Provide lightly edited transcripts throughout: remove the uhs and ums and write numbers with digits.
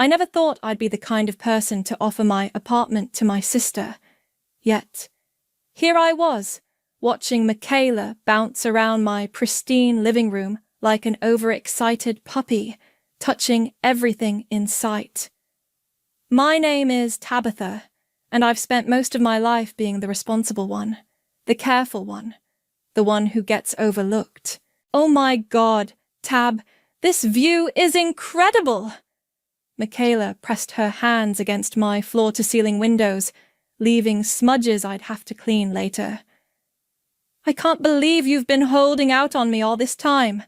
I never thought I'd be the kind of person to offer my apartment to my sister. Yet, here I was, watching Michaela bounce around my pristine living room like an overexcited puppy, touching everything in sight. My name is Tabitha, and I've spent most of my life being the responsible one, the careful one, the one who gets overlooked. Oh my God, Tab, this view is incredible! Michaela pressed her hands against my floor-to-ceiling windows, leaving smudges I'd have to clean later. I can't believe you've been holding out on me all this time.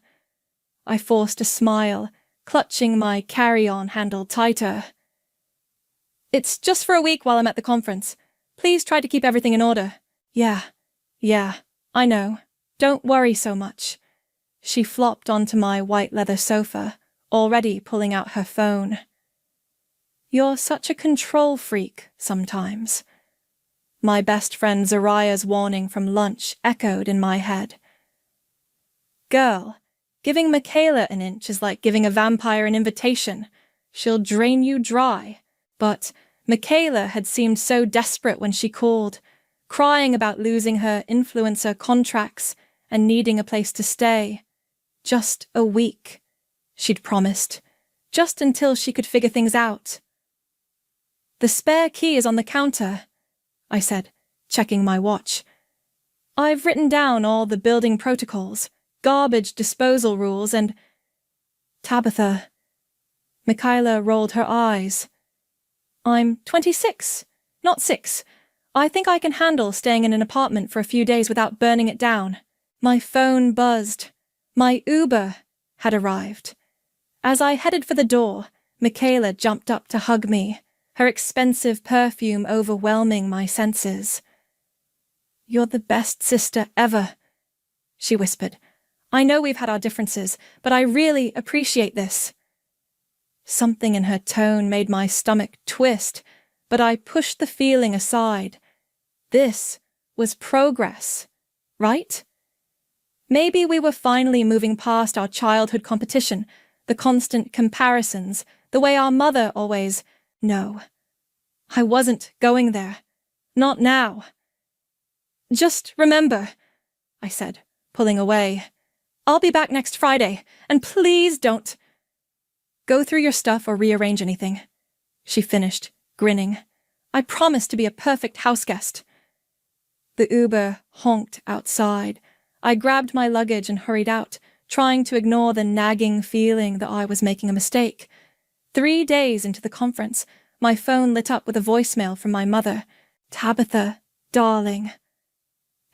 I forced a smile, clutching my carry-on handle tighter. It's just for a week while I'm at the conference. Please try to keep everything in order. Yeah, I know. Don't worry so much. She flopped onto my white leather sofa, already pulling out her phone. You're such a control freak sometimes. My best friend Zariah's warning from lunch echoed in my head. Girl, giving Michaela an inch is like giving a vampire an invitation. She'll drain you dry. But Michaela had seemed so desperate when she called, crying about losing her influencer contracts and needing a place to stay. Just a week, she'd promised, just until she could figure things out. The spare key is on the counter, I said, checking my watch. I've written down all the building protocols, garbage disposal rules, and... Tabitha. Michaela rolled her eyes. I'm 26, not 6. I think I can handle staying in an apartment for a few days without burning it down. My phone buzzed. My Uber had arrived. As I headed for the door, Michaela jumped up to hug me, her expensive perfume overwhelming my senses. You're the best sister ever, she whispered. I know we've had our differences, but I really appreciate this. Something in her tone made my stomach twist, but I pushed the feeling aside. This was progress, right? Maybe we were finally moving past our childhood competition, the constant comparisons, the way our mother always... No, I wasn't going there. Not now. Just remember, I said, pulling away. I'll be back next Friday, and please don't... Go through your stuff or rearrange anything, she finished, grinning. I promise to be a perfect houseguest. The Uber honked outside. I grabbed my luggage and hurried out, trying to ignore the nagging feeling that I was making a mistake. 3 days into the conference, my phone lit up with a voicemail from my mother. Tabitha, darling.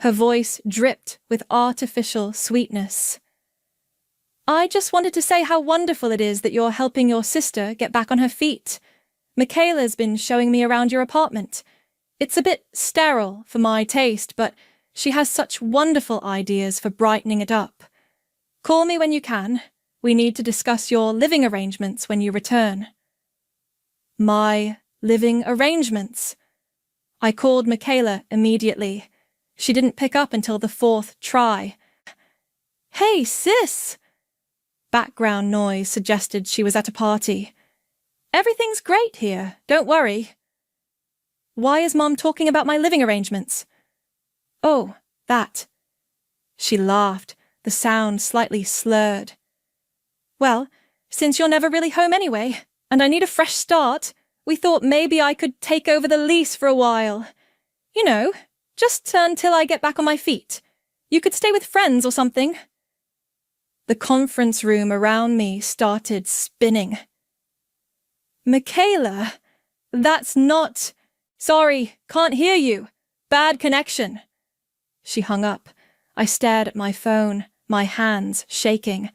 Her voice dripped with artificial sweetness. I just wanted to say how wonderful it is that you're helping your sister get back on her feet. Michaela's been showing me around your apartment. It's a bit sterile for my taste, but she has such wonderful ideas for brightening it up. Call me when you can. We need to discuss your living arrangements when you return. My living arrangements? I called Michaela immediately. She didn't pick up until the 4th try. Hey, sis! Background noise suggested she was at a party. Everything's great here, don't worry. Why is Mom talking about my living arrangements? Oh, that. She laughed, the sound slightly slurred. Well, since you're never really home anyway, and I need a fresh start, we thought maybe I could take over the lease for a while. You know, just until I get back on my feet. You could stay with friends or something. The conference room around me started spinning. Michaela, that's not... Sorry, can't hear you. Bad connection. She hung up. I stared at my phone, my hands shaking.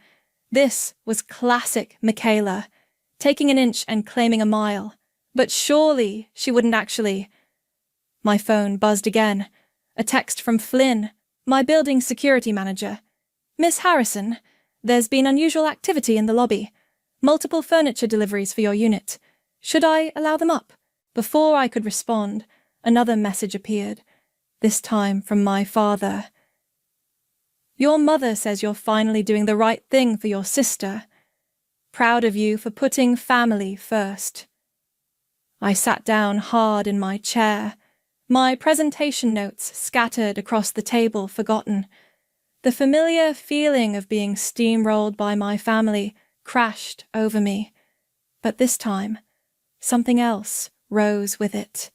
This was classic Michaela, taking an inch and claiming a mile. But surely she wouldn't actually... My phone buzzed again. A text from Flynn, my building security manager. Miss Harrison, there's been unusual activity in the lobby. Multiple furniture deliveries for your unit. Should I allow them up? Before I could respond, another message appeared, this time from my father. Your mother says you're finally doing the right thing for your sister. Proud of you for putting family first." I sat down hard in my chair, my presentation notes scattered across the table forgotten. The familiar feeling of being steamrolled by my family crashed over me, but this time, something else rose with it.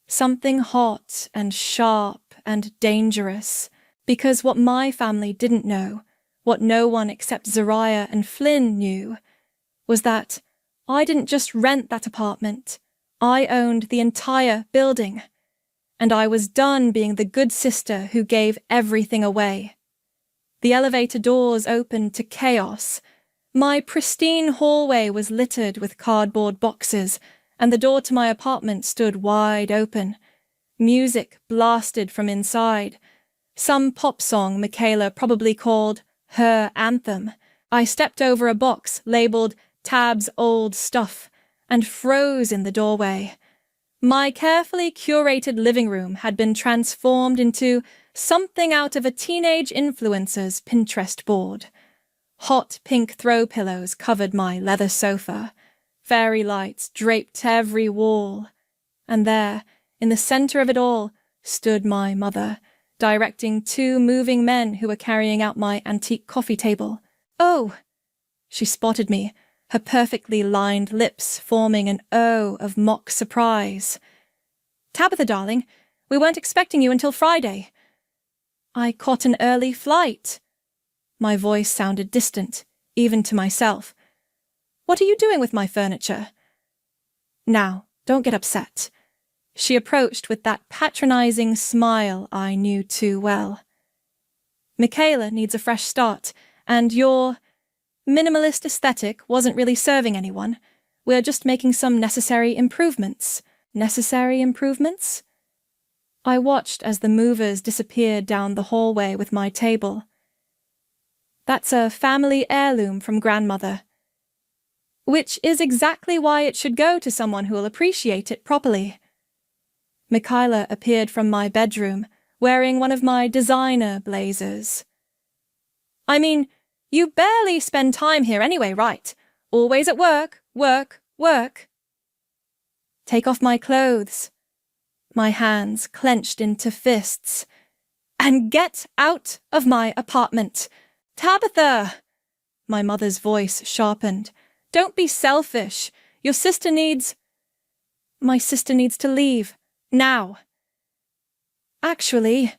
Something hot and sharp and dangerous, because what my family didn't know, what no one except Zariah and Flynn knew, was that I didn't just rent that apartment, I owned the entire building, and I was done being the good sister who gave everything away. The elevator doors opened to chaos. My pristine hallway was littered with cardboard boxes, and the door to my apartment stood wide open. Music blasted from inside. Some pop song Michaela probably called her anthem. I stepped over a box labeled Tab's Old Stuff and froze in the doorway. My carefully curated living room had been transformed into something out of a teenage influencer's Pinterest board. Hot pink throw pillows covered my leather sofa. Fairy lights draped every wall. And there, in the center of it all, stood my mother, directing two moving men who were carrying out my antique coffee table. "Oh!" She spotted me, her perfectly lined lips forming an O of mock surprise. "Tabitha, darling, we weren't expecting you until Friday." "I caught an early flight." My voice sounded distant, even to myself. "What are you doing with my furniture?" "Now, don't get upset." She approached with that patronizing smile I knew too well. "Michaela needs a fresh start, and your minimalist aesthetic wasn't really serving anyone. We're just making some necessary improvements." Necessary improvements? I watched as the movers disappeared down the hallway with my table. "That's a family heirloom from grandmother." "Which is exactly why it should go to someone who will appreciate it properly." Michaela appeared from my bedroom, wearing one of my designer blazers. "I mean, you barely spend time here anyway, right? Always at work, work, work." "Take off my clothes." My hands clenched into fists. "And get out of my apartment. Tabitha!" My mother's voice sharpened. "Don't be selfish. Your sister needs—" "My sister needs to leave. Now." "Actually,"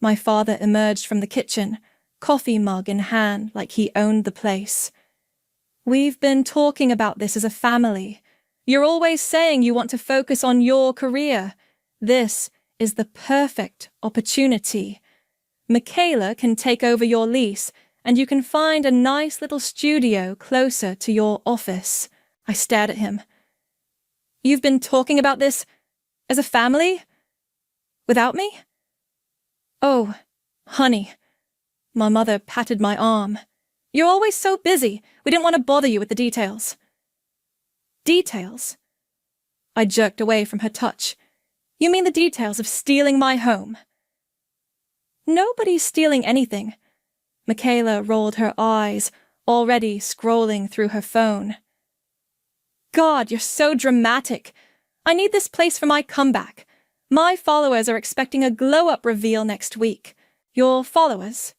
my father emerged from the kitchen, coffee mug in hand like he owned the place. "We've been talking about this as a family. You're always saying you want to focus on your career. This is the perfect opportunity. Michaela can take over your lease, and you can find a nice little studio closer to your office." I stared at him. "You've been talking about this as a family? Without me?" "Oh, honey." My mother patted my arm. "You're always so busy. We didn't want to bother you with the details." "Details?" I jerked away from her touch. "You mean the details of stealing my home?" "Nobody's stealing anything." Michaela rolled her eyes, already scrolling through her phone. "God, you're so dramatic. I need this place for my comeback. My followers are expecting a glow-up reveal next week." "Your followers?"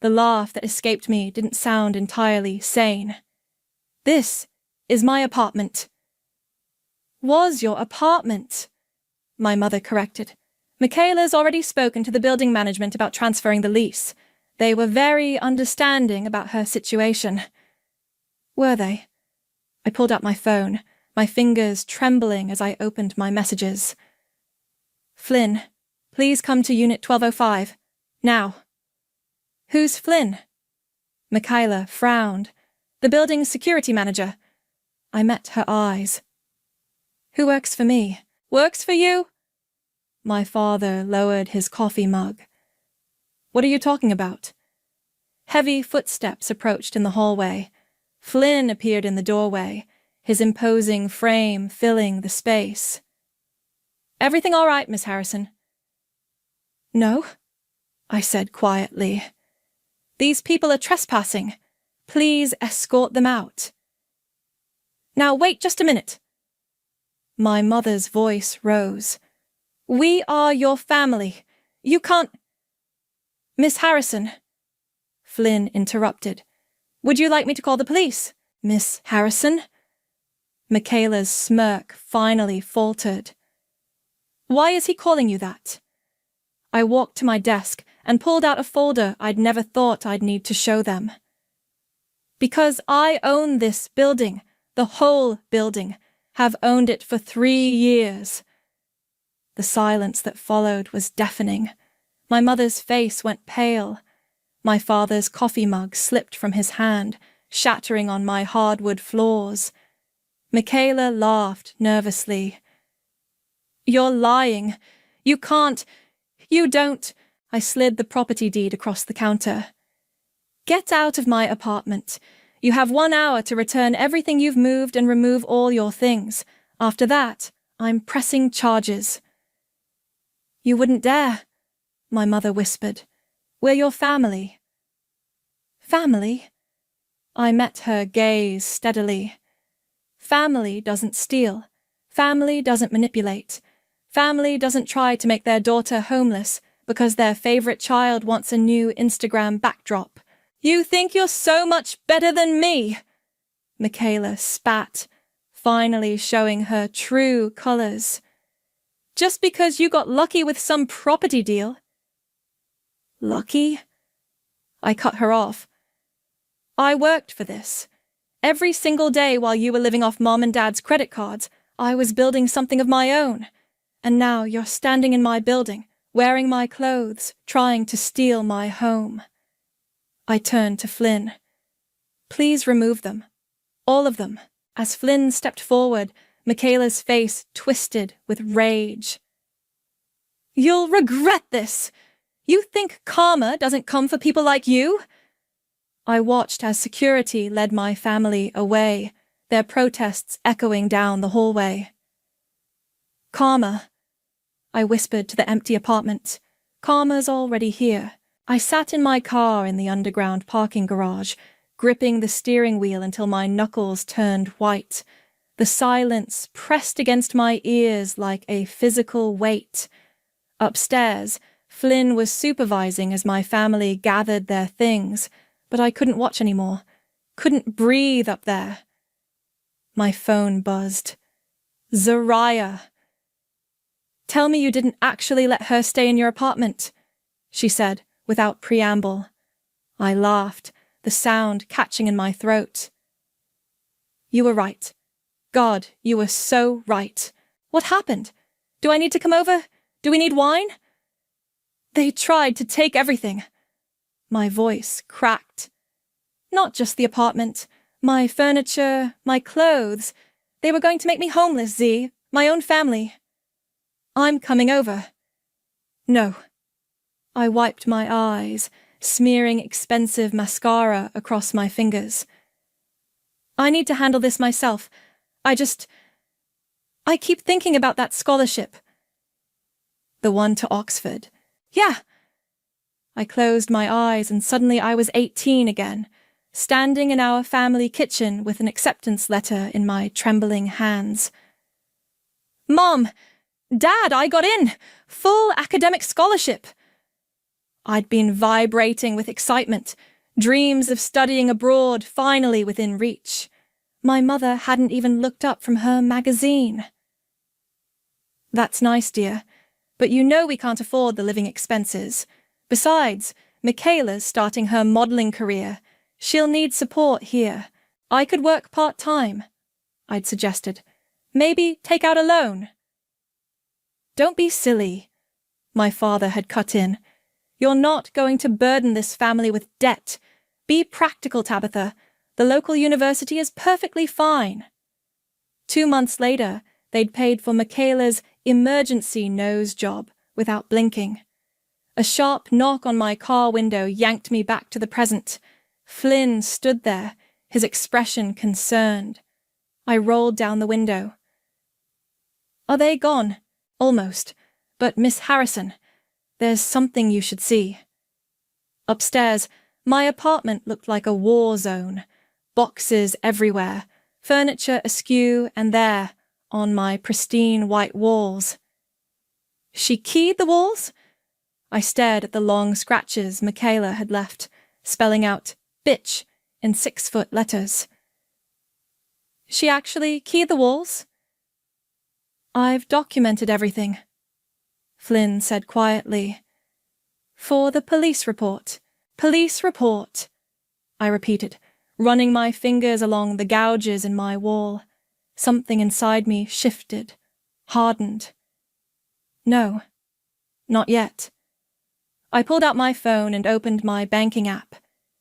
The laugh that escaped me didn't sound entirely sane. "This is my apartment." "Was your apartment," my mother corrected. "Michaela's already spoken to the building management about transferring the lease. They were very understanding about her situation." "Were they?" I pulled out my phone, my fingers trembling as I opened my messages. "Flynn, please come to Unit 1205. Now." "Who's Flynn?" Michaela frowned. "The building's security manager." I met her eyes. "Who works for me?" "Works for you?" My father lowered his coffee mug. "What are you talking about?" Heavy footsteps approached in the hallway. Flynn appeared in the doorway, his imposing frame filling the space. "Everything all right, Miss Harrison?" "No," I said quietly. "These people are trespassing. Please escort them out. Now wait just a minute. My mother's voice rose. We are your family. You can't— Miss Harrison, Flynn interrupted. Would you like me to call the police? Miss Harrison? Michaela's smirk finally faltered. Why is he calling you that? I walked to my desk and pulled out a folder I'd never thought I'd need to show them. Because I own this building, the whole building, have owned it for 3 years. The silence that followed was deafening. My mother's face went pale. My father's coffee mug slipped from his hand, shattering on my hardwood floors. Michaela laughed nervously. You're lying. You can't. You don't. I slid the property deed across the counter. Get out of my apartment. You have 1 hour to return everything you've moved and remove all your things. After that, I'm pressing charges. You wouldn't dare, my mother whispered. We're your family. Family? I met her gaze steadily. Family doesn't steal. Family doesn't manipulate. Family doesn't try to make their daughter homeless because their favorite child wants a new Instagram backdrop. You think you're so much better than me, Michaela spat, finally showing her true colors. Just because you got lucky with some property deal. Lucky? I cut her off. I worked for this. Every single day while you were living off Mom and Dad's credit cards, I was building something of my own. And now you're standing in my building, wearing my clothes, trying to steal my home. I turned to Flynn. Please remove them. All of them. As Flynn stepped forward, Michaela's face twisted with rage. You'll regret this! You think karma doesn't come for people like you? I watched as security led my family away, their protests echoing down the hallway. Karma, I whispered to the empty apartment. Karma's already here. I sat in my car in the underground parking garage, gripping the steering wheel until my knuckles turned white. The silence pressed against my ears like a physical weight. Upstairs, Flynn was supervising as my family gathered their things, but I couldn't watch anymore. Couldn't breathe up there. My phone buzzed. Zariah. Tell me you didn't actually let her stay in your apartment, she said, without preamble. I laughed, the sound catching in my throat. You were right. God, you were so right. What happened? Do I need to come over? Do we need wine? They tried to take everything. My voice cracked. Not just the apartment, my furniture, my clothes. They were going to make me homeless, Z, my own family. I'm coming over. No. I wiped my eyes, smearing expensive mascara across my fingers. I need to handle this myself. I keep thinking about that scholarship. The one to Oxford. Yeah. I closed my eyes and suddenly I was 18 again, standing in our family kitchen with an acceptance letter in my trembling hands. Mom! Dad, I got in! Full academic scholarship! I'd been vibrating with excitement, dreams of studying abroad finally within reach. My mother hadn't even looked up from her magazine. That's nice, dear, but you know we can't afford the living expenses. Besides, Michaela's starting her modelling career. She'll need support here. I could work part-time, I'd suggested. Maybe take out a loan. Don't be silly, my father had cut in. You're not going to burden this family with debt. Be practical, Tabitha. The local university is perfectly fine. 2 months later, they'd paid for Michaela's emergency nose job without blinking. A sharp knock on my car window yanked me back to the present. Flynn stood there, his expression concerned. I rolled down the window. Are they gone? Almost. But Miss Harrison, there's something you should see. Upstairs, My apartment looked like a war zone. Boxes everywhere, furniture askew and there, on my pristine white walls. She keyed the walls? I stared at the long scratches Michaela had left, spelling out bitch in 6-foot letters. She actually keyed the walls? I've documented everything, Flynn said quietly. For the police report. Police report, I repeated, running my fingers along the gouges in my wall. Something inside me shifted, hardened. No, not yet. I pulled out my phone and opened my banking app.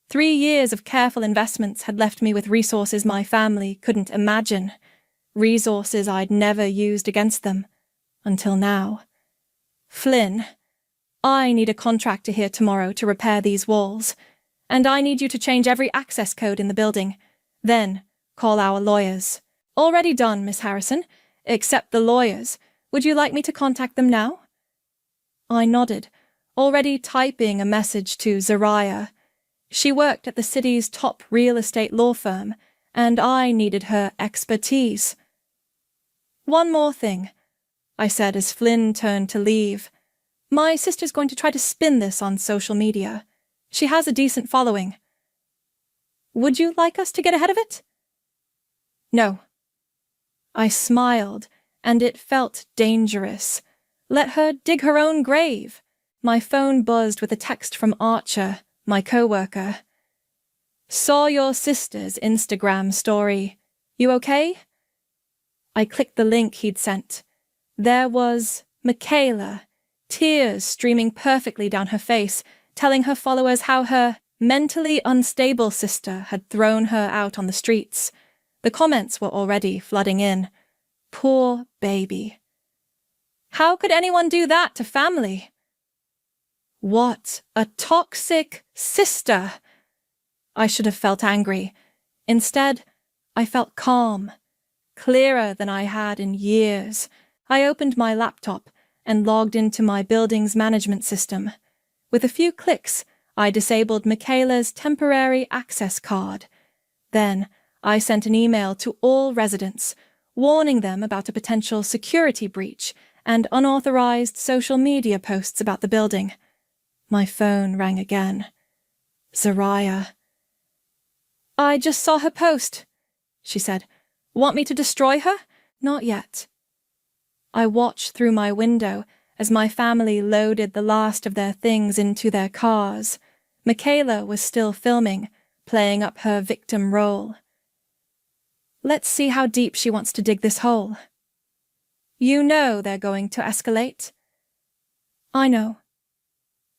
3 years of careful investments had left me with resources my family couldn't imagine. Resources I'd never used against them. Until now. Flynn, I need a contractor here tomorrow to repair these walls. And I need you to change every access code in the building. Then, call our lawyers. Already done, Miss Harrison. Except the lawyers. Would you like me to contact them now? I nodded, already typing a message to Zariah. She worked at the city's top real estate law firm, and I needed her expertise. One more thing, I said as Flynn turned to leave. My sister's going to try to spin this on social media. She has a decent following. Would you like us to get ahead of it? No. I smiled, and it felt dangerous. Let her dig her own grave. My phone buzzed with a text from Archer, my co-worker. Saw your sister's Instagram story. You okay? I clicked the link he'd sent. There was Michaela, tears streaming perfectly down her face, telling her followers how her mentally unstable sister had thrown her out on the streets. The comments were already flooding in. Poor baby. How could anyone do that to family? What a toxic sister! I should have felt angry. Instead, I felt calm, clearer than I had in years. I opened my laptop and logged into my building's management system. With a few clicks, I disabled Michaela's temporary access card. Then, I sent an email to all residents, warning them about a potential security breach and unauthorized social media posts about the building. My phone rang again. Zariah. I just saw her post, she said. Want me to destroy her? Not yet. I watched through my window as my family loaded the last of their things into their cars. Michaela was still filming, playing up her victim role. Let's see how deep she wants to dig this hole. You know they're going to escalate. I know.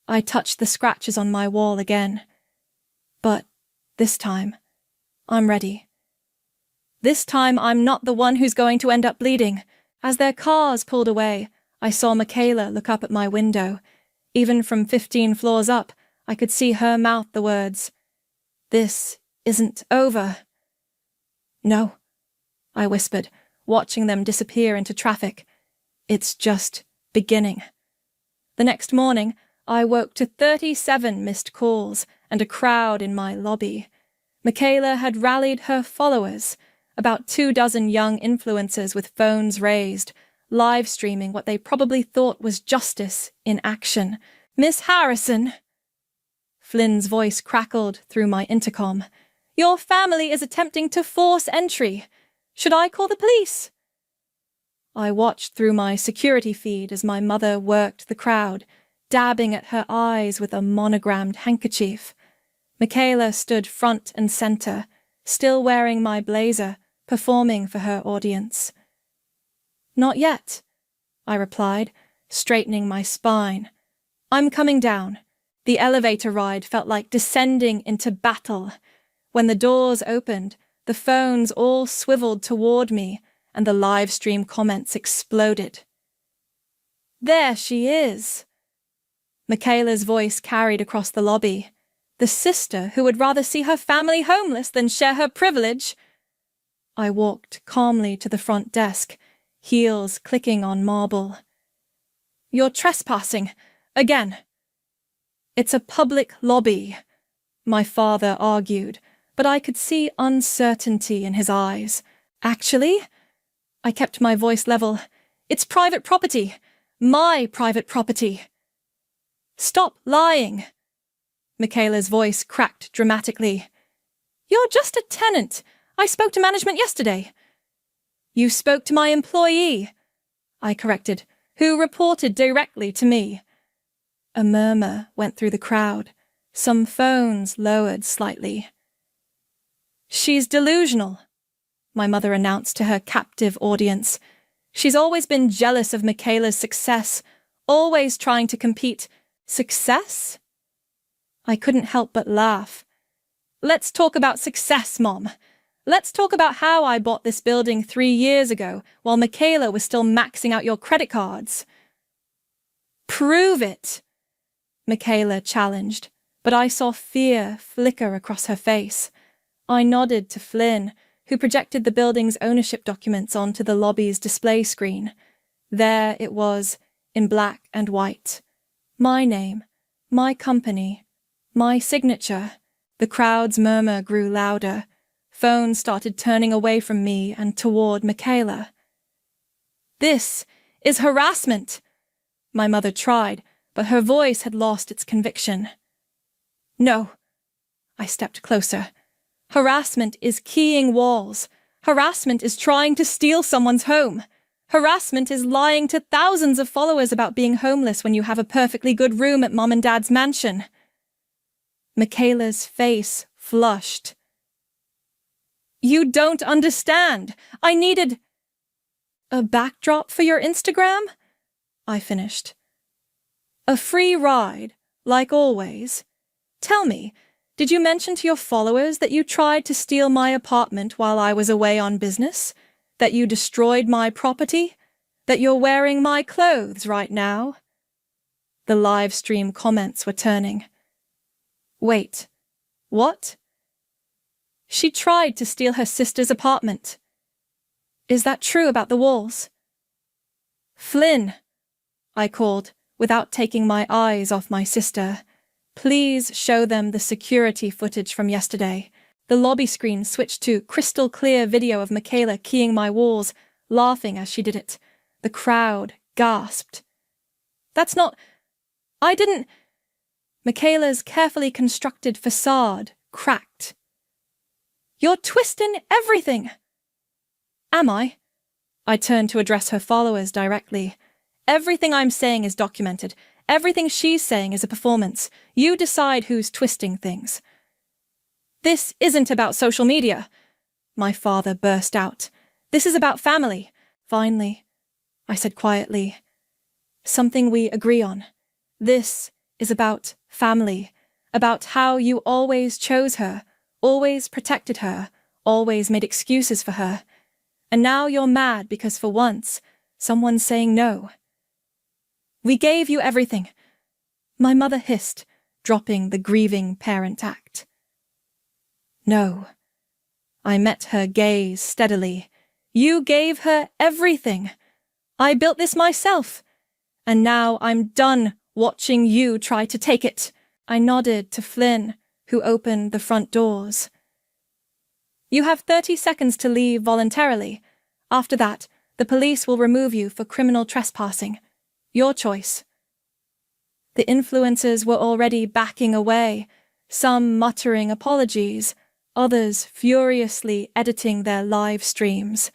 I touched the scratches on my wall again. But this time, I'm ready. This time I'm not the one who's going to end up bleeding. As their cars pulled away, I saw Michaela look up at my window. Even from 15 floors up, I could see her mouth the words, "This isn't over." No, I whispered, watching them disappear into traffic. It's just beginning. The next morning, I woke to 37 missed calls and a crowd in my lobby. Michaela had rallied her followers, about 24 young influencers with phones raised, live streaming what they probably thought was justice in action. Miss Harrison! Flynn's voice crackled through my intercom. Your family is attempting to force entry. Should I call the police? I watched through my security feed as my mother worked the crowd, dabbing at her eyes with a monogrammed handkerchief. Michaela stood front and center, still wearing my blazer, performing for her audience. Not yet, I replied, straightening my spine. I'm coming down. The elevator ride felt like descending into battle. When the doors opened, the phones all swiveled toward me, and the live stream comments exploded. There she is! Michaela's voice carried across the lobby. The sister who would rather see her family homeless than share her privilege. I walked calmly to the front desk, heels clicking on marble. You're trespassing. Again. It's a public lobby, my father argued, but I could see uncertainty in his eyes. Actually, I kept my voice level. It's private property. My private property. Stop lying. Michaela's voice cracked dramatically. You're just a tenant. I spoke to management yesterday. You spoke to my employee, I corrected, who reported directly to me. A murmur went through the crowd. Some phones lowered slightly. She's delusional, my mother announced to her captive audience. She's always been jealous of Michaela's success, always trying to compete. Success? I couldn't help but laugh. Let's talk about success, Mom. Let's talk about how I bought this building 3 years ago while Michaela was still maxing out your credit cards. Prove it, Michaela challenged, but I saw fear flicker across her face. I nodded to Flynn, who projected the building's ownership documents onto the lobby's display screen. There it was, in black and white. My name, my company, my signature. The crowd's murmur grew louder. Phones started turning away from me and toward Michaela. This is harassment, my mother tried, but her voice had lost its conviction. No. I stepped closer. Harassment is keying walls. Harassment is trying to steal someone's home. Harassment is lying to thousands of followers about being homeless when you have a perfectly good room at Mom and Dad's mansion. Michaela's face flushed. You don't understand. I needed a backdrop for your Instagram? I finished. A free ride, like always. Tell me, did you mention to your followers that you tried to steal my apartment while I was away on business? That you destroyed my property? That you're wearing my clothes right now? The live stream comments were turning. Wait, what? She tried to steal her sister's apartment. Is that true about the walls? Flynn, I called, without taking my eyes off my sister. Please show them the security footage from yesterday. The lobby screen switched to crystal clear video of Michaela keying my walls, laughing as she did it. The crowd gasped. That's not... I didn't... Michaela's carefully constructed facade cracked. You're twisting everything. Am I? I turned to address her followers directly. Everything I'm saying is documented. Everything she's saying is a performance. You decide who's twisting things. This isn't about social media, my father burst out. This is about family. Finally, I said quietly. Something we agree on. This is about family, about how you always chose her, always protected her, always made excuses for her. And now you're mad because for once, someone's saying no. We gave you everything, my mother hissed, dropping the grieving parent act. No. I met her gaze steadily. You gave her everything. I built this myself. And now I'm done watching you try to take it. I nodded to Flynn, who opened the front doors. You have 30 seconds to leave voluntarily. After that, the police will remove you for criminal trespassing. Your choice. The influencers were already backing away, some muttering apologies, others furiously editing their live streams.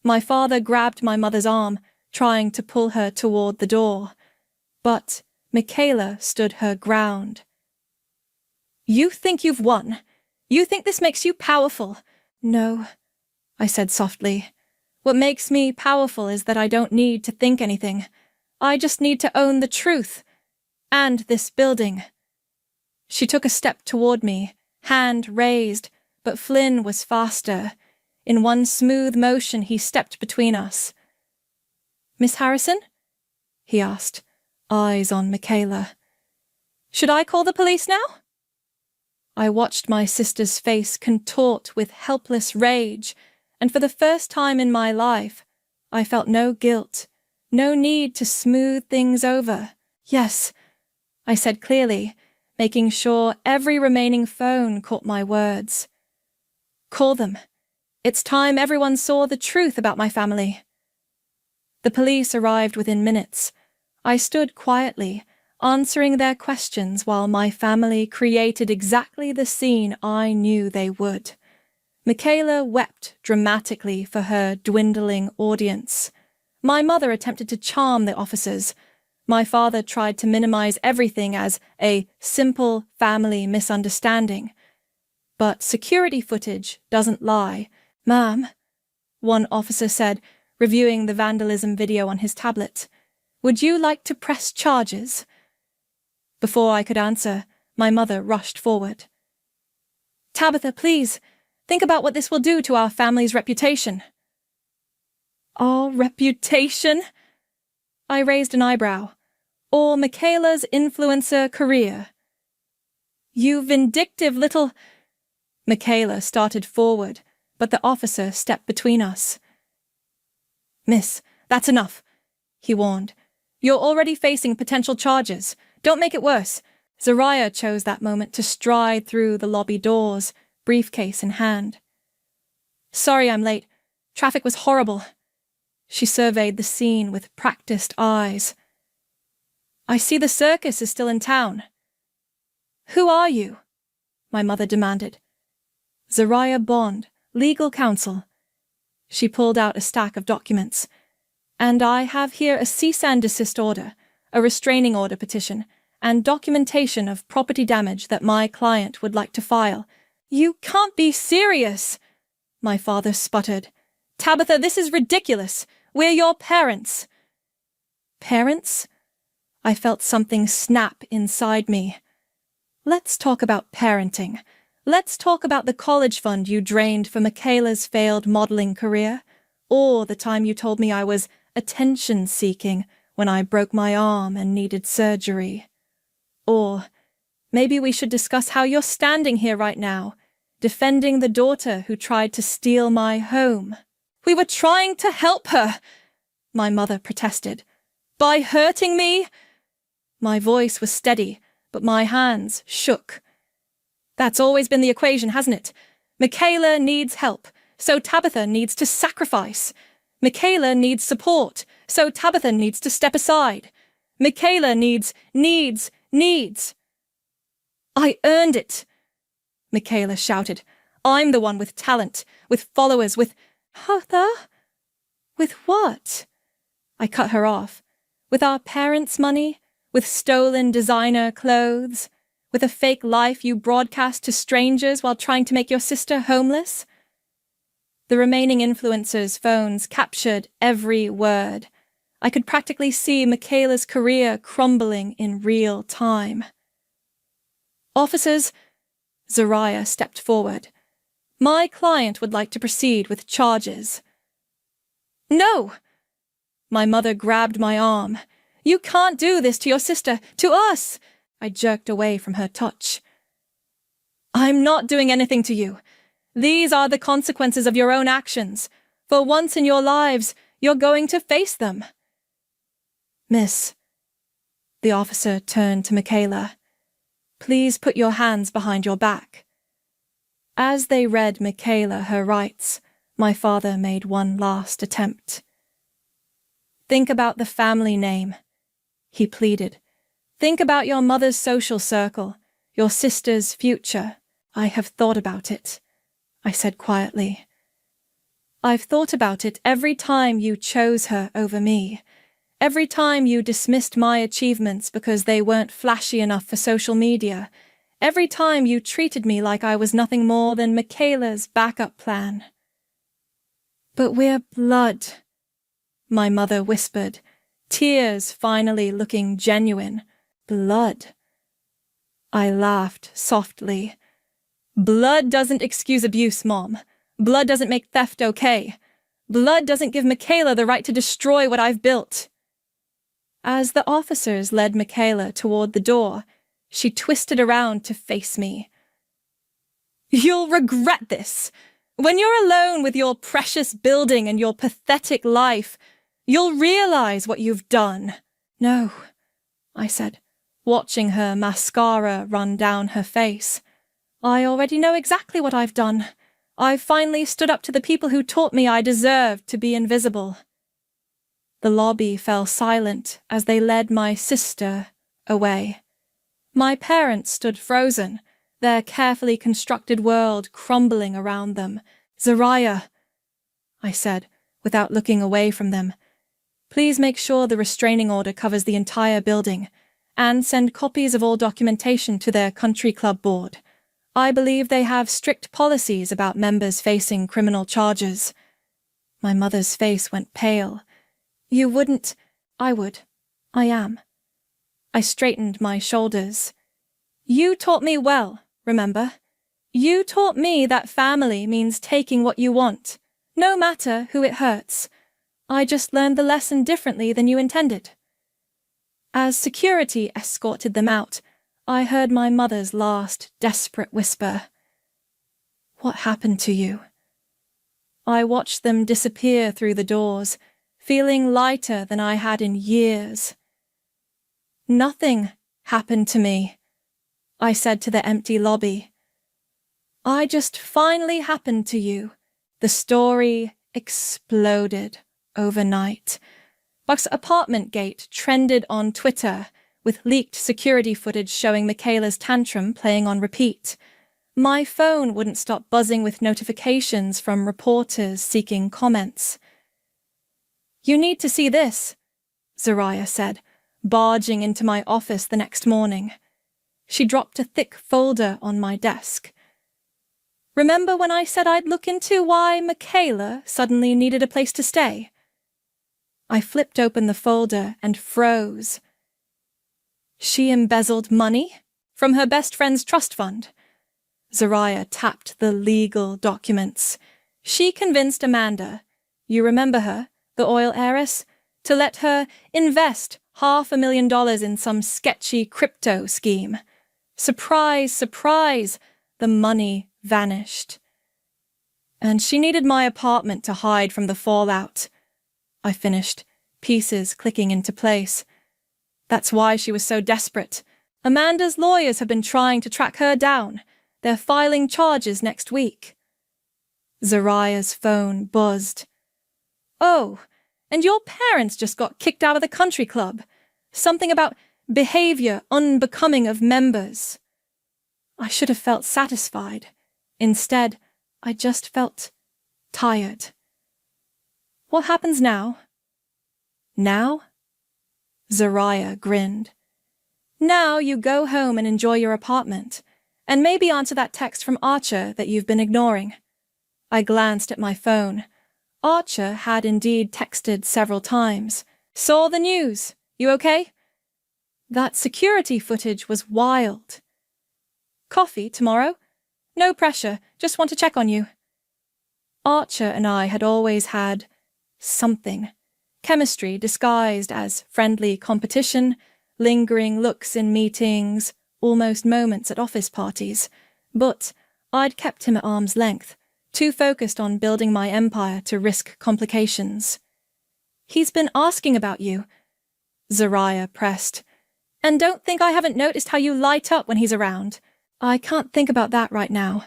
My father grabbed my mother's arm, trying to pull her toward the door. But Michaela stood her ground. You think you've won. You think this makes you powerful. No, I said softly. What makes me powerful is that I don't need to think anything. I just need to own the truth. And this building. She took a step toward me, hand raised, but Flynn was faster. In one smooth motion, he stepped between us. Miss Harrison? He asked, eyes on Michaela. Should I call the police now? I watched my sister's face contort with helpless rage, and for the first time in my life, I felt no guilt, no need to smooth things over. Yes, I said clearly, making sure every remaining phone caught my words. Call them. It's time everyone saw the truth about my family. The police arrived within minutes. I stood quietly, answering their questions while my family created exactly the scene I knew they would. Michaela wept dramatically for her dwindling audience. My mother attempted to charm the officers. My father tried to minimize everything as a simple family misunderstanding. But security footage doesn't lie. "Ma'am," one officer said, reviewing the vandalism video on his tablet, "would you like to press charges?" Before I could answer, my mother rushed forward. "Tabitha, please, think about what this will do to our family's reputation." "Our reputation?" I raised an eyebrow. "Or Michaela's influencer career?" "You vindictive little—" Michaela started forward, but the officer stepped between us. "Miss, that's enough," he warned. "You're already facing potential charges. Don't make it worse." Zariah chose that moment to stride through the lobby doors, briefcase in hand. "Sorry I'm late. Traffic was horrible." She surveyed the scene with practiced eyes. "I see the circus is still in town." "Who are you?" my mother demanded. "Zariah Bond, legal counsel." She pulled out a stack of documents. "And I have here a cease and desist order, a restraining order petition, and documentation of property damage that my client would like to file." "You can't be serious!" my father sputtered. "Tabitha, this is ridiculous. We're your parents." "Parents?" I felt something snap inside me. "Let's talk about parenting. Let's talk about the college fund you drained for Michaela's failed modeling career, or the time you told me I was attention-seeking when I broke my arm and needed surgery. Or maybe we should discuss how you're standing here right now, defending the daughter who tried to steal my home." "We were trying to help her," my mother protested. "By hurting me?" My voice was steady, but my hands shook. "That's always been the equation, hasn't it? Michaela needs help, so Tabitha needs to sacrifice. Michaela needs support, so Tabitha needs to step aside. Michaela needs. "I earned it," Michaela shouted. "I'm the one with talent, with followers, with—" "Tabitha? With what?" I cut her off. "With our parents' money? With stolen designer clothes? With a fake life you broadcast to strangers while trying to make your sister homeless?" The remaining influencers' phones captured every word. I could practically see Michaela's career crumbling in real time. "Officers," Zariah stepped forward. "My client would like to proceed with charges." "No!" My mother grabbed my arm. "You can't do this to your sister, to us!" I jerked away from her touch. "I'm not doing anything to you. These are the consequences of your own actions. For once in your lives, you're going to face them." "Miss," the officer turned to Michaela, "please put your hands behind your back." As they read Michaela her rights, my father made one last attempt. "Think about the family name," he pleaded. "Think about your mother's social circle, your sister's future." "I have thought about it," I said quietly. "I've thought about it every time you chose her over me. Every time you dismissed my achievements because they weren't flashy enough for social media. Every time you treated me like I was nothing more than Michaela's backup plan." "But we're blood," my mother whispered, tears finally looking genuine. "Blood." I laughed softly. "Blood doesn't excuse abuse, Mom. Blood doesn't make theft okay. Blood doesn't give Michaela the right to destroy what I've built." As the officers led Michaela toward the door, she twisted around to face me. "You'll regret this. When you're alone with your precious building and your pathetic life, you'll realize what you've done." "No," I said. watching her mascara run down her face. I already know exactly what I've done. I've finally stood up to the people who taught me I deserved to be invisible. The lobby fell silent as they led my sister away. My parents stood frozen, their carefully constructed world crumbling around them. "Zariah," I said, without looking away from them. "Please make sure the restraining order covers the entire building, and send copies of all documentation to their country club board. I believe they have strict policies about members facing criminal charges." My mother's face went pale. "You wouldn't—" "I would. I am." I straightened my shoulders. "You taught me well, remember? You taught me that family means taking what you want, no matter who it hurts. I just learned the lesson differently than you intended." As security escorted them out, I heard my mother's last desperate whisper. "What happened to you?" I watched them disappear through the doors, feeling lighter than I had in years. "Nothing happened to me," I said to the empty lobby. "I just finally happened to you." The story exploded overnight. Buck's apartment gate trended on Twitter, with leaked security footage showing Michaela's tantrum playing on repeat. My phone wouldn't stop buzzing with notifications from reporters seeking comments. "You need to see this," Zariah said, barging into my office the next morning. She dropped a thick folder on my desk. "Remember when I said I'd look into why Michaela suddenly needed a place to stay?" I flipped open the folder and froze. "She embezzled money from her best friend's trust fund." Zariah tapped the legal documents. "She convinced Amanda, you remember her, the oil heiress, to let her invest $500,000 in some sketchy crypto scheme. Surprise, surprise, the money vanished. And she needed my apartment to hide from the fallout," I finished, pieces clicking into place. "That's why she was so desperate. Amanda's lawyers have been trying to track her down. They're filing charges next week." Zariah's phone buzzed. "Oh, and your parents just got kicked out of the country club. Something about behavior unbecoming of members." I should have felt satisfied. Instead, I just felt tired. "What happens now?" "Now?" Zariah grinned. "Now you go home and enjoy your apartment, and maybe answer that text from Archer that you've been ignoring." I glanced at my phone. Archer had indeed texted several times. "Saw the news. You okay?" That security footage was wild. "Coffee tomorrow?" "No pressure, just want to check on you." Archer and I had always had something. Chemistry disguised as friendly competition, lingering looks in meetings, almost moments at office parties. But I'd kept him at arm's length, too focused on building my empire to risk complications. "He's been asking about you," Zariah pressed. "And don't think I haven't noticed how you light up when he's around." "I can't think about that right now."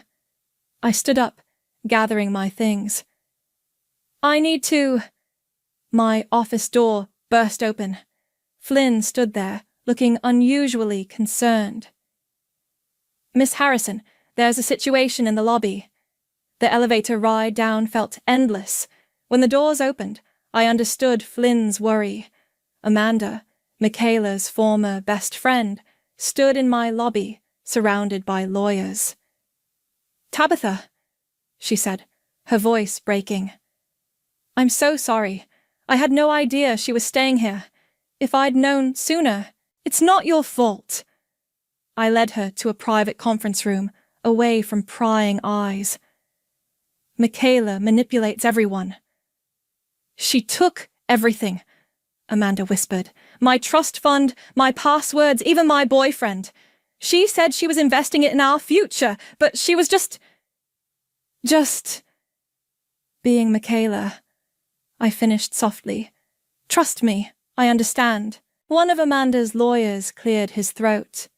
I stood up, gathering my things. "I need to—" My office door burst open. Flynn stood there, looking unusually concerned. "Miss Harrison, there's a situation in the lobby." The elevator ride down felt endless. When the doors opened, I understood Flynn's worry. Amanda, Michaela's former best friend, stood in my lobby, surrounded by lawyers. "Tabitha," she said, her voice breaking. "I'm so sorry. I had no idea she was staying here. If I'd known sooner, it's not your fault." I led her to a private conference room, away from prying eyes. "Michaela manipulates everyone." "She took everything," Amanda whispered. "My trust fund, my passwords, even my boyfriend. She said she was investing it in our future, but she was just being Michaela." I finished softly. "Trust me, I understand." One of Amanda's lawyers cleared his throat.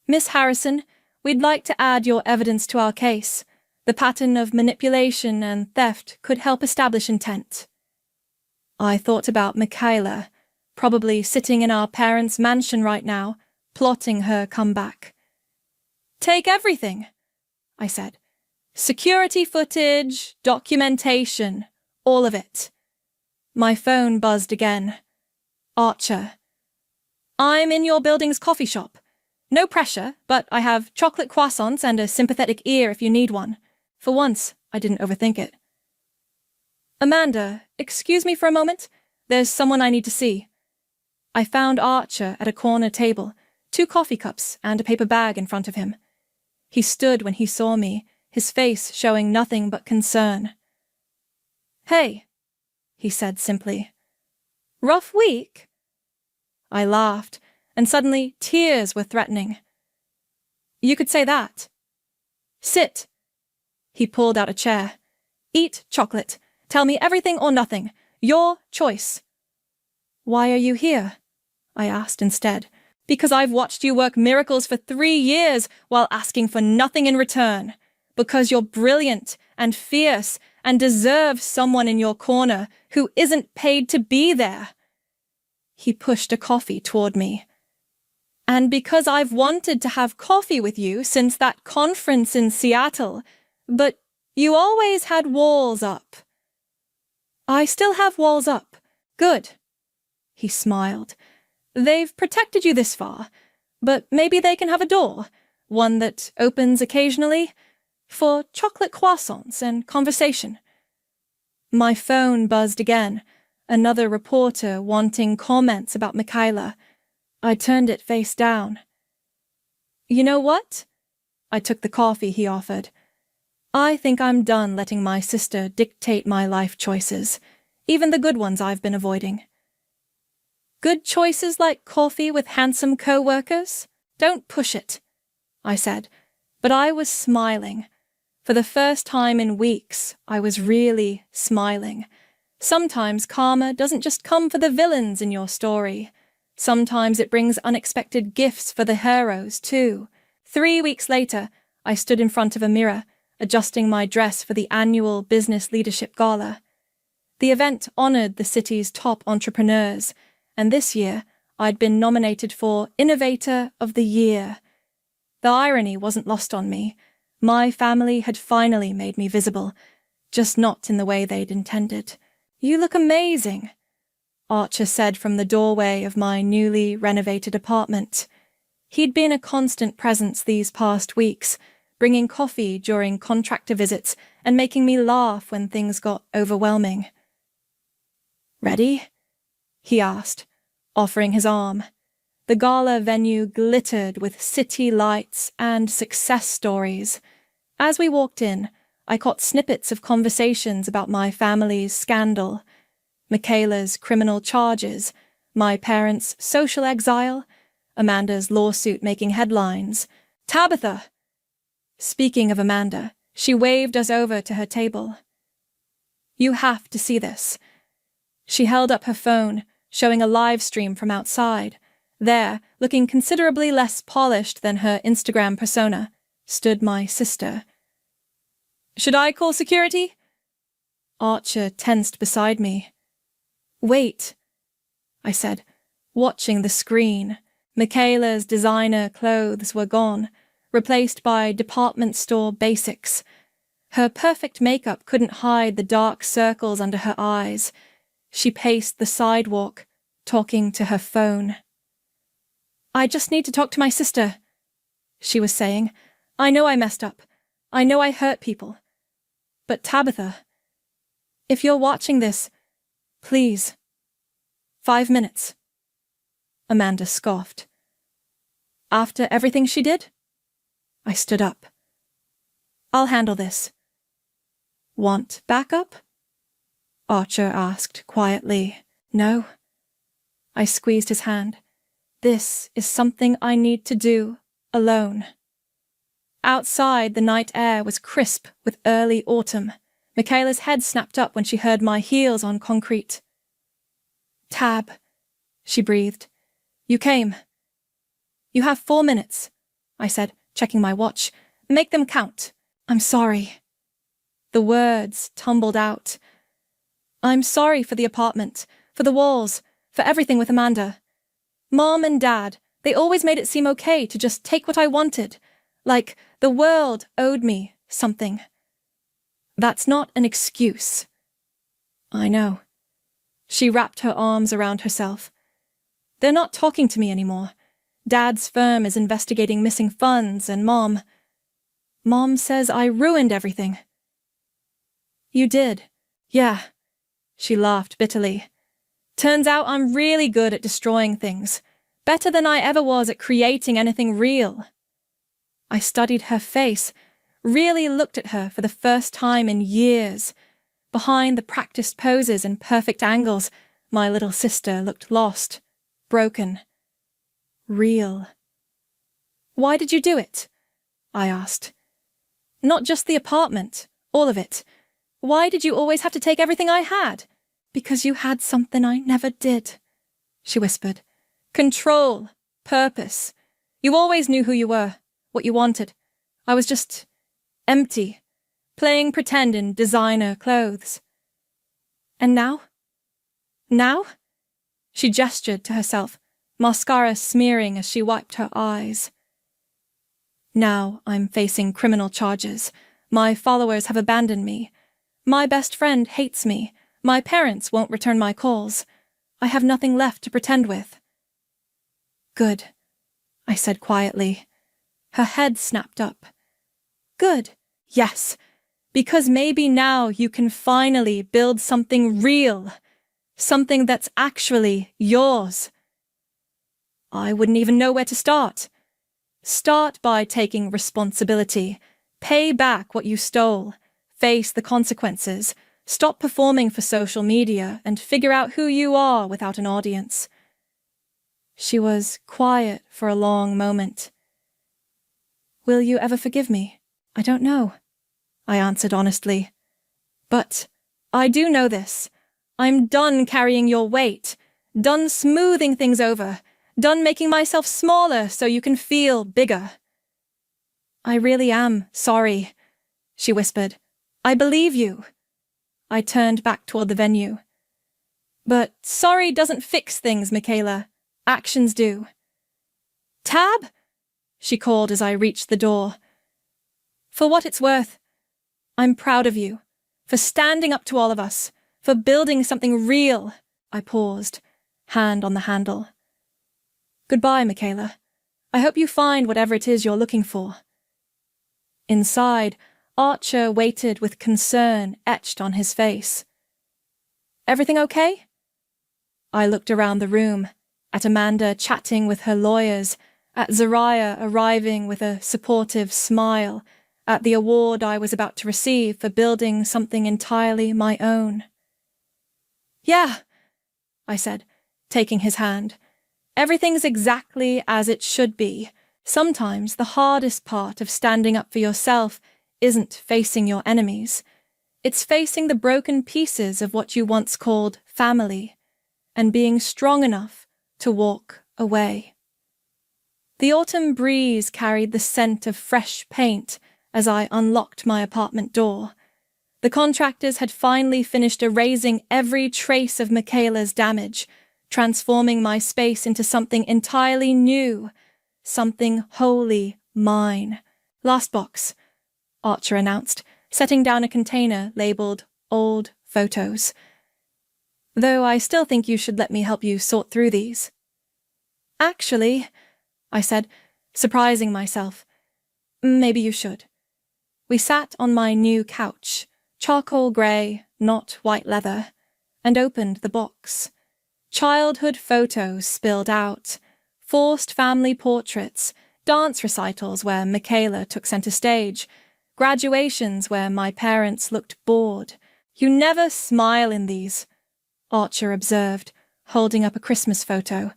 Miss Harrison, we'd like to add your evidence to our case. The pattern of manipulation and theft could help establish intent. I thought about Michaela, probably sitting in our parents' mansion right now, plotting her comeback. Take everything, I said. Security footage, documentation, all of it. My phone buzzed again. Archer. I'm in your building's coffee shop. No pressure, but I have chocolate croissants and a sympathetic ear if you need one. For once, I didn't overthink it. Amanda, excuse me for a moment. There's someone I need to see. I found Archer at a corner table, 2 coffee cups and a paper bag in front of him. He stood when he saw me, his face showing nothing but concern. Hey, he said simply. Rough week? I laughed, and suddenly tears were threatening. You could say that. Sit. He pulled out a chair. Eat chocolate. Tell me everything or nothing. Your choice. Why are you here? I asked instead. Because I've watched you work miracles for 3 years while asking for nothing in return. Because you're brilliant and fierce and deserve someone in your corner who isn't paid to be there. He pushed a coffee toward me. And because I've wanted to have coffee with you since that conference in Seattle, but you always had walls up. I still have walls up. Good. He smiled. They've protected you this far, but maybe they can have a door, one that opens occasionally, for chocolate croissants and conversation. My phone buzzed again, another reporter wanting comments about Michaela. I turned it face down. You know what? I took the coffee he offered. I think I'm done letting my sister dictate my life choices, even the good ones I've been avoiding. Good choices like coffee with handsome co-workers? Don't push it, I said, but I was smiling. For the first time in weeks, I was really smiling. Sometimes karma doesn't just come for the villains in your story. Sometimes it brings unexpected gifts for the heroes, too. 3 weeks later, I stood in front of a mirror, adjusting my dress for the annual Business Leadership Gala. The event honored the city's top entrepreneurs, and this year, I'd been nominated for Innovator of the Year. The irony wasn't lost on me. My family had finally made me visible, just not in the way they'd intended. You look amazing, Archer said from the doorway of my newly renovated apartment. He'd been a constant presence these past weeks, bringing coffee during contractor visits and making me laugh when things got overwhelming. Ready? He asked, offering his arm. The gala venue glittered with city lights and success stories. As we walked in, I caught snippets of conversations about my family's scandal, Michaela's criminal charges, my parents' social exile, Amanda's lawsuit making headlines. Tabitha! Speaking of Amanda, she waved us over to her table. You have to see this. She held up her phone, showing a live stream from outside. There, looking considerably less polished than her Instagram persona, stood my sister. Should I call security? Archer tensed beside me. Wait, I said, watching the screen. Michaela's designer clothes were gone, replaced by department store basics. Her perfect makeup couldn't hide the dark circles under her eyes. She paced the sidewalk, talking to her phone. I just need to talk to my sister, she was saying. I know I messed up. I know I hurt people. But Tabitha, if you're watching this, please. 5 minutes. Amanda scoffed. After everything she did? I stood up. I'll handle this. Want backup? Archer asked quietly. No. I squeezed his hand. This is something I need to do alone. Outside, the night air was crisp with early autumn. Michaela's head snapped up when she heard my heels on concrete. Tab, she breathed. You came. You have 4 minutes, I said, checking my watch. Make them count. I'm sorry. The words tumbled out. I'm sorry for the apartment, for the walls, for everything with Amanda. Mom and Dad, they always made it seem okay to just take what I wanted, like the world owed me something. That's not an excuse. I know. She wrapped her arms around herself. They're not talking to me anymore. Dad's firm is investigating missing funds, and Mom says I ruined everything. You did. Yeah. She laughed bitterly. Turns out I'm really good at destroying things. Better than I ever was at creating anything real. I studied her face, really looked at her for the first time in years. Behind the practiced poses and perfect angles, my little sister looked lost, broken, real. Why did you do it? I asked. Not just the apartment, all of it. Why did you always have to take everything I had? Because you had something I never did, she whispered. Control, purpose. You always knew who you were, what you wanted. I was just empty, playing pretend in designer clothes. And now? Now? She gestured to herself, mascara smearing as she wiped her eyes. Now I'm facing criminal charges. My followers have abandoned me. My best friend hates me. My parents won't return my calls. I have nothing left to pretend with. Good, I said quietly. Her head snapped up. Good, yes, because maybe now you can finally build something real, something that's actually yours. I wouldn't even know where to start. Start by taking responsibility. Pay back what you stole. Face the consequences. Stop performing for social media and figure out who you are without an audience. She was quiet for a long moment. Will you ever forgive me? I don't know, I answered honestly. But I do know this. I'm done carrying your weight, done smoothing things over, done making myself smaller so you can feel bigger. I really am sorry, she whispered. I believe you. I turned back toward the venue. But sorry doesn't fix things, Michaela. Actions do. Tab? She called as I reached the door. For what it's worth, I'm proud of you, for standing up to all of us, for building something real. I paused, hand on the handle. Goodbye, Michaela. I hope you find whatever it is you're looking for. Inside, Archer waited with concern etched on his face. Everything okay? I looked around the room, at Amanda chatting with her lawyers, at Zariah arriving with a supportive smile, at the award I was about to receive for building something entirely my own. Yeah, I said, taking his hand. Everything's exactly as it should be. Sometimes the hardest part of standing up for yourself isn't facing your enemies. It's facing the broken pieces of what you once called family, and being strong enough to walk away. The autumn breeze carried the scent of fresh paint as I unlocked my apartment door. The contractors had finally finished erasing every trace of Michaela's damage, transforming my space into something entirely new, something wholly mine. Last box, Archer announced, setting down a container labeled Old Photos. Though I still think you should let me help you sort through these. Actually, I said, surprising myself, maybe you should. We sat on my new couch, charcoal grey, not white leather, and opened the box. Childhood photos spilled out, forced family portraits, dance recitals where Michaela took centre stage, graduations where my parents looked bored. You never smile in these, Archer observed, holding up a Christmas photo.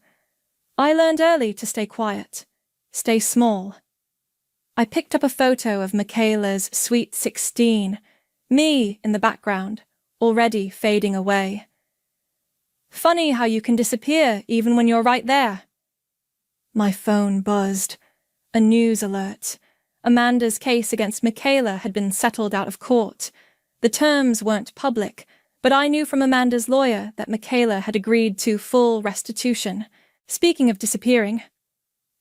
I learned early to stay quiet, stay small. I picked up a photo of Michaela's sweet 16, me in the background, already fading away. funny how you can disappear even when you're right there. My phone buzzed. A news alert. Amanda's case against Michaela had been settled out of court. The terms weren't public, but I knew from Amanda's lawyer that Michaela had agreed to full restitution. Speaking of disappearing,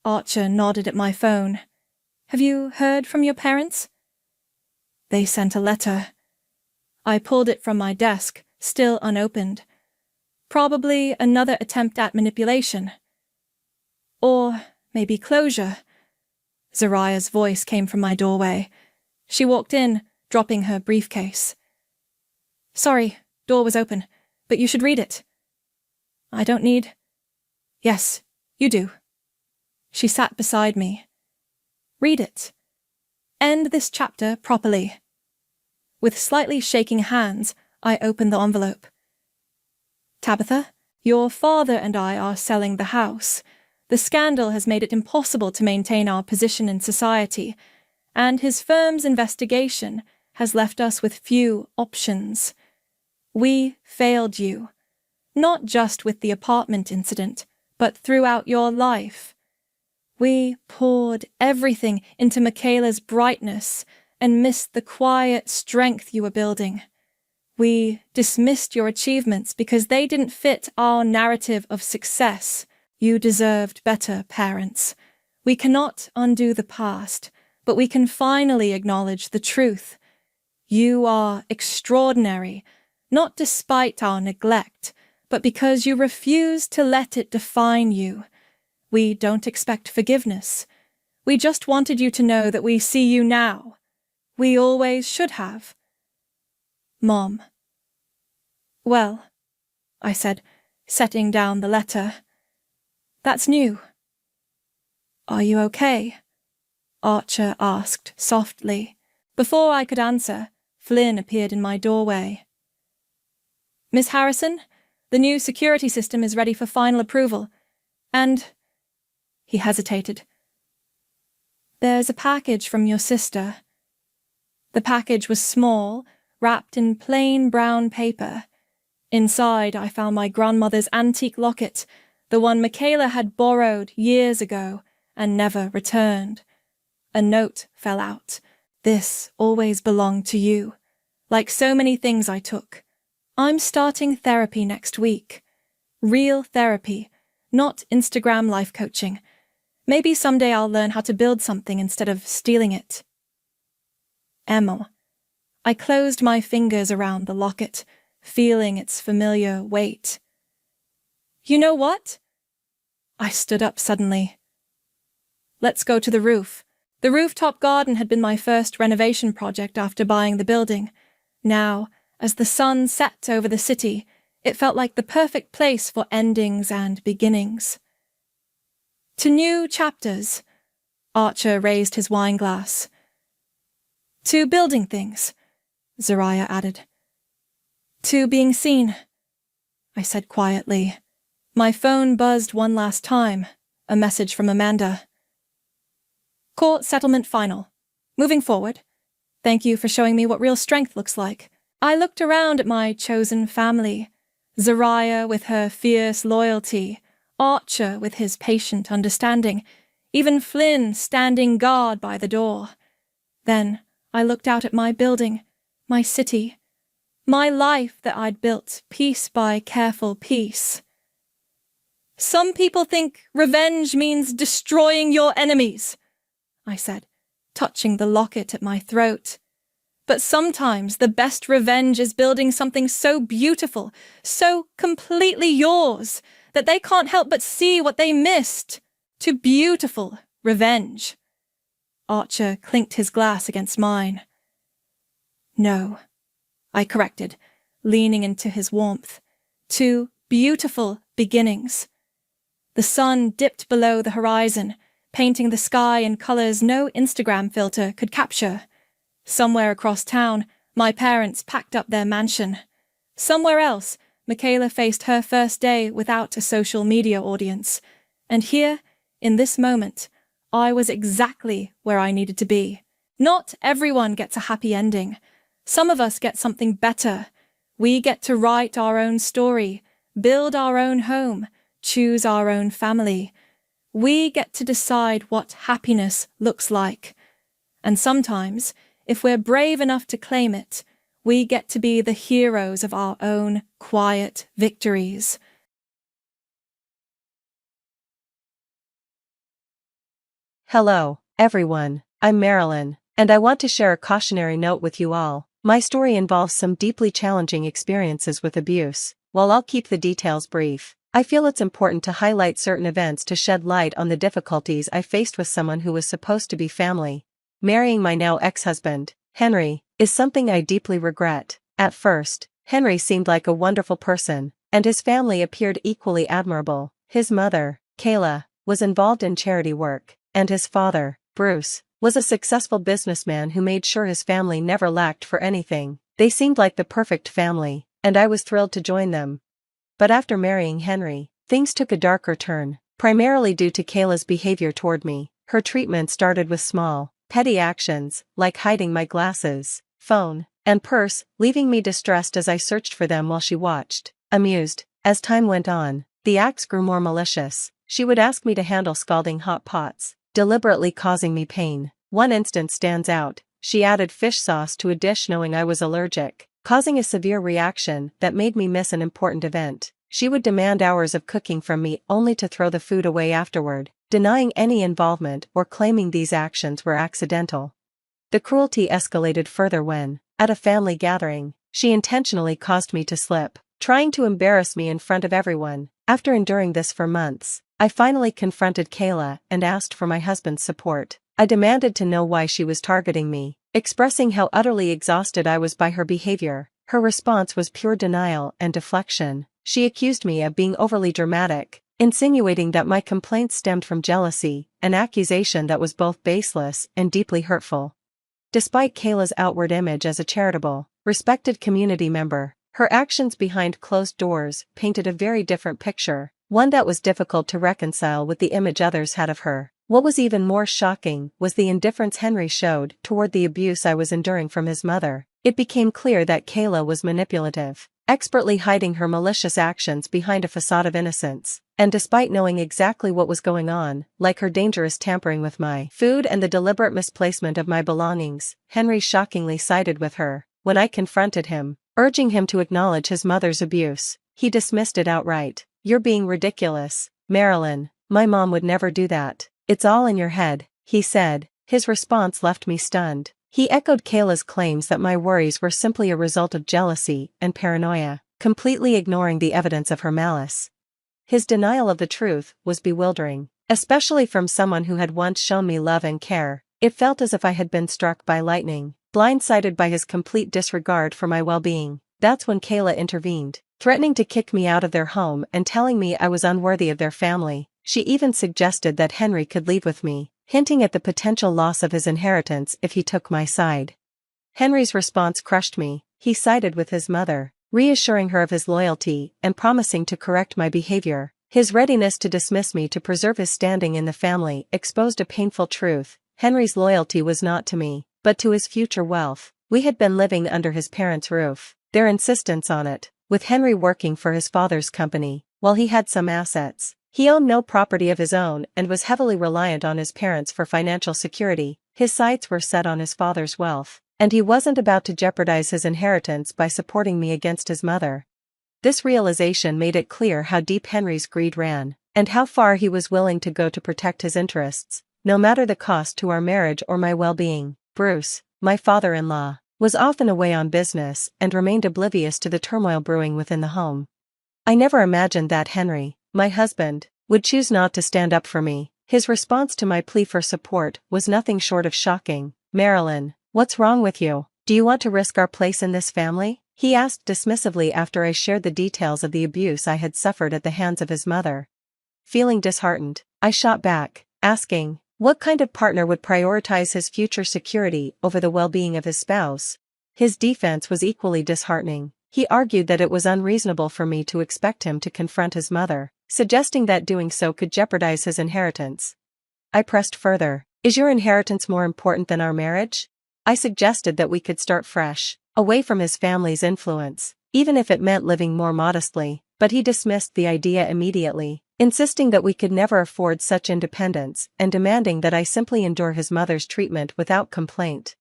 Archer nodded at my phone. Have you heard from your parents? They sent a letter. I pulled it from my desk, still unopened. Probably another attempt at manipulation. Or maybe closure. Zariah's voice came from my doorway. She walked in, dropping her briefcase. Sorry, door was open, but you should read it. I don't need... Yes, you do. She sat beside me. Read it. End this chapter properly. With slightly shaking hands, I opened the envelope. Tabitha, your father and I are selling the house. The scandal has made it impossible to maintain our position in society, and his firm's investigation has left us with few options. We failed you, not just with the apartment incident, but throughout your life. We poured everything into Michaela's brightness and missed the quiet strength you were building. We dismissed your achievements because they didn't fit our narrative of success. You deserved better, parents. We cannot undo the past, but we can finally acknowledge the truth. You are extraordinary, not despite our neglect, but because you refuse to let it define you. We don't expect forgiveness. We just wanted you to know that we see you now. We always should have. Mom. Well, I said, setting down the letter. That's new. Are you okay? Archer asked softly. Before I could answer, Flynn appeared in my doorway. Miss Harrison, the new security system is ready for final approval, and... He hesitated. There's a package from your sister. The package was small, wrapped in plain brown paper. Inside, I found my grandmother's antique locket, the one Michaela had borrowed years ago and never returned. A note fell out. This always belonged to you, like so many things I took. I'm starting therapy next week. Real therapy, not Instagram life coaching. Maybe someday I'll learn how to build something instead of stealing it. Emma. I closed my fingers around the locket, feeling its familiar weight. You know what? I stood up suddenly. Let's go to the roof. The rooftop garden had been my first renovation project after buying the building. Now, as the sun set over the city, it felt like the perfect place for endings and beginnings. To new chapters. Archer raised his wine glass. To building things, Zariah added. To being seen, I said quietly. My phone buzzed one last time, a message from Amanda. Court settlement final. Moving forward. Thank you for showing me what real strength looks like. I looked around at my chosen family. Zariah with her fierce loyalty, Archer with his patient understanding, even Flynn standing guard by the door. Then I looked out at my building, my city, my life that I'd built piece by careful piece. Some people think revenge means destroying your enemies, I said, touching the locket at my throat. But sometimes the best revenge is building something so beautiful, so completely yours, that they can't help but see what they missed. To beautiful revenge. Archer clinked his glass against mine. No, I corrected, leaning into his warmth. To beautiful beginnings. The sun dipped below the horizon, painting the sky in colors no Instagram filter could capture. Somewhere across town, my parents packed up their mansion. Somewhere else, Michaela faced her first day without a social media audience. And here, in this moment, I was exactly where I needed to be. Not everyone gets a happy ending. Some of us get something better. We get to write our own story, build our own home, choose our own family. We get to decide what happiness looks like. And sometimes, if we're brave enough to claim it, we get to be the heroes of our own quiet victories. Hello, everyone. I'm Marilyn, and I want to share a cautionary note with you all. My story involves some deeply challenging experiences with abuse. While I'll keep the details brief, I feel it's important to highlight certain events to shed light on the difficulties I faced with someone who was supposed to be family. Marrying my now ex-husband, Henry, is something I deeply regret. At first, Henry seemed like a wonderful person, and his family appeared equally admirable. His mother, Kayla, was involved in charity work, and his father, Bruce, was a successful businessman who made sure his family never lacked for anything. They seemed like the perfect family, and I was thrilled to join them. But after marrying Henry, things took a darker turn, primarily due to Kayla's behavior toward me. Her treatment started with small, petty actions, like hiding my glasses, phone, and purse, leaving me distressed as I searched for them while she watched, amused. As time went on, the acts grew more malicious. She would ask me to handle scalding hot pots, deliberately causing me pain. One instance stands out. She added fish sauce to a dish knowing I was allergic, causing a severe reaction that made me miss an important event. She would demand hours of cooking from me only to throw the food away afterward, denying any involvement or claiming these actions were accidental. The cruelty escalated further when, at a family gathering, she intentionally caused me to slip, trying to embarrass me in front of everyone. After enduring this for months, I finally confronted Kayla and asked for my husband's support. I demanded to know why she was targeting me, expressing how utterly exhausted I was by her behavior. Her response was pure denial and deflection. She accused me of being overly dramatic, insinuating that my complaints stemmed from jealousy, an accusation that was both baseless and deeply hurtful. Despite Kayla's outward image as a charitable, respected community member, her actions behind closed doors painted a very different picture, one that was difficult to reconcile with the image others had of her. What was even more shocking was the indifference Henry showed toward the abuse I was enduring from his mother. It became clear that Kayla was manipulative, expertly hiding her malicious actions behind a facade of innocence. And despite knowing exactly what was going on, like her dangerous tampering with my food and the deliberate misplacement of my belongings, Henry shockingly sided with her. When I confronted him, urging him to acknowledge his mother's abuse, he dismissed it outright. "You're being ridiculous, Marilyn. My mom would never do that. It's all in your head," he said. His response left me stunned. He echoed Kayla's claims that my worries were simply a result of jealousy and paranoia, completely ignoring the evidence of her malice. His denial of the truth was bewildering, especially from someone who had once shown me love and care. It felt as if I had been struck by lightning, blindsided by his complete disregard for my well-being. That's when Kayla intervened, threatening to kick me out of their home and telling me I was unworthy of their family. She even suggested that Henry could leave with me, hinting at the potential loss of his inheritance if he took my side. Henry's response crushed me. He sided with his mother, reassuring her of his loyalty and promising to correct my behavior. His readiness to dismiss me to preserve his standing in the family exposed a painful truth. Henry's loyalty was not to me, but to his future wealth. We had been living under his parents' roof, their insistence on it, with Henry working for his father's company. While he had some assets, he owned no property of his own and was heavily reliant on his parents for financial security. His sights were set on his father's wealth, and he wasn't about to jeopardize his inheritance by supporting me against his mother. This realization made it clear how deep Henry's greed ran, and how far he was willing to go to protect his interests, no matter the cost to our marriage or my well-being. Bruce, my father-in-law, was often away on business and remained oblivious to the turmoil brewing within the home. I never imagined that Henry, my husband, would choose not to stand up for me. His response to my plea for support was nothing short of shocking. "Marilyn, what's wrong with you? Do you want to risk our place in this family?" he asked dismissively after I shared the details of the abuse I had suffered at the hands of his mother. Feeling disheartened, I shot back, asking, what kind of partner would prioritize his future security over the well-being of his spouse? His defense was equally disheartening. He argued that it was unreasonable for me to expect him to confront his mother, suggesting that doing so could jeopardize his inheritance. I pressed further. "Is your inheritance more important than our marriage?" I suggested that we could start fresh, away from his family's influence, even if it meant living more modestly. but he dismissed the idea immediately, insisting that we could never afford such independence and demanding that I simply endure his mother's treatment without complaint.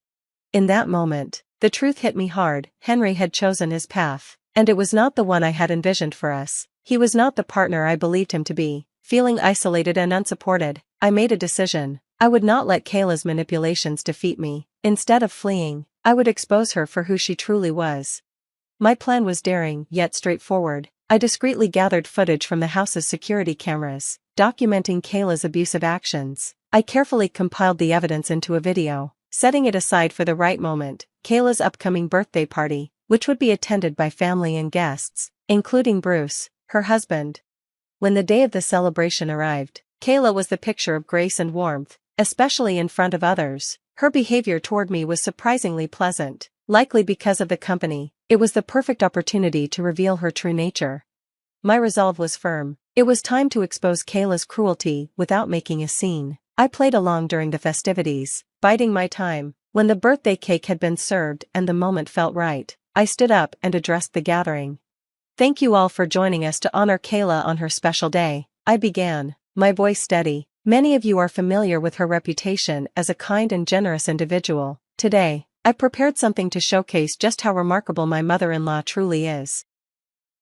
In that moment, the truth hit me hard. Henry had chosen his path, and it was not the one I had envisioned for us. He was not the partner I believed him to be. Feeling isolated and unsupported, I made a decision. I would not let Kayla's manipulations defeat me. Instead of fleeing, I would expose her for who she truly was. My plan was daring, yet straightforward. I discreetly gathered footage from the house's security cameras, documenting Kayla's abusive actions. I carefully compiled the evidence into a video, setting it aside for the right moment. Kayla's upcoming birthday party, which would be attended by family and guests, including Bruce, her husband. When the day of the celebration arrived, Kayla was the picture of grace and warmth, especially in front of others. Her behavior toward me was surprisingly pleasant, likely because of the company. It was the perfect opportunity to reveal her true nature. My resolve was firm. It was time to expose Kayla's cruelty without making a scene. I played along during the festivities, biding my time. When the birthday cake had been served and the moment felt right, I stood up and addressed the gathering. "Thank you all for joining us to honor Kayla on her special day," I began, my voice steady. "Many of you are familiar with her reputation as a kind and generous individual. Today, I prepared something to showcase just how remarkable my mother-in-law truly is."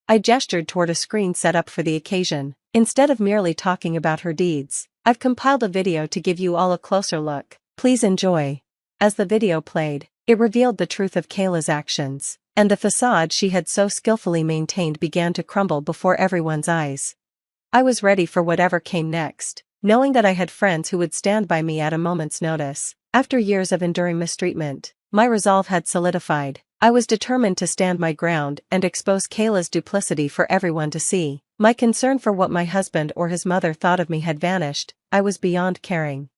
I gestured toward a screen set up for the occasion. Instead of merely talking about her deeds, I've compiled a video to give you all a closer look. Please enjoy. As the video played, it revealed the truth of Kayla's actions, and the facade she had so skillfully maintained began to crumble before everyone's eyes. I was ready for whatever came next, knowing that I had friends who would stand by me at a moment's notice. After years of enduring mistreatment, my resolve had solidified. I was determined to stand my ground and expose Kayla's duplicity for everyone to see. My concern for what my husband or his mother thought of me had vanished. I was beyond caring.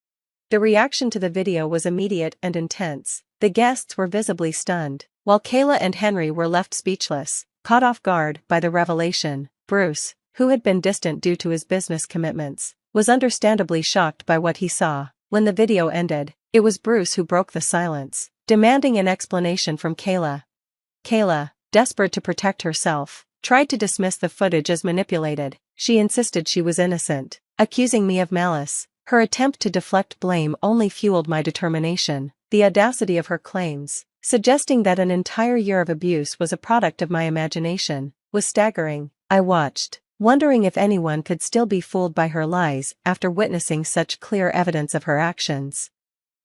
The reaction to the video was immediate and intense. The guests were visibly stunned, while Kayla and Henry were left speechless, caught off guard by the revelation. Bruce, who had been distant due to his business commitments, was understandably shocked by what he saw. When the video ended, it was Bruce who broke the silence, demanding an explanation from Kayla. Kayla, desperate to protect herself, tried to dismiss the footage as manipulated. She insisted she was innocent, accusing me of malice. Her attempt to deflect blame only fueled my determination. The audacity of her claims, suggesting that an entire year of abuse was a product of my imagination, was staggering. I watched, wondering if anyone could still be fooled by her lies after witnessing such clear evidence of her actions.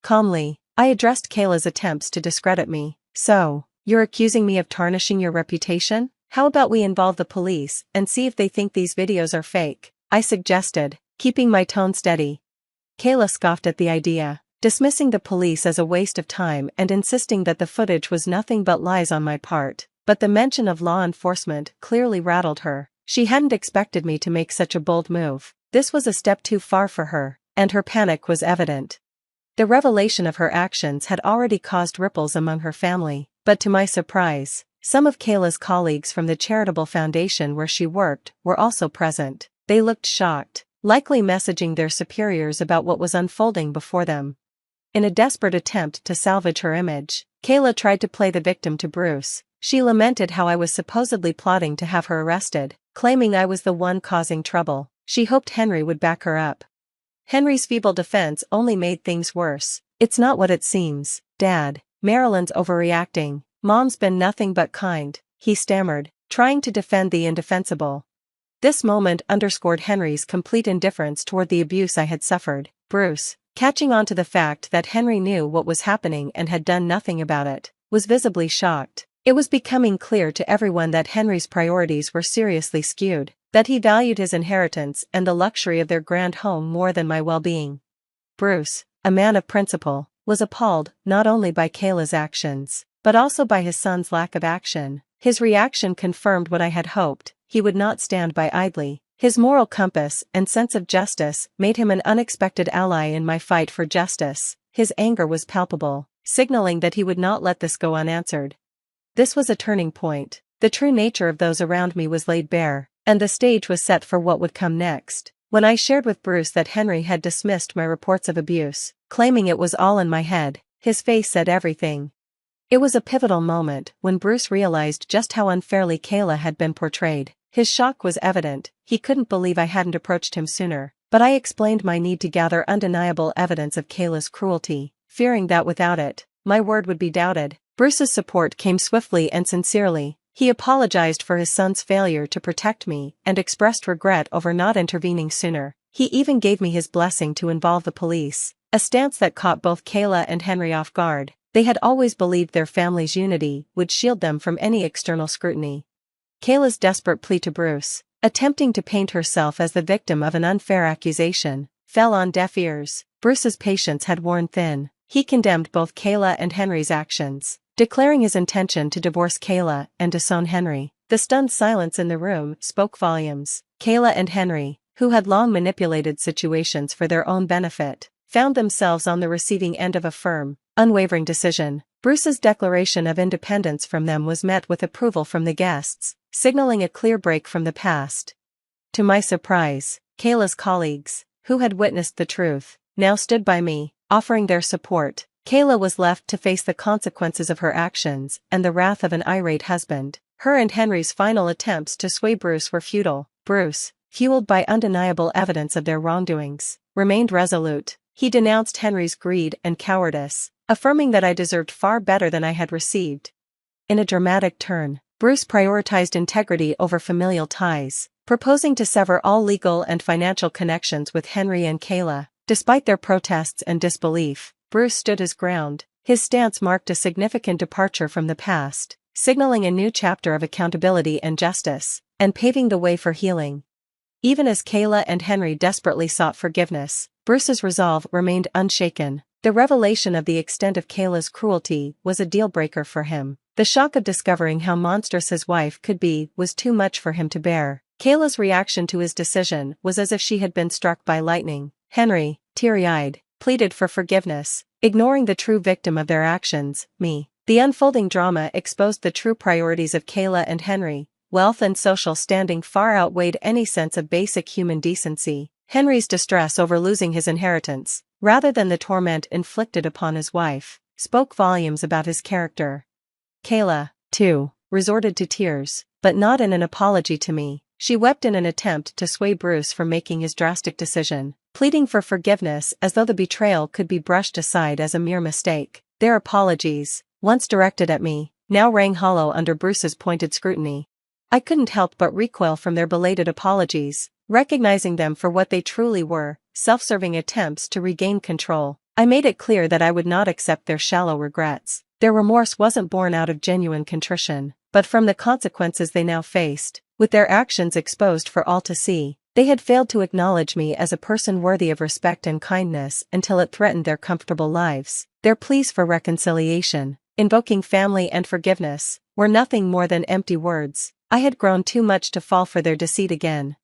Calmly, I addressed Kayla's attempts to discredit me. "So, you're accusing me of tarnishing your reputation? How about we involve the police and see if they think these videos are fake?" I suggested, keeping my tone steady. Kayla scoffed at the idea, dismissing the police as a waste of time and insisting that the footage was nothing but lies on my part. But the mention of law enforcement clearly rattled her. She hadn't expected me to make such a bold move. This was a step too far for her, and her panic was evident. The revelation of her actions had already caused ripples among her family, but to my surprise, some of Kayla's colleagues from the charitable foundation where she worked were also present. They looked shocked, likely messaging their superiors about what was unfolding before them. In a desperate attempt to salvage her image, Kayla tried to play the victim to Bruce. She lamented how I was supposedly plotting to have her arrested, claiming I was the one causing trouble. She hoped Henry would back her up. Henry's feeble defense only made things worse. "It's not what it seems, Dad. Marilyn's overreacting. Mom's been nothing but kind," he stammered, trying to defend the indefensible. This moment underscored Henry's complete indifference toward the abuse I had suffered. Bruce, catching on to the fact that Henry knew what was happening and had done nothing about it, was visibly shocked. It was becoming clear to everyone that Henry's priorities were seriously skewed, that he valued his inheritance and the luxury of their grand home more than my well-being. Bruce, a man of principle, was appalled not only by Kayla's actions, but also by his son's lack of action. His reaction confirmed what I had hoped. He would not stand by idly. His moral compass and sense of justice made him an unexpected ally in my fight for justice. His anger was palpable, signaling that he would not let this go unanswered. This was a turning point. The true nature of those around me was laid bare, and the stage was set for what would come next. When I shared with Bruce that Henry had dismissed my reports of abuse, claiming it was all in my head, his face said everything. It was a pivotal moment when Bruce realized just how unfairly Kayla had been portrayed. His shock was evident. He couldn't believe I hadn't approached him sooner, but I explained my need to gather undeniable evidence of Kayla's cruelty, fearing that without it, my word would be doubted. Bruce's support came swiftly and sincerely. He apologized for his son's failure to protect me and expressed regret over not intervening sooner. He even gave me his blessing to involve the police, a stance that caught both Kayla and Henry off guard. They had always believed their family's unity would shield them from any external scrutiny. Kayla's desperate plea to Bruce, attempting to paint herself as the victim of an unfair accusation, fell on deaf ears. Bruce's patience had worn thin. He condemned both Kayla and Henry's actions, declaring his intention to divorce Kayla and disown Henry. The stunned silence in the room spoke volumes. Kayla and Henry, who had long manipulated situations for their own benefit, found themselves on the receiving end of a firm, unwavering decision. Bruce's declaration of independence from them was met with approval from the guests, signaling a clear break from the past. To my surprise, Kayla's colleagues, who had witnessed the truth, now stood by me, offering their support. Kayla was left to face the consequences of her actions and the wrath of an irate husband. Her and Henry's final attempts to sway Bruce were futile. Bruce, fueled by undeniable evidence of their wrongdoings, remained resolute. He denounced Henry's greed and cowardice, affirming that I deserved far better than I had received. In a dramatic turn, Bruce prioritized integrity over familial ties, proposing to sever all legal and financial connections with Henry and Kayla. Despite their protests and disbelief, Bruce stood his ground. His stance marked a significant departure from the past, signaling a new chapter of accountability and justice, and paving the way for healing. Even as Kayla and Henry desperately sought forgiveness, Bruce's resolve remained unshaken. The revelation of the extent of Kayla's cruelty was a deal-breaker for him. The shock of discovering how monstrous his wife could be was too much for him to bear. Kayla's reaction to his decision was as if she had been struck by lightning. Henry, teary-eyed, pleaded for forgiveness, ignoring the true victim of their actions, me. The unfolding drama exposed the true priorities of Kayla and Henry. Wealth and social standing far outweighed any sense of basic human decency. Henry's distress over losing his inheritance, rather than the torment inflicted upon his wife, spoke volumes about his character. Kayla, too, resorted to tears, but not in an apology to me. She wept in an attempt to sway Bruce from making his drastic decision, pleading for forgiveness as though the betrayal could be brushed aside as a mere mistake. Their apologies, once directed at me, now rang hollow under Bruce's pointed scrutiny. I couldn't help but recoil from their belated apologies, recognizing them for what they truly were, self-serving attempts to regain control. I made it clear that I would not accept their shallow regrets. Their remorse wasn't born out of genuine contrition, but from the consequences they now faced. With their actions exposed for all to see, they had failed to acknowledge me as a person worthy of respect and kindness until it threatened their comfortable lives. Their pleas for reconciliation, invoking family and forgiveness, were nothing more than empty words. I had grown too much to fall for their deceit again.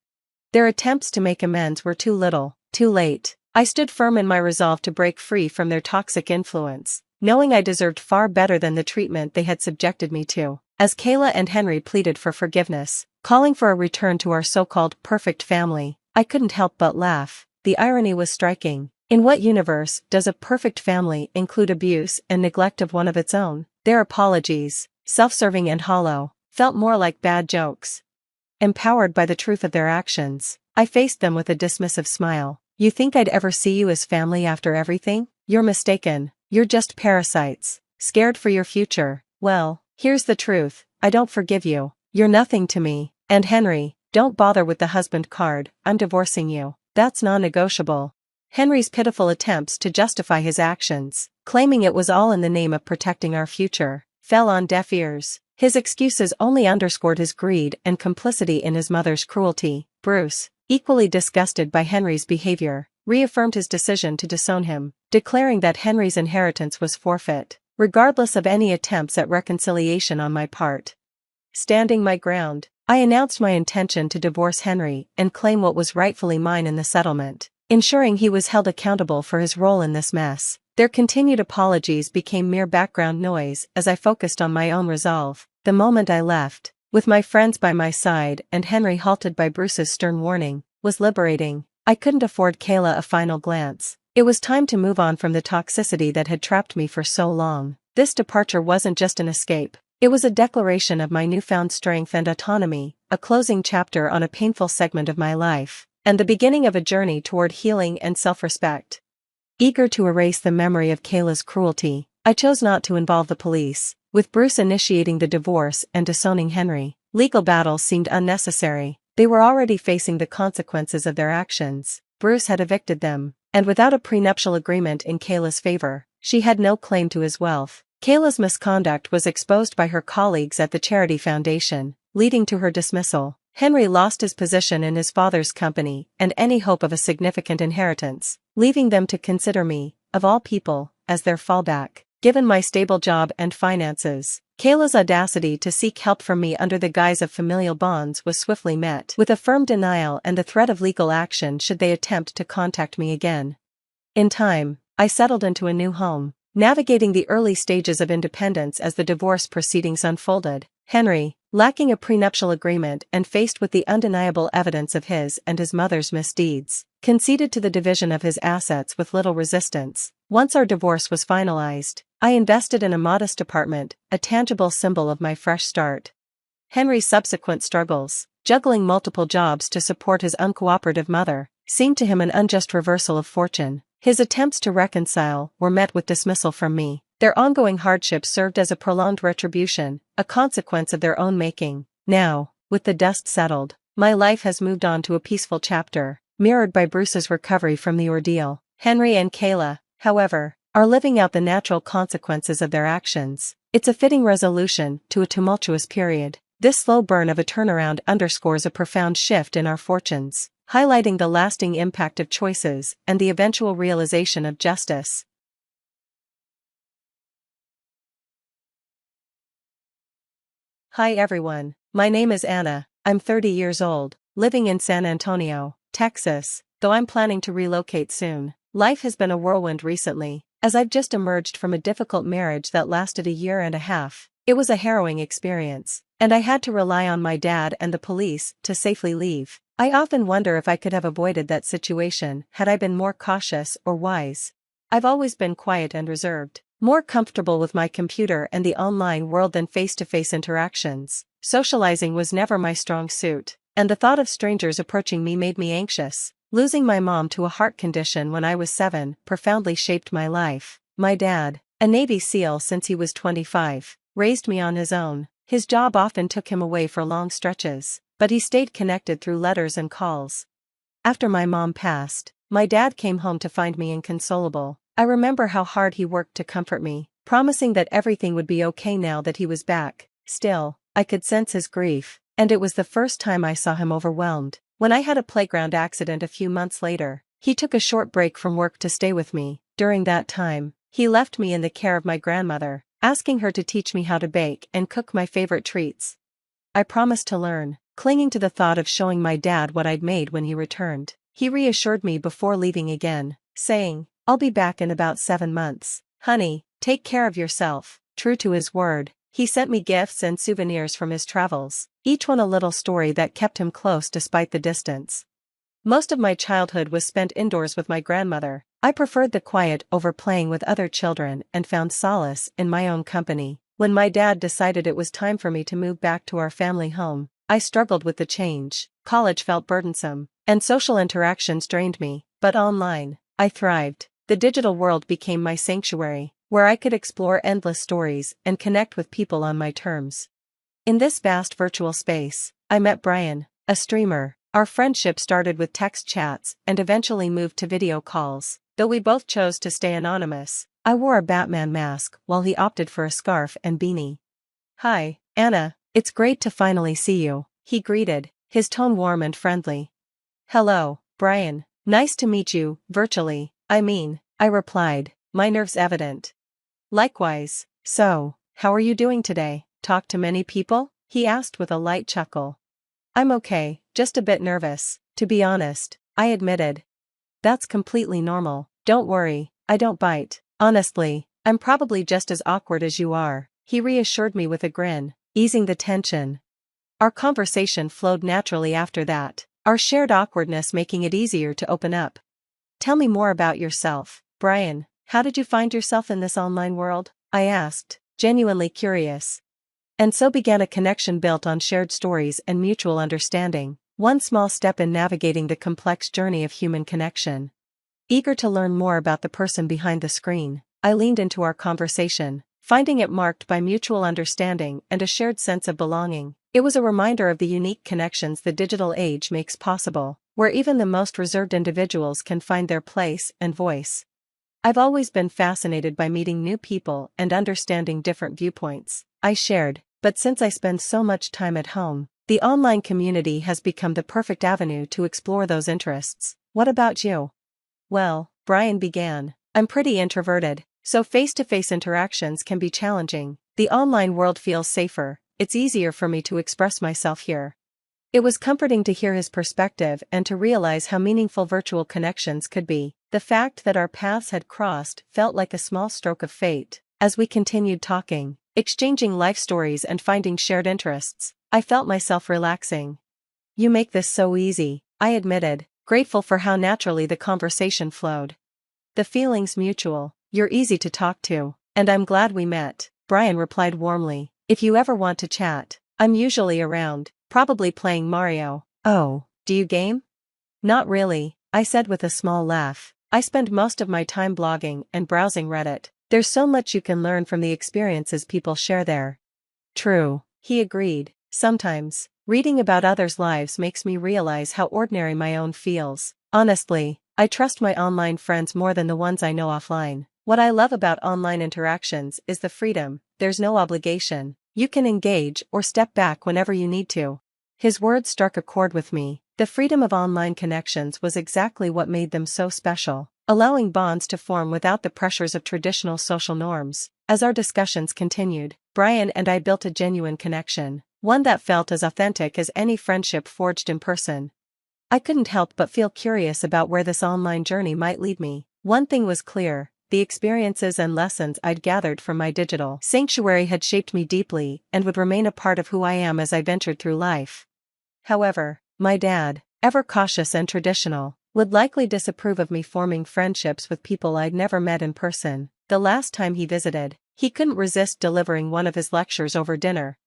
Their attempts to make amends were too little, too late. I stood firm in my resolve to break free from their toxic influence, knowing I deserved far better than the treatment they had subjected me to. As Kayla and Henry pleaded for forgiveness, calling for a return to our so-called perfect family, I couldn't help but laugh. The irony was striking. In what universe does a perfect family include abuse and neglect of one of its own? Their apologies, self-serving and hollow, felt more like bad jokes. Empowered by the truth of their actions, I faced them with a dismissive smile. You think I'd ever see you as family after everything? You're mistaken. You're just parasites, scared for your future. Well, here's the truth. I don't forgive you. You're nothing to me. And Henry, don't bother with the husband card. I'm divorcing you. That's non-negotiable. Henry's pitiful attempts to justify his actions, claiming it was all in the name of protecting our future, fell on deaf ears. His excuses only underscored his greed and complicity in his mother's cruelty. Bruce, equally disgusted by Henry's behavior, reaffirmed his decision to disown him, declaring that Henry's inheritance was forfeit, regardless of any attempts at reconciliation on my part. Standing my ground, I announced my intention to divorce Henry and claim what was rightfully mine in the settlement, ensuring he was held accountable for his role in this mess. Their continued apologies became mere background noise as I focused on my own resolve. The moment I left, with my friends by my side and Henry halted by Bruce's stern warning, was liberating. I couldn't afford Kayla a final glance. It was time to move on from the toxicity that had trapped me for so long. This departure wasn't just an escape. It was a declaration of my newfound strength and autonomy, a closing chapter on a painful segment of my life, and the beginning of a journey toward healing and self-respect. Eager to erase the memory of Kayla's cruelty, I chose not to involve the police. With Bruce initiating the divorce and disowning Henry, legal battles seemed unnecessary. They were already facing the consequences of their actions. Bruce had evicted them, and without a prenuptial agreement in Kayla's favor, she had no claim to his wealth. Kayla's misconduct was exposed by her colleagues at the Charity Foundation, leading to her dismissal. Henry lost his position in his father's company and any hope of a significant inheritance, leaving them to consider me, of all people, as their fallback. Given my stable job and finances, Kayla's audacity to seek help from me under the guise of familial bonds was swiftly met with a firm denial and the threat of legal action should they attempt to contact me again. In time, I settled into a new home, navigating the early stages of independence as the divorce proceedings unfolded. Henry, lacking a prenuptial agreement and faced with the undeniable evidence of his and his mother's misdeeds, conceded to the division of his assets with little resistance. Once our divorce was finalized, I invested in a modest apartment, a tangible symbol of my fresh start. Henry's subsequent struggles, juggling multiple jobs to support his uncooperative mother, seemed to him an unjust reversal of fortune. His attempts to reconcile were met with dismissal from me. Their ongoing hardships served as a prolonged retribution, a consequence of their own making. Now, with the dust settled, my life has moved on to a peaceful chapter, mirrored by Bruce's recovery from the ordeal. Henry and Kayla, however, are living out the natural consequences of their actions. It's a fitting resolution to a tumultuous period. This slow burn of a turnaround underscores a profound shift in our fortunes, highlighting the lasting impact of choices and the eventual realization of justice. Hi everyone, my name is Anna. I'm 30 years old, living in San Antonio, Texas, though I'm planning to relocate soon. Life has been a whirlwind recently, as I've just emerged from a difficult marriage that lasted a year and a half. It was a harrowing experience, and I had to rely on my dad and the police to safely leave. I often wonder if I could have avoided that situation had I been more cautious or wise. I've always been quiet and reserved, more comfortable with my computer and the online world than face-to-face interactions. Socializing was never my strong suit, and the thought of strangers approaching me made me anxious. Losing my mom to a heart condition when I was 7 profoundly shaped my life. My dad, a Navy SEAL since he was 25, raised me on his own. His job often took him away for long stretches, but he stayed connected through letters and calls. After my mom passed, my dad came home to find me inconsolable. I remember how hard he worked to comfort me, promising that everything would be okay now that he was back. Still, I could sense his grief, and it was the first time I saw him overwhelmed. When I had a playground accident a few months later, he took a short break from work to stay with me. During that time, he left me in the care of my grandmother, asking her to teach me how to bake and cook my favorite treats. I promised to learn, clinging to the thought of showing my dad what I'd made when he returned. He reassured me before leaving again, saying, "I'll be back in about 7 months. Honey, take care of yourself." True to his word, he sent me gifts and souvenirs from his travels, each one a little story that kept him close despite the distance. Most of my childhood was spent indoors with my grandmother. I preferred the quiet over playing with other children and found solace in my own company. When my dad decided it was time for me to move back to our family home, I struggled with the change. College felt burdensome, and social interactions drained me, but online, I thrived. The digital world became my sanctuary, where I could explore endless stories and connect with people on my terms. In this vast virtual space, I met Brian, a streamer. Our friendship started with text chats and eventually moved to video calls. Though we both chose to stay anonymous, I wore a Batman mask while he opted for a scarf and beanie. "Hi, Anna, it's great to finally see you," he greeted, his tone warm and friendly. "Hello, Brian, nice to meet you, virtually, I replied, my nerves evident. "Likewise. So, how are you doing today? Talk to many people?" he asked with a light chuckle. "I'm okay, just a bit nervous, to be honest," I admitted. "That's completely normal, don't worry, I don't bite. Honestly, I'm probably just as awkward as you are," he reassured me with a grin, easing the tension. Our conversation flowed naturally after that, our shared awkwardness making it easier to open up. "Tell me more about yourself, Brian. How did you find yourself in this online world?" I asked, genuinely curious. And so began a connection built on shared stories and mutual understanding, one small step in navigating the complex journey of human connection. Eager to learn more about the person behind the screen, I leaned into our conversation, finding it marked by mutual understanding and a shared sense of belonging. It was a reminder of the unique connections the digital age makes possible, where even the most reserved individuals can find their place and voice. I've always been fascinated by meeting new people and understanding different viewpoints, I shared, but since I spend so much time at home, the online community has become the perfect avenue to explore those interests. What about you? Well, Brian began, I'm pretty introverted, so face-to-face interactions can be challenging. The online world feels safer, it's easier for me to express myself here. It was comforting to hear his perspective and to realize how meaningful virtual connections could be. The fact that our paths had crossed felt like a small stroke of fate. As we continued talking, exchanging life stories and finding shared interests, I felt myself relaxing. You make this so easy, I admitted, grateful for how naturally the conversation flowed. The feeling's mutual, you're easy to talk to, and I'm glad we met, Brian replied warmly. If you ever want to chat, I'm usually around, probably playing Mario. Oh, do you game? Not really, I said with a small laugh. I spend most of my time blogging and browsing Reddit. There's so much you can learn from the experiences people share there. True, he agreed. Sometimes, reading about others' lives makes me realize how ordinary my own feels. Honestly, I trust my online friends more than the ones I know offline. What I love about online interactions is the freedom. There's no obligation. You can engage or step back whenever you need to. His words struck a chord with me. The freedom of online connections was exactly what made them so special, allowing bonds to form without the pressures of traditional social norms. As our discussions continued, Brian and I built a genuine connection, one that felt as authentic as any friendship forged in person. I couldn't help but feel curious about where this online journey might lead me. One thing was clear. The experiences and lessons I'd gathered from my digital sanctuary had shaped me deeply and would remain a part of who I am as I ventured through life. However, my dad, ever cautious and traditional, would likely disapprove of me forming friendships with people I'd never met in person. The last time he visited, he couldn't resist delivering one of his lectures over dinner.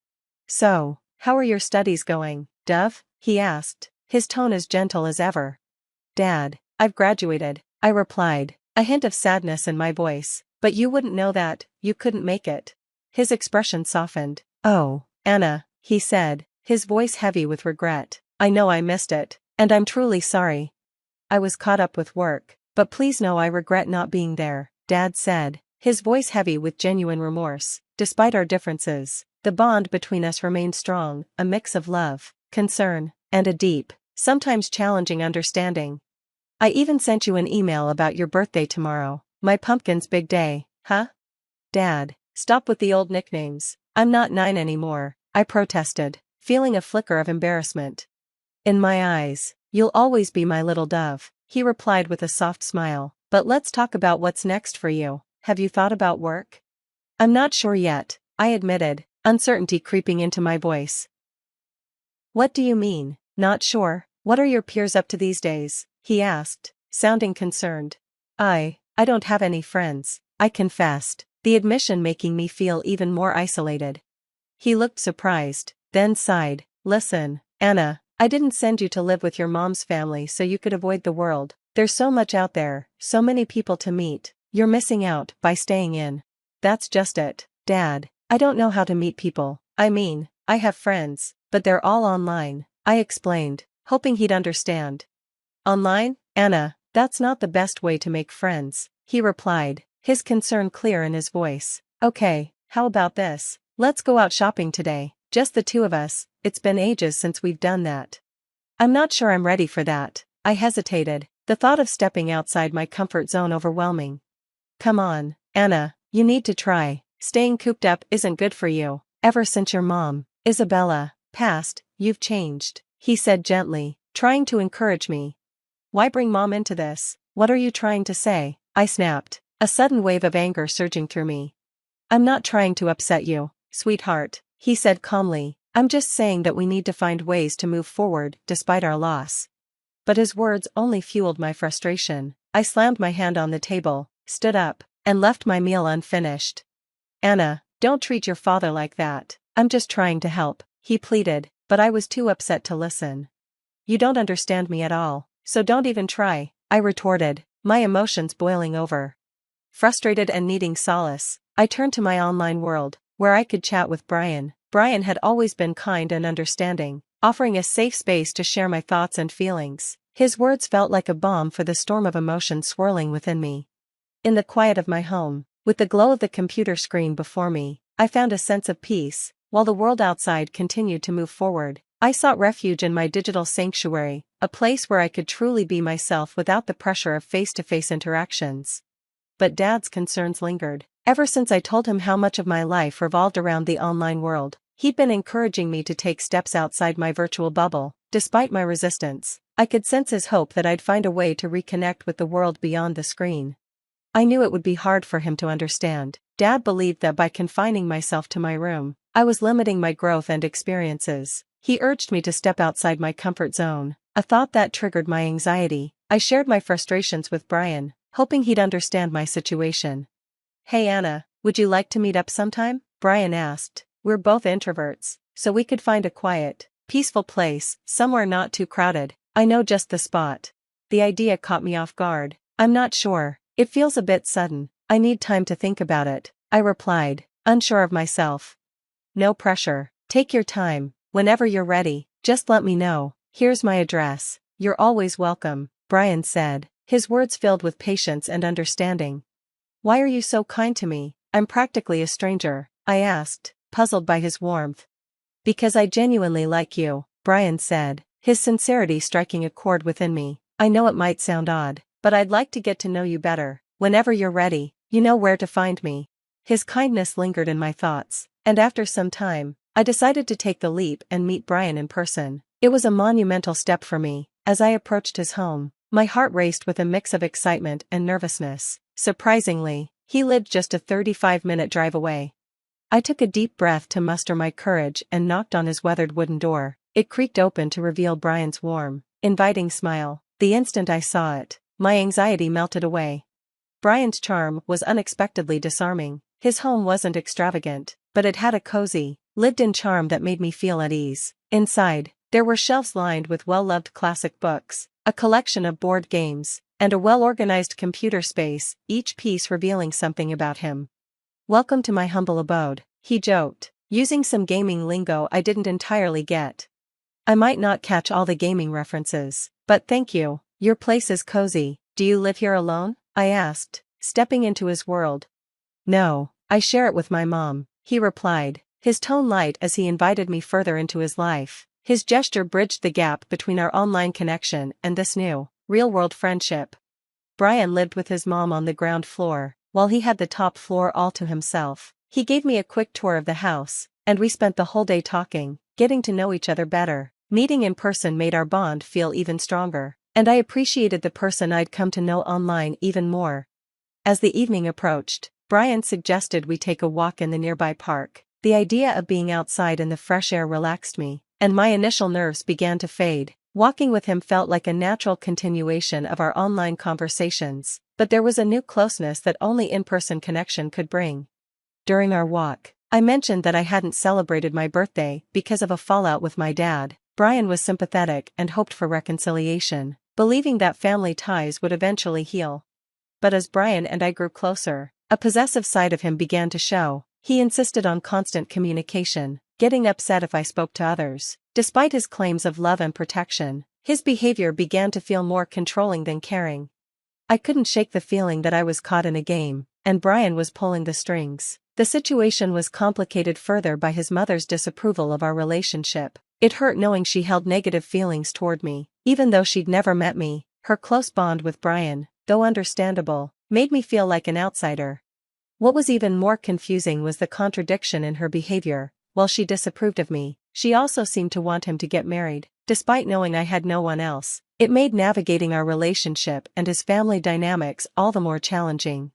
So, how are your studies going, Dove? He asked, his tone as gentle as ever. Dad, I've graduated, I replied, a hint of sadness in my voice. But you wouldn't know that, you couldn't make it. His expression softened. Oh, Anna, he said, his voice heavy with regret. I know I missed it, and I'm truly sorry. I was caught up with work, but please know I regret not being there, Dad said, his voice heavy with genuine remorse. Despite our differences, the bond between us remained strong, a mix of love, concern, and a deep, sometimes challenging understanding. I even sent you an email about your birthday tomorrow, my pumpkin's big day, huh? Dad, stop with the old nicknames. I'm not 9 anymore, I protested, feeling a flicker of embarrassment. In my eyes, you'll always be my little dove, he replied with a soft smile. But let's talk about what's next for you. Have you thought about work? I'm not sure yet, I admitted, uncertainty creeping into my voice. What do you mean, not sure? What are your peers up to these days? He asked, sounding concerned. I don't have any friends, I confessed, the admission making me feel even more isolated. He looked surprised, then sighed. Listen, Anna, I didn't send you to live with your mom's family so you could avoid the world. There's so much out there, so many people to meet. You're missing out by staying in. That's just it, Dad. I don't know how to meet people. I mean, I have friends, but they're all online, I explained, hoping he'd understand. Online, Anna, that's not the best way to make friends, he replied, his concern clear in his voice. Okay, how about this? Let's go out shopping today, just the two of us. It's been ages since we've done that. I'm not sure I'm ready for that, I hesitated, the thought of stepping outside my comfort zone overwhelming. Come on, Anna, you need to try. Staying cooped up isn't good for you. Ever since your mom, Isabella, passed, you've changed, he said gently, trying to encourage me. Why bring mom into this? What are you trying to say? I snapped, a sudden wave of anger surging through me. I'm not trying to upset you, sweetheart, he said calmly. I'm just saying that we need to find ways to move forward despite our loss. But his words only fueled my frustration. I slammed my hand on the table, stood up, and left my meal unfinished. Anna, don't treat your father like that. I'm just trying to help, he pleaded, but I was too upset to listen. You don't understand me at all, so don't even try, I retorted, my emotions boiling over. Frustrated and needing solace, I turned to my online world, where I could chat with Brian. Brian had always been kind and understanding, offering a safe space to share my thoughts and feelings. His words felt like a balm for the storm of emotion swirling within me. In the quiet of my home, with the glow of the computer screen before me, I found a sense of peace. While the world outside continued to move forward, I sought refuge in my digital sanctuary, a place where I could truly be myself without the pressure of face-to-face interactions. But Dad's concerns lingered. Ever since I told him how much of my life revolved around the online world, he'd been encouraging me to take steps outside my virtual bubble. Despite my resistance, I could sense his hope that I'd find a way to reconnect with the world beyond the screen. I knew it would be hard for him to understand. Dad believed that by confining myself to my room, I was limiting my growth and experiences. He urged me to step outside my comfort zone, a thought that triggered my anxiety. I shared my frustrations with Brian, hoping he'd understand my situation. Hey Anna, would you like to meet up sometime? Brian asked. We're both introverts, so we could find a quiet, peaceful place, somewhere not too crowded. I know just the spot. The idea caught me off guard. I'm not sure, it feels a bit sudden. I need time to think about it, I replied, unsure of myself. No pressure, take your time, whenever you're ready, just let me know. Here's my address. You're always welcome, Brian said, his words filled with patience and understanding. Why are you so kind to me? I'm practically a stranger, I asked, puzzled by his warmth. Because I genuinely like you, Brian said, his sincerity striking a chord within me. I know it might sound odd, but I'd like to get to know you better. Whenever you're ready, you know where to find me. His kindness lingered in my thoughts, and after some time, I decided to take the leap and meet Brian in person. It was a monumental step for me. As I approached his home, my heart raced with a mix of excitement and nervousness. Surprisingly, he lived just a 35-minute drive away. I took a deep breath to muster my courage and knocked on his weathered wooden door. It creaked open to reveal Brian's warm, inviting smile. The instant I saw it, my anxiety melted away. Brian's charm was unexpectedly disarming. His home wasn't extravagant, but it had a cozy, lived-in charm that made me feel at ease. Inside, there were shelves lined with well-loved classic books, a collection of board games, and a well-organized computer space, each piece revealing something about him. Welcome to my humble abode, he joked, using some gaming lingo I didn't entirely get. I might not catch all the gaming references, but thank you. Your place is cozy. Do you live here alone? I asked, stepping into his world. No, I share it with my mom, he replied, his tone light as he invited me further into his life. His gesture bridged the gap between our online connection and this new, real-world friendship. Brian lived with his mom on the ground floor, while he had the top floor all to himself. He gave me a quick tour of the house, and we spent the whole day talking, getting to know each other better. Meeting in person made our bond feel even stronger, and I appreciated the person I'd come to know online even more. As the evening approached, Brian suggested we take a walk in the nearby park. The idea of being outside in the fresh air relaxed me, and my initial nerves began to fade. Walking with him felt like a natural continuation of our online conversations, but there was a new closeness that only in-person connection could bring. During our walk, I mentioned that I hadn't celebrated my birthday because of a fallout with my dad. Brian was sympathetic and hoped for reconciliation, believing that family ties would eventually heal. But as Brian and I grew closer, a possessive side of him began to show. He insisted on constant communication, getting upset if I spoke to others. Despite his claims of love and protection, his behavior began to feel more controlling than caring. I couldn't shake the feeling that I was caught in a game, and Brian was pulling the strings. The situation was complicated further by his mother's disapproval of our relationship. It hurt knowing she held negative feelings toward me, even though she'd never met me. Her close bond with Brian, though understandable, made me feel like an outsider. What was even more confusing was the contradiction in her behavior. While she disapproved of me, she also seemed to want him to get married, despite knowing I had no one else. It made navigating our relationship and his family dynamics all the more challenging.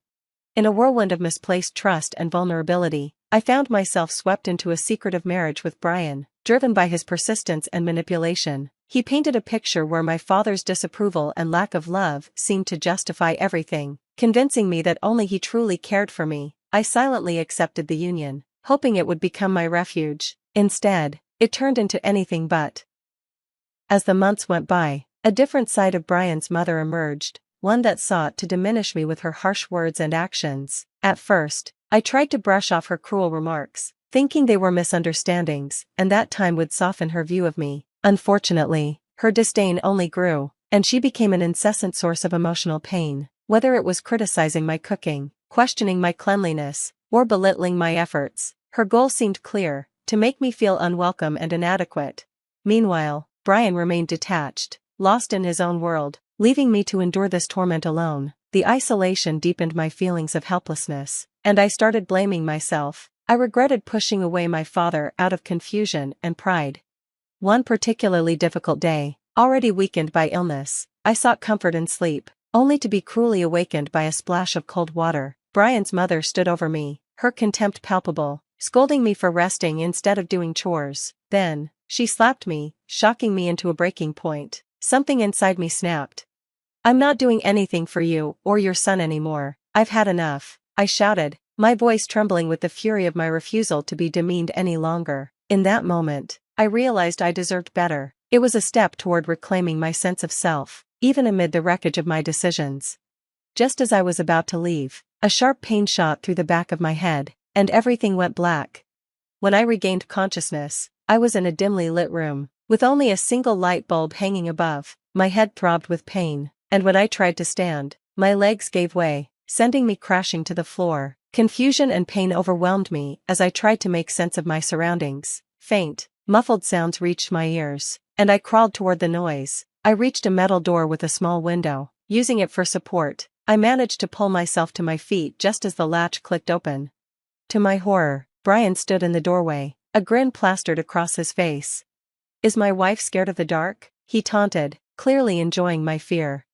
In a whirlwind of misplaced trust and vulnerability, I found myself swept into a secretive marriage with Brian, driven by his persistence and manipulation. He painted a picture where my father's disapproval and lack of love seemed to justify everything, convincing me that only he truly cared for me. I silently accepted the union, hoping it would become my refuge. Instead, it turned into anything but. As the months went by, a different side of Brian's mother emerged, one that sought to diminish me with her harsh words and actions. At first, I tried to brush off her cruel remarks, thinking they were misunderstandings, and that time would soften her view of me. Unfortunately, her disdain only grew, and she became an incessant source of emotional pain. Whether it was criticizing my cooking, questioning my cleanliness, or belittling my efforts, her goal seemed clear: to make me feel unwelcome and inadequate. Meanwhile, Brian remained detached, lost in his own world, leaving me to endure this torment alone. The isolation deepened my feelings of helplessness, and I started blaming myself. I regretted pushing away my father out of confusion and pride. One particularly difficult day, already weakened by illness, I sought comfort in sleep, only to be cruelly awakened by a splash of cold water. Brian's mother stood over me, her contempt palpable, scolding me for resting instead of doing chores. Then, she slapped me, shocking me into a breaking point. Something inside me snapped. "I'm not doing anything for you or your son anymore. I've had enough," I shouted, my voice trembling with the fury of my refusal to be demeaned any longer. In that moment, I realized I deserved better. It was a step toward reclaiming my sense of self, even amid the wreckage of my decisions. Just as I was about to leave, a sharp pain shot through the back of my head, and everything went black. When I regained consciousness, I was in a dimly lit room, with only a single light bulb hanging above. My head throbbed with pain, and when I tried to stand, my legs gave way, sending me crashing to the floor. Confusion and pain overwhelmed me as I tried to make sense of my surroundings. Faint, muffled sounds reached my ears, and I crawled toward the noise. I reached a metal door with a small window. Using it for support, I managed to pull myself to my feet just as the latch clicked open. To my horror, Brian stood in the doorway, a grin plastered across his face. "Is my wife scared of the dark?" he taunted, clearly enjoying my fear.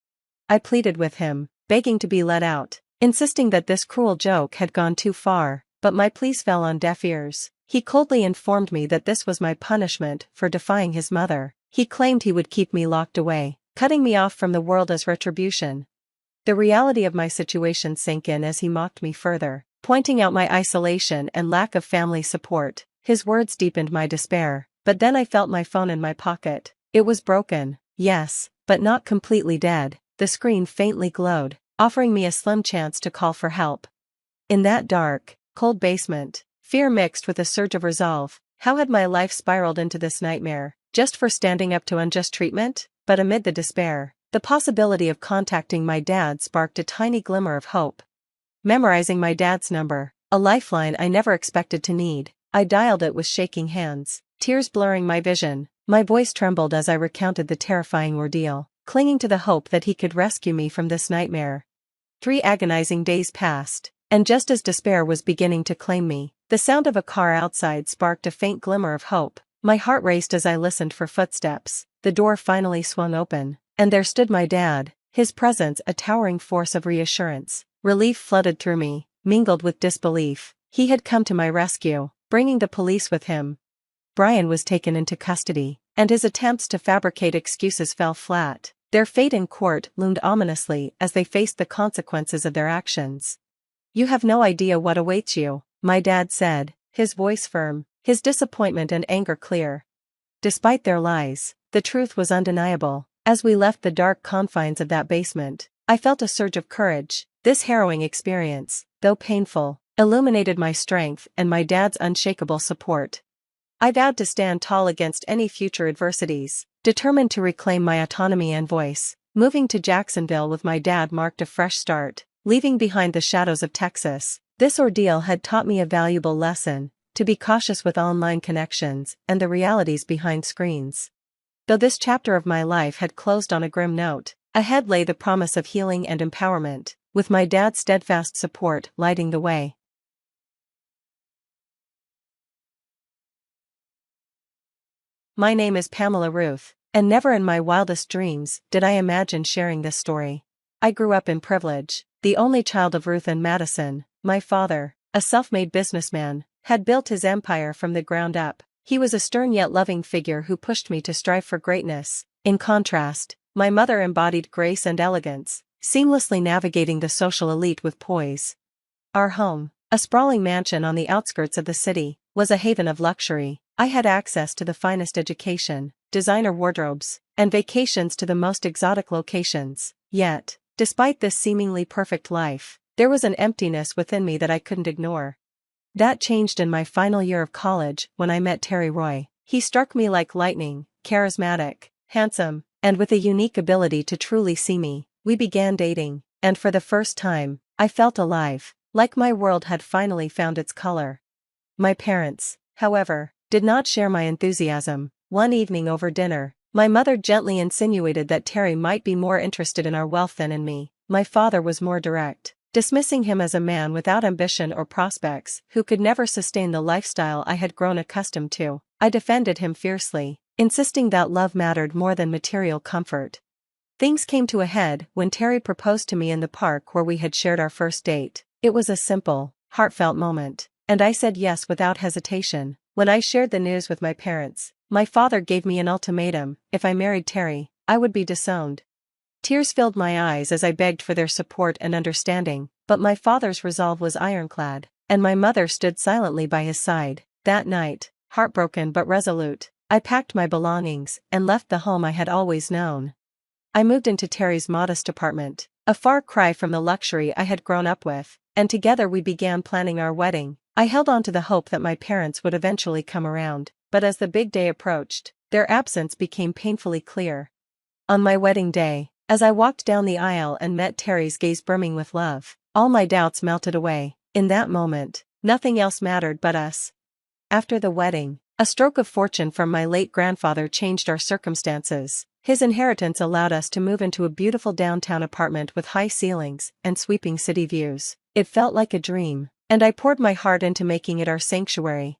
I pleaded with him, begging to be let out, insisting that this cruel joke had gone too far, but my pleas fell on deaf ears. He coldly informed me that this was my punishment for defying his mother. He claimed he would keep me locked away, cutting me off from the world as retribution. The reality of my situation sank in as he mocked me further, pointing out my isolation and lack of family support. His words deepened my despair, but then I felt my phone in my pocket. It was broken, yes, but not completely dead. The screen faintly glowed, offering me a slim chance to call for help. In that dark, cold basement, fear mixed with a surge of resolve. How had my life spiraled into this nightmare, just for standing up to unjust treatment? But amid the despair, the possibility of contacting my dad sparked a tiny glimmer of hope. Memorizing my dad's number, a lifeline I never expected to need, I dialed it with shaking hands, tears blurring my vision. My voice trembled as I recounted the terrifying ordeal, clinging to the hope that he could rescue me from this nightmare. 3 agonizing days passed, and just as despair was beginning to claim me, the sound of a car outside sparked a faint glimmer of hope. My heart raced as I listened for footsteps. The door finally swung open, and there stood my dad, his presence a towering force of reassurance. Relief flooded through me, mingled with disbelief. He had come to my rescue, bringing the police with him. Brian was taken into custody, and his attempts to fabricate excuses fell flat. Their fate in court loomed ominously as they faced the consequences of their actions. "You have no idea what awaits you," my dad said, his voice firm, his disappointment and anger clear. Despite their lies, the truth was undeniable. As we left the dark confines of that basement, I felt a surge of courage. This harrowing experience, though painful, illuminated my strength and my dad's unshakable support. I vowed to stand tall against any future adversities, determined to reclaim my autonomy and voice. Moving to Jacksonville with my dad marked a fresh start, leaving behind the shadows of Texas. This ordeal had taught me a valuable lesson: to be cautious with online connections and the realities behind screens. Though this chapter of my life had closed on a grim note, ahead lay the promise of healing and empowerment, with my dad's steadfast support lighting the way. My name is Pamela Ruth, and never in my wildest dreams did I imagine sharing this story. I grew up in privilege, the only child of Ruth and Madison. My father, a self-made businessman, had built his empire from the ground up. He was a stern yet loving figure who pushed me to strive for greatness. In contrast, my mother embodied grace and elegance, seamlessly navigating the social elite with poise. Our home, A sprawling mansion on the outskirts of the city was a haven of luxury. I had access to the finest education, designer wardrobes, and vacations to the most exotic locations. Yet, despite this seemingly perfect life, there was an emptiness within me that I couldn't ignore. That changed in my final year of college when I met Terry Roy. He struck me like lightning, charismatic, handsome, and with a unique ability to truly see me. We began dating, and for the first time, I felt alive, like my world had finally found its color. My parents, however, did not share my enthusiasm. One evening over dinner, my mother gently insinuated that Terry might be more interested in our wealth than in me. My father was more direct, dismissing him as a man without ambition or prospects who could never sustain the lifestyle I had grown accustomed to. I defended him fiercely, insisting that love mattered more than material comfort. Things came to a head when Terry proposed to me in the park where we had shared our first date. It was a simple, heartfelt moment, and I said yes without hesitation. When I shared the news with my parents, my father gave me an ultimatum: if I married Terry, I would be disowned. Tears filled my eyes as I begged for their support and understanding, but my father's resolve was ironclad, and my mother stood silently by his side. That night, heartbroken but resolute, I packed my belongings and left the home I had always known. I moved into Terry's modest apartment, a far cry from the luxury I had grown up with, and together we began planning our wedding. I held on to the hope that my parents would eventually come around, but as the big day approached, their absence became painfully clear. On my wedding day, as I walked down the aisle and met Terry's gaze brimming with love, all my doubts melted away. In that moment, nothing else mattered but us. After the wedding, a stroke of fortune from my late grandfather changed our circumstances. His inheritance allowed us to move into a beautiful downtown apartment with high ceilings and sweeping city views. It felt like a dream, and I poured my heart into making it our sanctuary.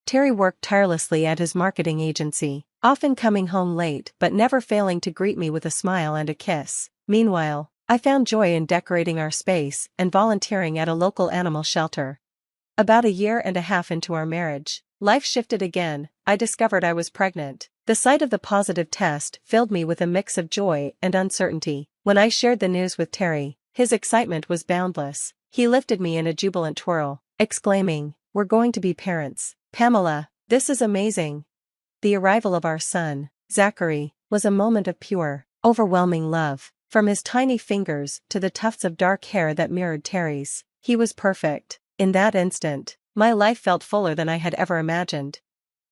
Terry worked tirelessly at his marketing agency, often coming home late but never failing to greet me with a smile and a kiss. Meanwhile, I found joy in decorating our space and volunteering at a local animal shelter. About 1.5 years into our marriage, life shifted again. I discovered I was pregnant. The sight of the positive test filled me with a mix of joy and uncertainty. When I shared the news with Terry, his excitement was boundless. He lifted me in a jubilant twirl, exclaiming, "We're going to be parents, Pamela, this is amazing." The arrival of our son, Zachary, was a moment of pure, overwhelming love. From his tiny fingers to the tufts of dark hair that mirrored Terry's, he was perfect. In that instant, my life felt fuller than I had ever imagined.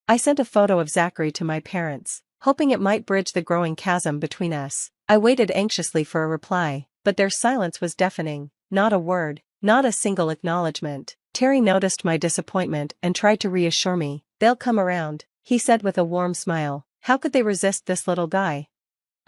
I sent a photo of Zachary to my parents, hoping it might bridge the growing chasm between us. I waited anxiously for a reply, but their silence was deafening. Not a word, not a single acknowledgement. Terry noticed my disappointment and tried to reassure me. "They'll come around," he said with a warm smile. How could they resist this little guy?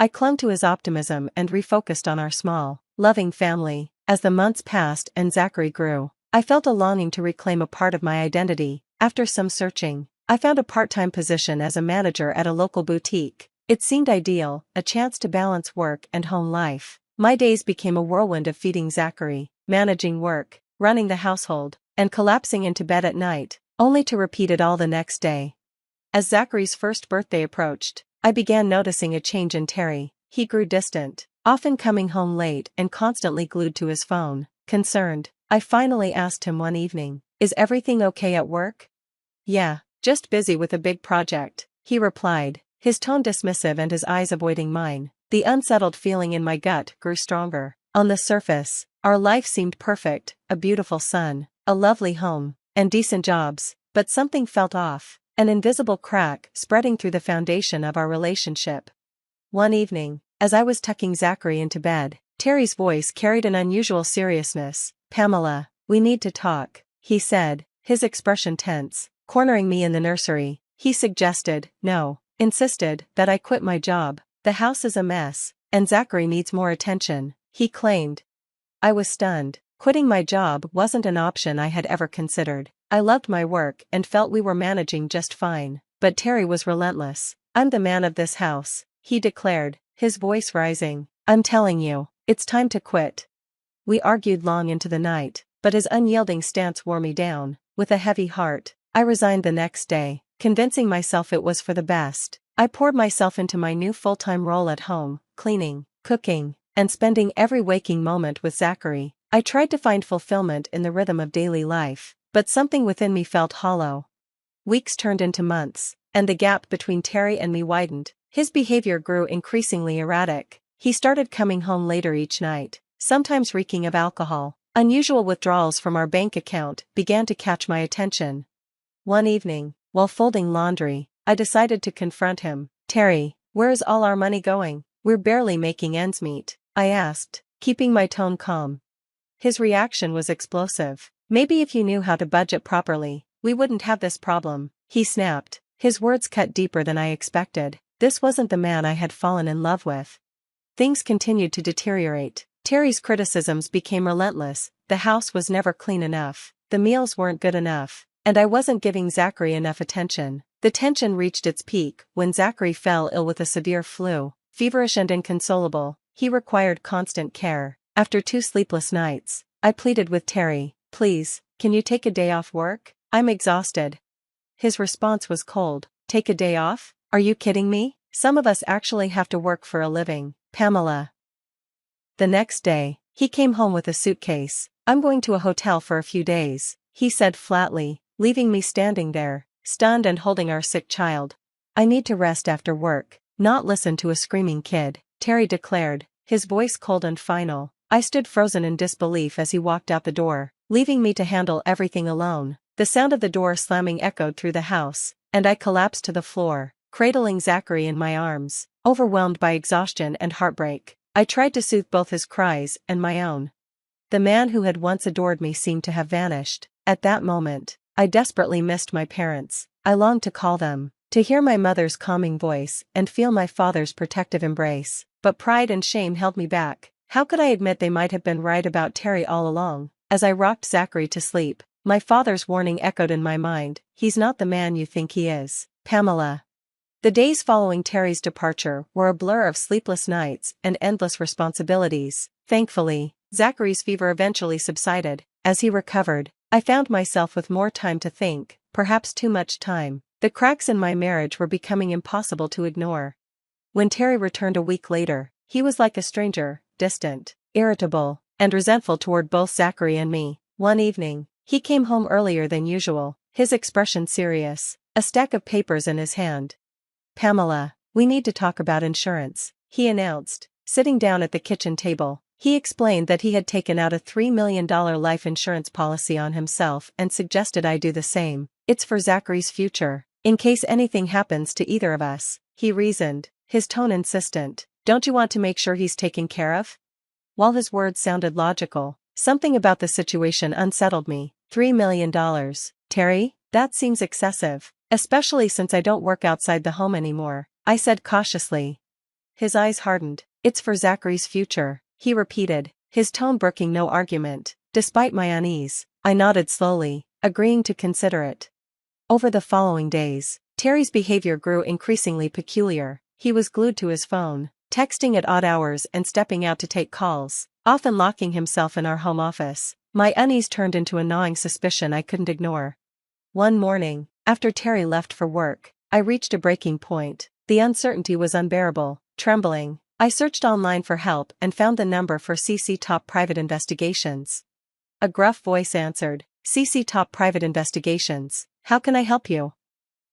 I clung to his optimism and refocused on our small, loving family. As the months passed and Zachary grew, I felt a longing to reclaim a part of my identity. After some searching, I found a part-time position as a manager at a local boutique. It seemed ideal, a chance to balance work and home life. My days became a whirlwind of feeding Zachary, managing work, running the household, and collapsing into bed at night, only to repeat it all the next day. As Zachary's first birthday approached, I began noticing a change in Terry. He grew distant, often coming home late and constantly glued to his phone. Concerned, I finally asked him one evening, "Is everything okay at work?" "Yeah, just busy with a big project," he replied, his tone dismissive and his eyes avoiding mine. The unsettled feeling in my gut grew stronger. On the surface, our life seemed perfect: a beautiful son, a lovely home, and decent jobs, but something felt off. An invisible crack spreading through the foundation of our relationship. One evening, as I was tucking Zachary into bed, Terry's voice carried an unusual seriousness. "Pamela, we need to talk," he said, his expression tense. Cornering me in the nursery, he suggested, no, insisted, that I quit my job. "The house is a mess, and Zachary needs more attention," he claimed. I was stunned. Quitting my job wasn't an option I had ever considered. I loved my work and felt we were managing just fine. But Terry was relentless. "I'm the man of this house," he declared, his voice rising. "I'm telling you, it's time to quit." We argued long into the night, but his unyielding stance wore me down. With a heavy heart, I resigned the next day, convincing myself it was for the best. I poured myself into my new full-time role at home, cleaning, cooking, and spending every waking moment with Zachary. I tried to find fulfillment in the rhythm of daily life, but something within me felt hollow. Weeks turned into months, and the gap between Terry and me widened. His behavior grew increasingly erratic. He started coming home later each night, sometimes reeking of alcohol. Unusual withdrawals from our bank account began to catch my attention. One evening, while folding laundry, I decided to confront him. "Terry, where is all our money going? We're barely making ends meet," I asked, keeping my tone calm. His reaction was explosive. "Maybe if you knew how to budget properly, we wouldn't have this problem," he snapped. His words cut deeper than I expected. This wasn't the man I had fallen in love with. Things continued to deteriorate. Terry's criticisms became relentless. The house was never clean enough, the meals weren't good enough, and I wasn't giving Zachary enough attention. The tension reached its peak when Zachary fell ill with a severe flu. Feverish and inconsolable, he required constant care. After 2 sleepless nights, I pleaded with Terry, "Please, can you take a day off work? I'm exhausted." His response was cold. "Take a day off? Are you kidding me? Some of us actually have to work for a living, Pamela." The next day, he came home with a suitcase. "I'm going to a hotel for a few days," he said flatly, leaving me standing there, stunned and holding our sick child. "I need to rest after work, not listen to a screaming kid," Terry declared, his voice cold and final. I stood frozen in disbelief as he walked out the door, leaving me to handle everything alone. The sound of the door slamming echoed through the house, and I collapsed to the floor, cradling Zachary in my arms, overwhelmed by exhaustion and heartbreak. I tried to soothe both his cries and my own. The man who had once adored me seemed to have vanished. At that moment, I desperately missed my parents. I longed to call them, to hear my mother's calming voice and feel my father's protective embrace, but pride and shame held me back. How could I admit they might have been right about Terry all along? As I rocked Zachary to sleep, my father's warning echoed in my mind, "He's not the man you think he is, Pamela." The days following Terry's departure were a blur of sleepless nights and endless responsibilities. Thankfully, Zachary's fever eventually subsided. As he recovered, I found myself with more time to think, perhaps too much time. The cracks in my marriage were becoming impossible to ignore. When Terry returned a week later, he was like a stranger, distant, irritable, and resentful toward both Zachary and me. One evening, he came home earlier than usual, his expression serious, a stack of papers in his hand. "Pamela, we need to talk about insurance," he announced, sitting down at the kitchen table. He explained that he had taken out a $3 million life insurance policy on himself and suggested I do the same. "It's for Zachary's future, in case anything happens to either of us," he reasoned, his tone insistent. "Don't you want to make sure he's taken care of?" While his words sounded logical, something about the situation unsettled me. $3 million, Terry? That seems excessive, especially since I don't work outside the home anymore, I said cautiously. His eyes hardened. "It's for Zachary's future," he repeated, his tone brooking no argument. Despite my unease, I nodded slowly, agreeing to consider it. Over the following days, Terry's behavior grew increasingly peculiar. He was glued to his phone, texting at odd hours and stepping out to take calls, often locking himself in our home office. My unease turned into a gnawing suspicion I couldn't ignore. One morning, after Terry left for work, I reached a breaking point. The uncertainty was unbearable. Trembling, I searched online for help and found the number for CC Top Private Investigations. A gruff voice answered, "CC Top Private Investigations, how can I help you?"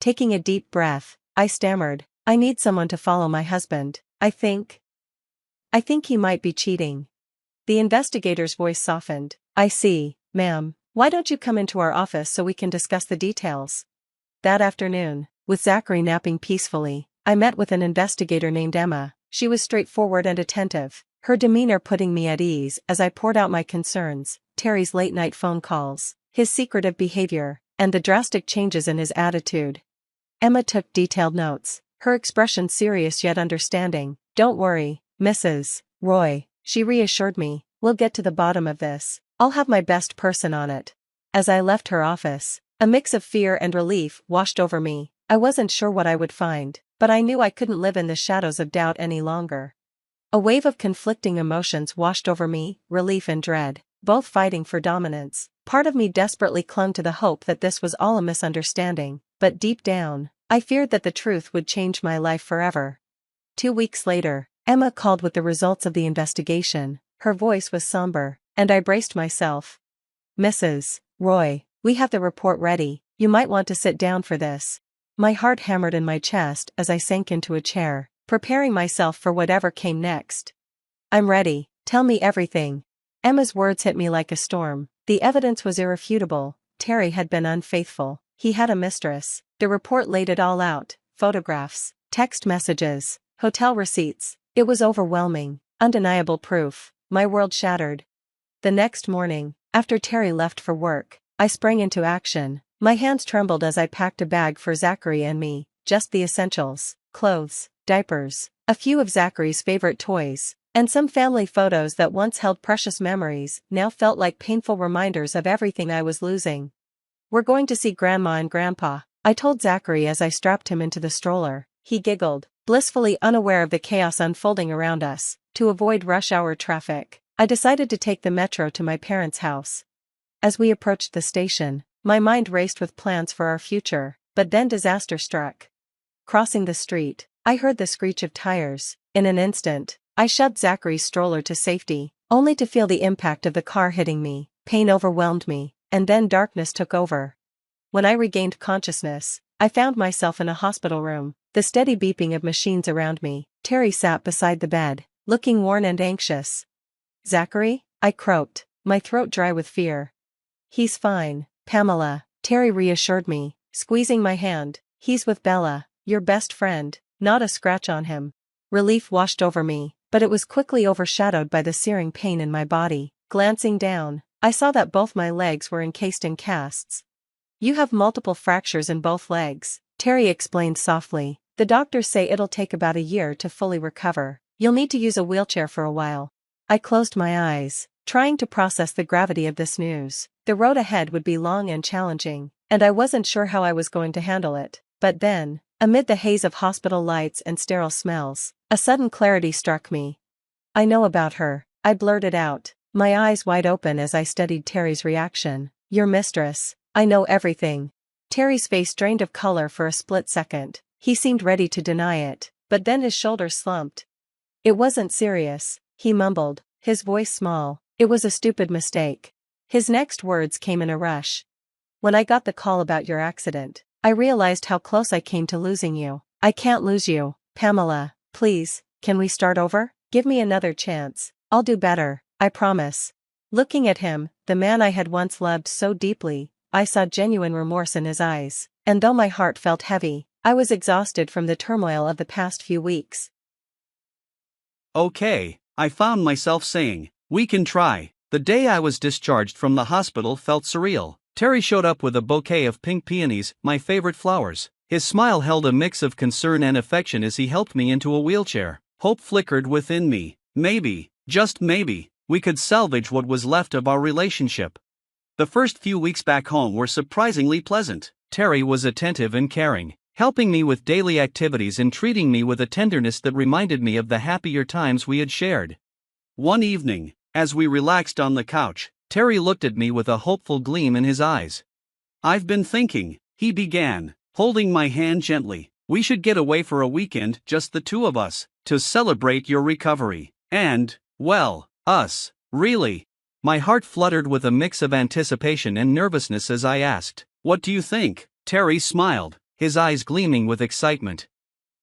Taking a deep breath, I stammered, "I need someone to follow my husband. I think he might be cheating." The investigator's voice softened. "I see, ma'am. Why don't you come into our office so we can discuss the details?" That afternoon, with Zachary napping peacefully, I met with an investigator named Emma. She was straightforward and attentive, her demeanor putting me at ease as I poured out my concerns: Terry's late-night phone calls, his secretive behavior, and the drastic changes in his attitude. Emma took detailed notes, her expression serious yet understanding. "Don't worry, Mrs. Roy," she reassured me, "we'll get to the bottom of this. I'll have my best person on it." As I left her office, a mix of fear and relief washed over me. I wasn't sure what I would find, but I knew I couldn't live in the shadows of doubt any longer. A wave of conflicting emotions washed over me, relief and dread, both fighting for dominance. Part of me desperately clung to the hope that this was all a misunderstanding, but deep down, I feared that the truth would change my life forever. 2 weeks later, Emma called with the results of the investigation. Her voice was somber, and I braced myself. Mrs. Roy, we have the report ready, you might want to sit down for this. My heart hammered in my chest as I sank into a chair, preparing myself for whatever came next. I'm ready, tell me everything. Emma's words hit me like a storm. The evidence was irrefutable. Terry had been unfaithful. He had a mistress. The report laid it all out: photographs, text messages, hotel receipts. It was overwhelming, undeniable proof. My world shattered. The next morning, after Terry left for work, I sprang into action. My hands trembled as I packed a bag for Zachary and me, just the essentials: clothes, diapers, a few of Zachary's favorite toys, and some family photos that once held precious memories now felt like painful reminders of everything I was losing. We're going to see Grandma and Grandpa, I told Zachary as I strapped him into the stroller. He giggled, blissfully unaware of the chaos unfolding around us. To avoid rush hour traffic, I decided to take the metro to my parents' house. As we approached the station, my mind raced with plans for our future, but then disaster struck. Crossing the street, I heard the screech of tires. In an instant, I shoved Zachary's stroller to safety, only to feel the impact of the car hitting me. Pain overwhelmed me, and then darkness took over. When I regained consciousness, I found myself in a hospital room, the steady beeping of machines around me. Terry sat beside the bed, looking worn and anxious. Zachary? I croaked, my throat dry with fear. He's fine, Pamela, Terry reassured me, squeezing my hand. He's with Bella, your best friend, not a scratch on him. Relief washed over me, but it was quickly overshadowed by the searing pain in my body. Glancing down, I saw that both my legs were encased in casts. You have multiple fractures in both legs, Terry explained softly. The doctors say it'll take about a year to fully recover. You'll need to use a wheelchair for a while. I closed my eyes, trying to process the gravity of this news. The road ahead would be long and challenging, and I wasn't sure how I was going to handle it. But then, amid the haze of hospital lights and sterile smells, a sudden clarity struck me. I know about her, I blurted out, my eyes wide open as I studied Terry's reaction. Your mistress, I know everything. Terry's face drained of color for a split second. He seemed ready to deny it, but then his shoulders slumped. It wasn't serious, he mumbled, his voice small. It was a stupid mistake. His next words came in a rush. When I got the call about your accident, I realized how close I came to losing you. I can't lose you, Pamela. Please, can we start over? Give me another chance. I'll do better, I promise. Looking at him, the man I had once loved so deeply, I saw genuine remorse in his eyes, and though my heart felt heavy, I was exhausted from the turmoil of the past few weeks. Okay, I found myself saying, we can try. The day I was discharged from the hospital felt surreal. Terry showed up with a bouquet of pink peonies, my favorite flowers. His smile held a mix of concern and affection as he helped me into a wheelchair. Hope flickered within me. Maybe, just maybe, we could salvage what was left of our relationship. The first few weeks back home were surprisingly pleasant. Terry was attentive and caring, helping me with daily activities and treating me with a tenderness that reminded me of the happier times we had shared. One evening, as we relaxed on the couch, Terry looked at me with a hopeful gleam in his eyes. I've been thinking, he began, holding my hand gently. We should get away for a weekend, just the two of us, to celebrate your recovery. And, well, us, really. My heart fluttered with a mix of anticipation and nervousness as I asked, what do you think? Terry smiled, his eyes gleaming with excitement.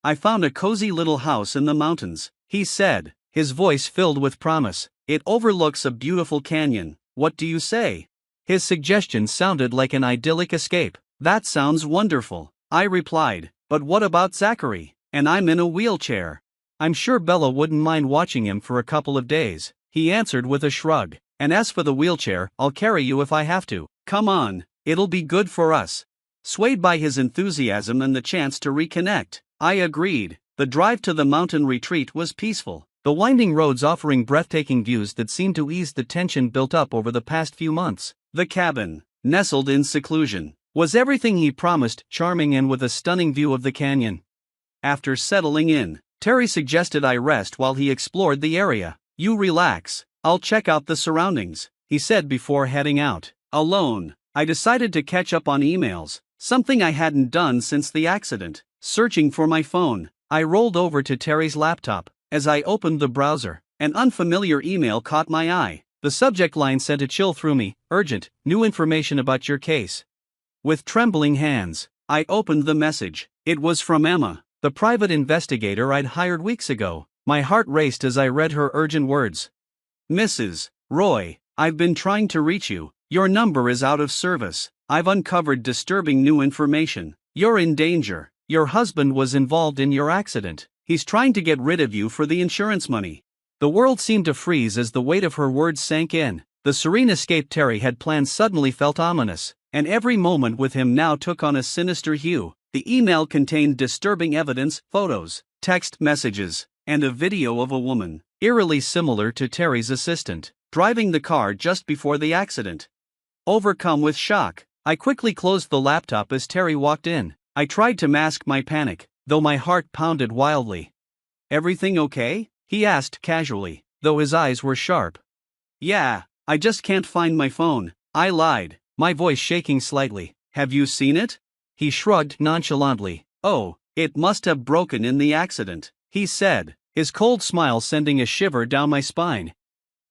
I found a cozy little house in the mountains, he said, his voice filled with promise. It overlooks a beautiful canyon. What do you say? His suggestion sounded like an idyllic escape. That sounds wonderful, I replied, but what about Zachary? And I'm in a wheelchair. I'm sure Bella wouldn't mind watching him for a couple of days, he answered with a shrug. And as for the wheelchair, I'll carry you if I have to. Come on, it'll be good for us. Swayed by his enthusiasm and the chance to reconnect, I agreed. The drive to the mountain retreat was peaceful, the winding roads offering breathtaking views that seemed to ease the tension built up over the past few months. The cabin, nestled in seclusion, was everything he promised, charming and with a stunning view of the canyon. After settling in, Terry suggested I rest while he explored the area. You relax, I'll check out the surroundings, he said before heading out. Alone, I decided to catch up on emails, something I hadn't done since the accident. Searching for my phone, I rolled over to Terry's laptop. As I opened the browser, an unfamiliar email caught my eye. The subject line sent a chill through me. Urgent, new information about your case. With trembling hands, I opened the message. It was from Emma, the private investigator I'd hired weeks ago. My heart raced as I read her urgent words. Mrs. Roy, I've been trying to reach you. Your number is out of service. I've uncovered disturbing new information. You're in danger. Your husband was involved in your accident. He's trying to get rid of you for the insurance money. The world seemed to freeze as the weight of her words sank in. The serene escape Terry had planned suddenly felt ominous, and every moment with him now took on a sinister hue. The email contained disturbing evidence, photos, text messages, and a video of a woman, eerily similar to Terry's assistant, driving the car just before the accident. Overcome with shock, I quickly closed the laptop as Terry walked in. I tried to mask my panic, though my heart pounded wildly. Everything okay? He asked casually, though his eyes were sharp. Yeah, I just can't find my phone, I lied, my voice shaking slightly. Have you seen it? He shrugged nonchalantly. Oh, it must have broken in the accident, he said, his cold smile sending a shiver down my spine.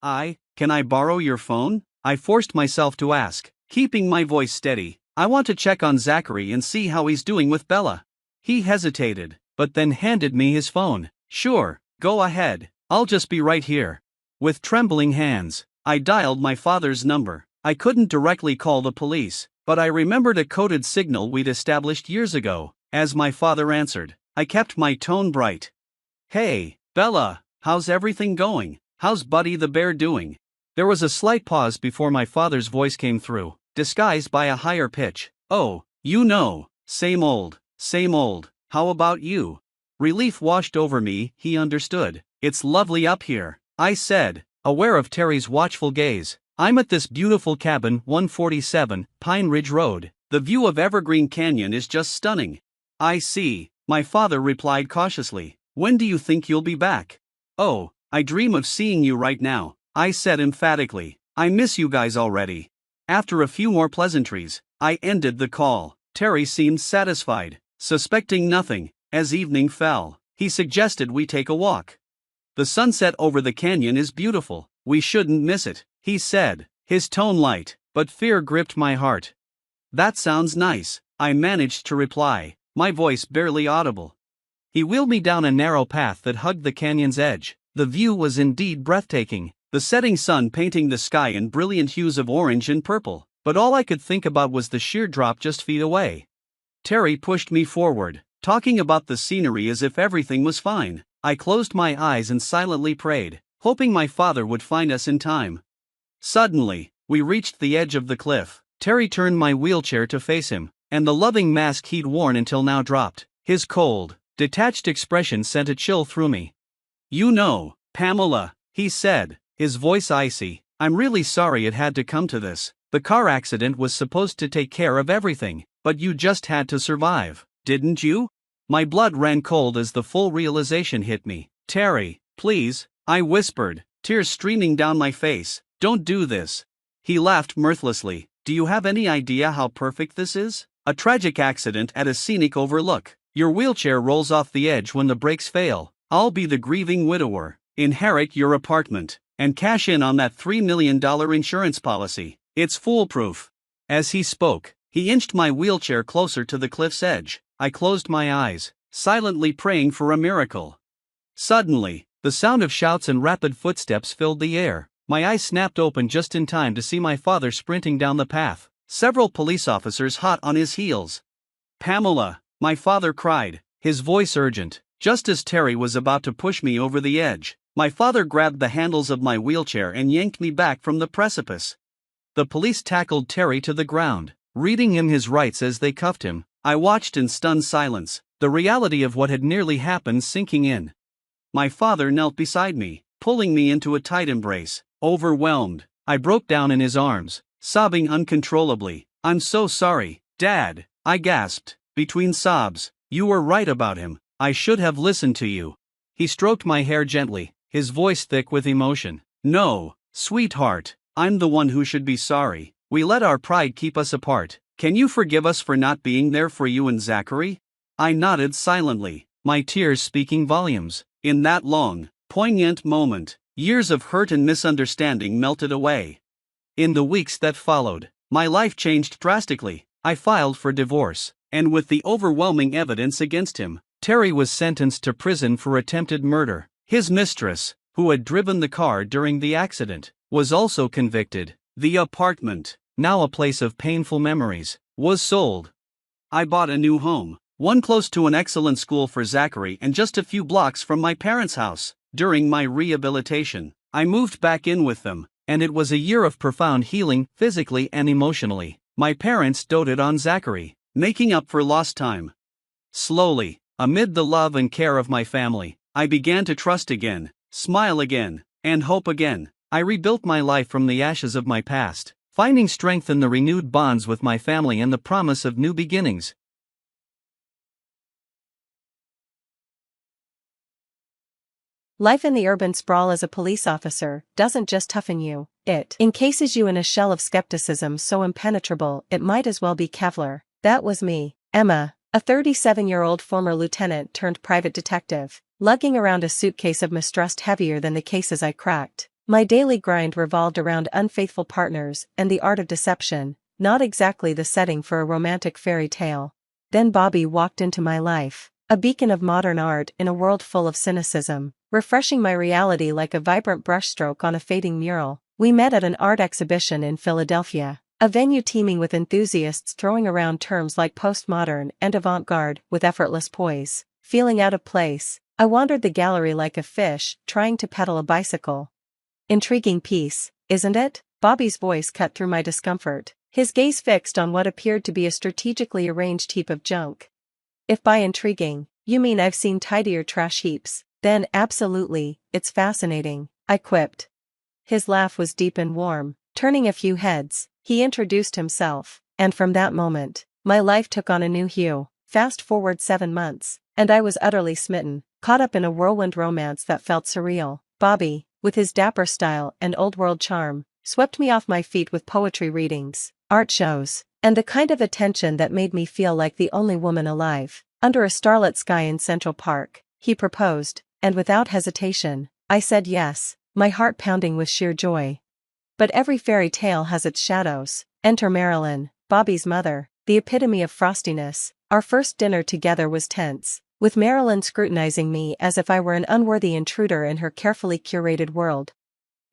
Can I borrow your phone? I forced myself to ask, keeping my voice steady. I want to check on Zachary and see how he's doing with Bella. He hesitated, but then handed me his phone. Sure, go ahead, I'll just be right here. With trembling hands, I dialed my father's number. I couldn't directly call the police, but I remembered a coded signal we'd established years ago. As my father answered, I kept my tone bright. Hey, Bella, how's everything going? How's Buddy the bear doing? There was a slight pause before my father's voice came through, disguised by a higher pitch. Oh, same old, how about you? Relief washed over me. He understood. It's lovely up here, I said, aware of Terry's watchful gaze. I'm at this beautiful cabin, 147, Pine Ridge Road. The view of Evergreen Canyon is just stunning. I see, my father replied cautiously. When do you think you'll be back? Oh, I dream of seeing you right now, I said emphatically. I miss you guys already. After a few more pleasantries, I ended the call. Terry seemed satisfied, suspecting nothing. As evening fell, he suggested we take a walk. The sunset over the canyon is beautiful. We shouldn't miss it, he said, his tone light, but fear gripped my heart. That sounds nice, I managed to reply, my voice barely audible. He wheeled me down a narrow path that hugged the canyon's edge. The view was indeed breathtaking, the setting sun painting the sky in brilliant hues of orange and purple, but all I could think about was the sheer drop just feet away. Terry pushed me forward, talking about the scenery as if everything was fine. I closed my eyes and silently prayed, hoping my father would find us in time. Suddenly, we reached the edge of the cliff. Terry turned my wheelchair to face him, and the loving mask he'd worn until now dropped. His cold, detached expression sent a chill through me. You know, Pamela, he said, his voice icy, I'm really sorry it had to come to this. The car accident was supposed to take care of everything, but you just had to survive, didn't you? My blood ran cold as the full realization hit me. Terry, please, I whispered, tears streaming down my face. Don't do this. He laughed mirthlessly. Do you have any idea how perfect this is? A tragic accident at a scenic overlook. Your wheelchair rolls off the edge when the brakes fail. I'll be the grieving widower, inherit your apartment, and cash in on that $3 million insurance policy. It's foolproof. As he spoke, he inched my wheelchair closer to the cliff's edge. I closed my eyes, silently praying for a miracle. Suddenly, the sound of shouts and rapid footsteps filled the air. My eyes snapped open just in time to see my father sprinting down the path, several police officers hot on his heels. Pamela, my father cried, his voice urgent. Just as Terry was about to push me over the edge, my father grabbed the handles of my wheelchair and yanked me back from the precipice. The police tackled Terry to the ground, reading him his rights as they cuffed him. I watched in stunned silence, the reality of what had nearly happened sinking in. My father knelt beside me, pulling me into a tight embrace. Overwhelmed, I broke down in his arms, sobbing uncontrollably. I'm so sorry, Dad, I gasped, between sobs. You were right about him. I should have listened to you. He stroked my hair gently, his voice thick with emotion. No, sweetheart, I'm the one who should be sorry. We let our pride keep us apart. Can you forgive us for not being there for you and Zachary? I nodded silently, my tears speaking volumes. In that long, poignant moment, Years of hurt and misunderstanding melted away. In the weeks that followed, my life changed drastically. I filed for divorce, and with the overwhelming evidence against him, Terry was sentenced to prison for attempted murder. His mistress, who had driven the car during the accident, was also convicted. The apartment, now a place of painful memories, was sold. I bought a new home, one close to an excellent school for Zachary and just a few blocks from my parents' house. During my rehabilitation, I moved back in with them, and it was a year of profound healing, physically and emotionally. My parents doted on Zachary, making up for lost time. Slowly, amid the love and care of my family, I began to trust again, smile again, and hope again. I rebuilt my life from the ashes of my past, finding strength in the renewed bonds with my family and the promise of new beginnings. Life in the urban sprawl as a police officer doesn't just toughen you, it encases you in a shell of skepticism so impenetrable it might as well be Kevlar. That was me, Emma, a 37-year-old former lieutenant turned private detective, lugging around a suitcase of mistrust heavier than the cases I cracked. My daily grind revolved around unfaithful partners and the art of deception, not exactly the setting for a romantic fairy tale. Then Bobby walked into my life, a beacon of modern art in a world full of cynicism, refreshing my reality like a vibrant brushstroke on a fading mural. We met at an art exhibition in Philadelphia, a venue teeming with enthusiasts throwing around terms like postmodern and avant-garde with effortless poise. Feeling out of place, I wandered the gallery like a fish trying to pedal a bicycle. Intriguing piece, isn't it? Bobby's voice cut through my discomfort, his gaze fixed on what appeared to be a strategically arranged heap of junk. If by intriguing, you mean I've seen tidier trash heaps, then absolutely, it's fascinating, I quipped. His laugh was deep and warm. Turning a few heads, he introduced himself, and from that moment, my life took on a new hue. Fast forward 7 months, and I was utterly smitten, caught up in a whirlwind romance that felt surreal. Bobby, with his dapper style and old-world charm, swept me off my feet with poetry readings, art shows, and the kind of attention that made me feel like the only woman alive. Under a starlit sky in Central Park, he proposed, and without hesitation, I said yes, my heart pounding with sheer joy. But every fairy tale has its shadows. Enter Marilyn, Bobby's mother, the epitome of frostiness. Our first dinner together was tense, with Marilyn scrutinizing me as if I were an unworthy intruder in her carefully curated world.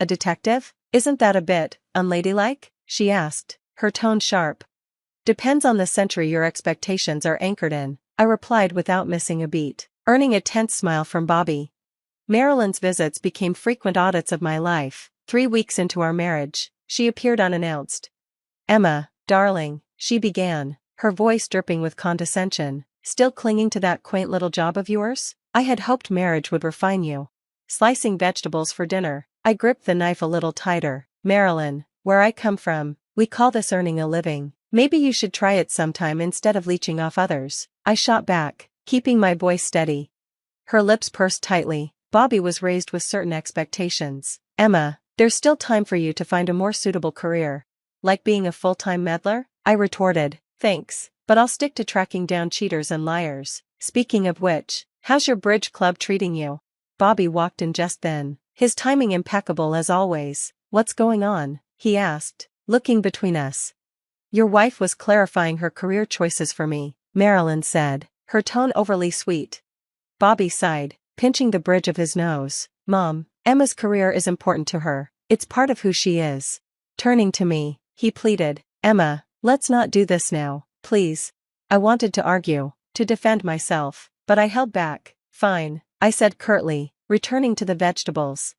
A detective? Isn't that a bit unladylike? She asked, her tone sharp. Depends on the century your expectations are anchored in, I replied without missing a beat, earning a tense smile from Bobby. Marilyn's visits became frequent audits of my life. 3 weeks into our marriage, she appeared unannounced. Emma, darling, she began, her voice dripping with condescension, still clinging to that quaint little job of yours? I had hoped marriage would refine you. Slicing vegetables for dinner, I gripped the knife a little tighter. Marilyn, where I come from, we call this earning a living. Maybe you should try it sometime instead of leeching off others. I shot back, keeping my voice steady. Her lips pursed tightly. Bobby was raised with certain expectations. Emma, there's still time for you to find a more suitable career. Like being a full-time meddler? I retorted, thanks, but I'll stick to tracking down cheaters and liars. Speaking of which, how's your bridge club treating you? Bobby walked in just then, his timing impeccable as always. What's going on? He asked, looking between us. Your wife was clarifying her career choices for me, Marilyn said, her tone overly sweet. Bobby sighed, pinching the bridge of his nose. Mom, Emma's career is important to her. It's part of who she is. Turning to me, he pleaded, Emma, let's not do this now, please. I wanted to argue, to defend myself, but I held back. Fine, I said curtly, returning to the vegetables.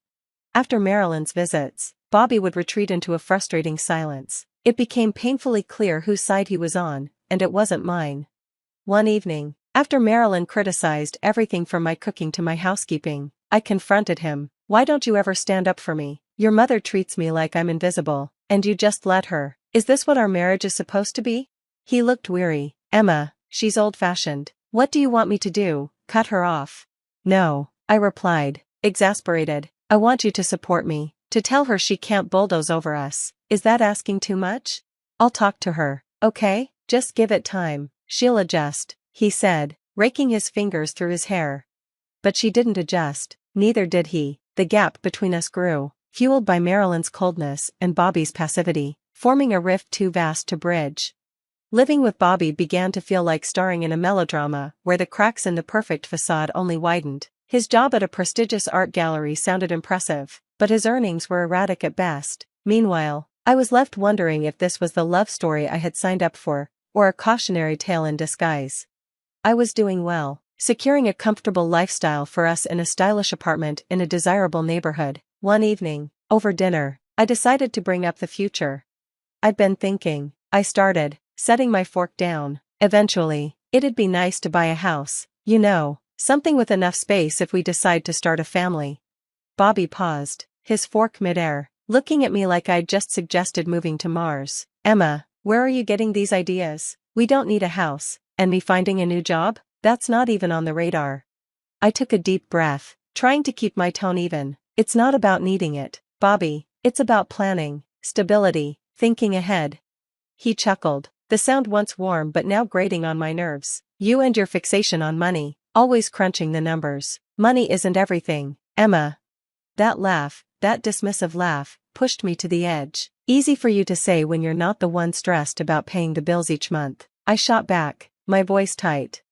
After Marilyn's visits, Bobby would retreat into a frustrating silence. It became painfully clear whose side he was on, and it wasn't mine. One evening, after Marilyn criticized everything from my cooking to my housekeeping, I confronted him. Why don't you ever stand up for me? Your mother treats me like I'm invisible, and you just let her. Is this what our marriage is supposed to be? He looked weary. Emma, she's old-fashioned. What do you want me to do? Cut her off? No, I replied, exasperated. I want you to support me, to tell her she can't bulldoze over us. Is that asking too much? I'll talk to her, okay? Just give it time. She'll adjust, he said, raking his fingers through his hair. But she didn't adjust, neither did he. the gap between us grew, fueled by Marilyn's coldness and Bobby's passivity, forming a rift too vast to bridge. Living with Bobby began to feel like starring in a melodrama where the cracks in the perfect facade only widened. His job at a prestigious art gallery sounded impressive, but his earnings were erratic at best. Meanwhile, I was left wondering if this was the love story I had signed up for, or a cautionary tale in disguise. I was doing well, securing a comfortable lifestyle for us in a stylish apartment in a desirable neighborhood. One evening, over dinner, I decided to bring up the future. I'd been thinking, I started, setting my fork down. Eventually, it'd be nice to buy a house, you know, something with enough space if we decide to start a family. Bobby paused, his fork midair, looking at me like I'd just suggested moving to Mars. Emma, where are you getting these ideas? We don't need a house, and me finding a new job? That's not even on the radar. I took a deep breath, trying to keep my tone even. It's not about needing it, Bobby, it's about planning, stability, thinking ahead. He chuckled, the sound once warm but now grating on my nerves. You and your fixation on money, always crunching the numbers. Money isn't everything, Emma. That laugh, that dismissive laugh, pushed me to the edge. Easy for you to say when you're not the one stressed about paying the bills each month. I shot back, my voice tight.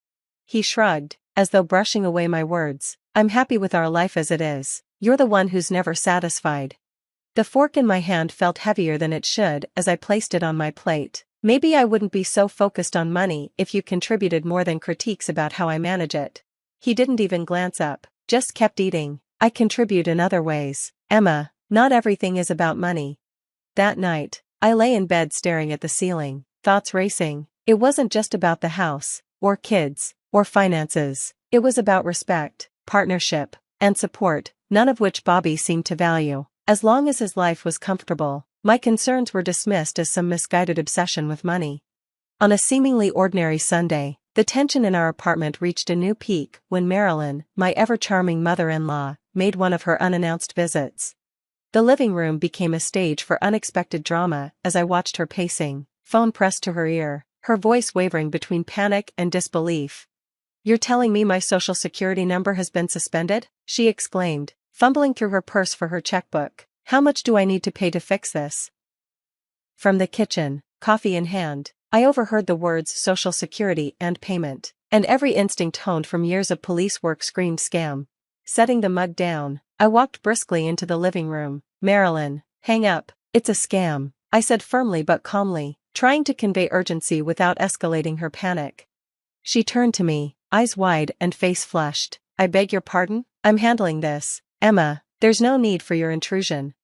He shrugged, as though brushing away my words. I'm happy with our life as it is. You're the one who's never satisfied. The fork in my hand felt heavier than it should as I placed it on my plate. Maybe I wouldn't be so focused on money if you contributed more than critiques about how I manage it. He didn't even glance up, just kept eating. I contribute in other ways, Emma, not everything is about money. That night, I lay in bed staring at the ceiling, thoughts racing. It wasn't just about the house, or kids, or finances. It was about respect, partnership, and support, none of which Bobby seemed to value. As long as his life was comfortable, my concerns were dismissed as some misguided obsession with money. On a seemingly ordinary Sunday, the tension in our apartment reached a new peak when Marilyn, my ever-charming mother-in-law, made one of her unannounced visits. The living room became a stage for unexpected drama as I watched her pacing, phone pressed to her ear, her voice wavering between panic and disbelief. You're telling me my social security number has been suspended? She exclaimed, fumbling through her purse for her checkbook. How much do I need to pay to fix this? From the kitchen, coffee in hand, I overheard the words Social Security and payment, and every instinct honed from years of police work screamed scam. Setting the mug down, I walked briskly into the living room. Marilyn, hang up, it's a scam, I said firmly but calmly, trying to convey urgency without escalating her panic. She turned to me, eyes wide and face flushed. I beg your pardon? I'm handling this, Emma, there's no need for your intrusion.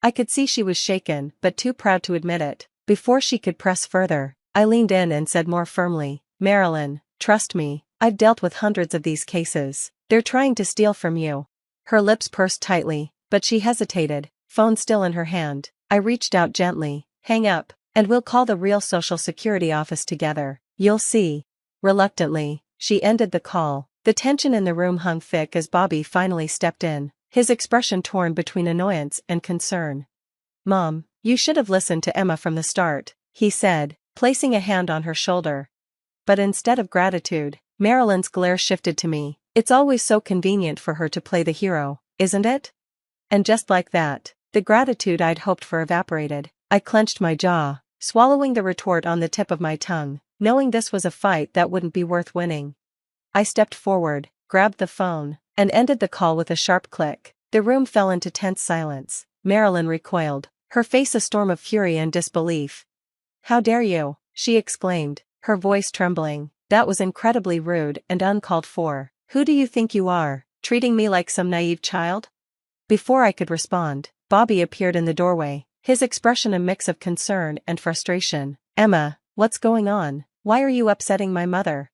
I could see she was shaken but too proud to admit it. Before she could press further, I leaned in and said more firmly, Marilyn, trust me, I've dealt with hundreds of these cases. They're trying to steal from you. Her lips pursed tightly, but she hesitated, phone still in her hand. I reached out gently, hang up, and we'll call the real Social Security office together. You'll see. Reluctantly, she ended the call. The tension in the room hung thick as Bobby finally stepped in, his expression torn between annoyance and concern. Mom, you should have listened to Emma from the start, he said, placing a hand on her shoulder. But instead of gratitude, Marilyn's glare shifted to me. It's always so convenient for her to play the hero, isn't it? And just like that, the gratitude I'd hoped for evaporated. I clenched my jaw, swallowing the retort on the tip of my tongue, knowing this was a fight that wouldn't be worth winning. I stepped forward, grabbed the phone, and ended the call with a sharp click. The room fell into tense silence. Marilyn recoiled, her face a storm of fury and disbelief. How dare you? She exclaimed, her voice trembling. That was incredibly rude and uncalled for. Who do you think you are, treating me like some naive child? Before I could respond, Bobby appeared in the doorway, his expression a mix of concern and frustration. Emma, what's going on? Why are you upsetting my mother?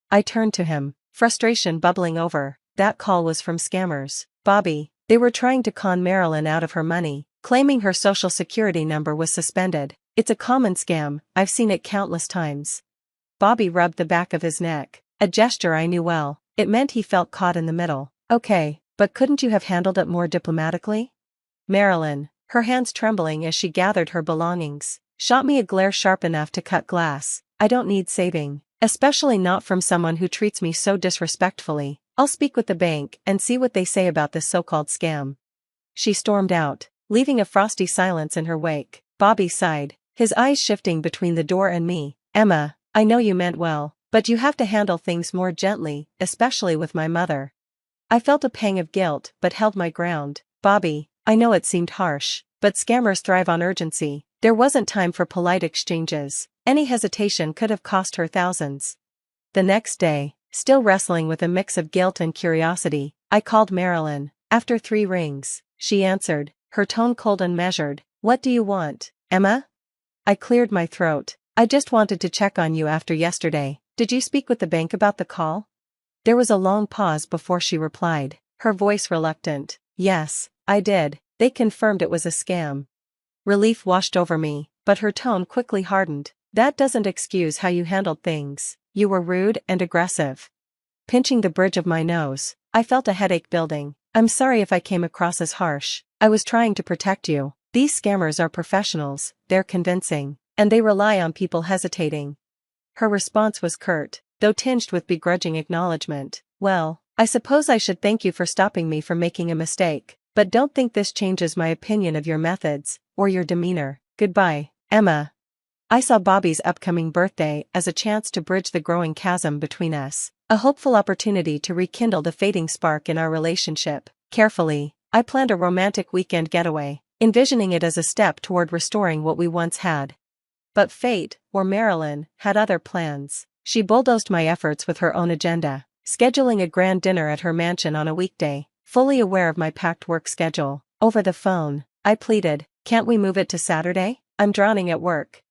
I turned to him, frustration bubbling over. That call was from scammers, Bobby. They were trying to con Marilyn out of her money, claiming her social security number was suspended. It's a common scam, I've seen it countless times. Bobby rubbed the back of his neck, a gesture I knew well. It meant he felt caught in the middle. Okay, but couldn't you have handled it more diplomatically? Marilyn, her hands trembling as she gathered her belongings, shot me a glare sharp enough to cut glass. I don't need saving, especially not from someone who treats me so disrespectfully. I'll speak with the bank and see what they say about this so-called scam. she stormed out, leaving a frosty silence in her wake. Bobby sighed, his eyes shifting between the door and me. Emma, I know you meant well, but you have to handle things more gently, especially with my mother. I felt a pang of guilt but held my ground. Bobby, I know it seemed harsh, but scammers thrive on urgency. There wasn't time for polite exchanges. Any hesitation could have cost her thousands. The next day, still wrestling with a mix of guilt and curiosity, I called Marilyn. After 3 rings, she answered, her tone cold and measured. What do you want, Emma? I cleared my throat. I just wanted to check on you after yesterday. Did you speak with the bank about the call? There was a long pause before she replied, her voice reluctant. Yes, I did. They confirmed it was a scam. Relief washed over me, but her tone quickly hardened. That doesn't excuse how you handled things. You were rude and aggressive. Pinching the bridge of my nose, I felt a headache building. I'm sorry if I came across as harsh. I was trying to protect you. These scammers are professionals, they're convincing, and they rely on people hesitating. Her response was curt, though tinged with begrudging acknowledgement. Well, I suppose I should thank you for stopping me from making a mistake, but don't think this changes my opinion of your methods, or your demeanor. Goodbye, Emma. I saw Bobby's upcoming birthday as a chance to bridge the growing chasm between us, a hopeful opportunity to rekindle the fading spark in our relationship. Carefully, I planned a romantic weekend getaway, envisioning it as a step toward restoring what we once had. But fate, or Marilyn, had other plans. She bulldozed my efforts with her own agenda, scheduling a grand dinner at her mansion on a weekday, fully aware of my packed work schedule. Over the phone, I pleaded, can't we move it to Saturday? I'm drowning at work.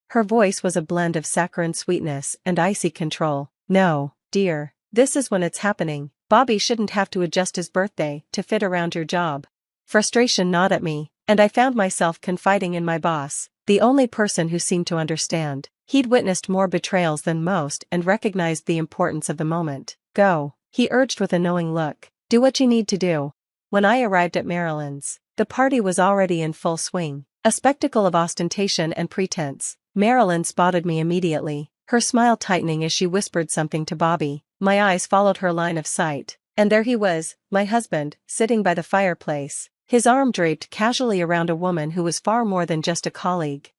Her voice was a blend of saccharine sweetness and icy control. No, dear, this is when it's happening. Bobby shouldn't have to adjust his birthday to fit around your job. Frustration gnawed at me, and I found myself confiding in my boss, the only person who seemed to understand. He'd witnessed more betrayals than most and recognized the importance of the moment. Go, he urged with a knowing look. Do what you need to do. When I arrived at Marilyn's, the party was already in full swing, a spectacle of ostentation and pretense. Marilyn spotted me immediately, her smile tightening as she whispered something to Bobby. My eyes followed her line of sight, and there he was, my husband, sitting by the fireplace, his arm draped casually around a woman who was far more than just a colleague.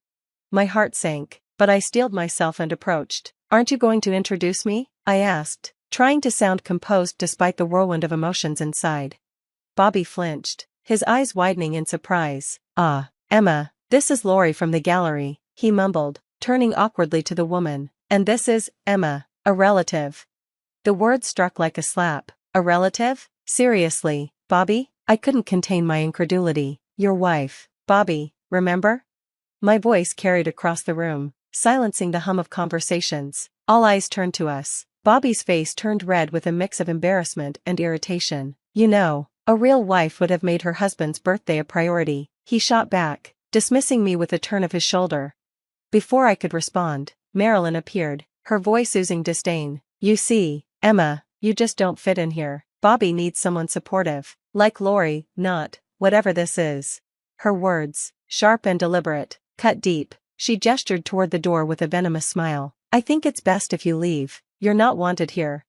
My heart sank, but I steeled myself and approached. Aren't you going to introduce me? I asked, trying to sound composed despite the whirlwind of emotions inside. Bobby flinched, his eyes widening in surprise. Ah, Emma, this is Lori from the gallery, he mumbled, turning awkwardly to the woman. And this is, Emma, a relative. The word struck like a slap. A relative? Seriously, Bobby? I couldn't contain my incredulity. Your wife, Bobby, remember? My voice carried across the room, silencing the hum of conversations. All eyes turned to us. Bobby's face turned red with a mix of embarrassment and irritation. You know, a real wife would have made her husband's birthday a priority. He shot back, dismissing me with a turn of his shoulder. Before I could respond, Marilyn appeared, her voice oozing disdain. You see, Emma, you just don't fit in here. Bobby needs someone supportive, like Lori, not, whatever this is. Her words, sharp and deliberate, cut deep. She gestured toward the door with a venomous smile. I think it's best if you leave. You're not wanted here.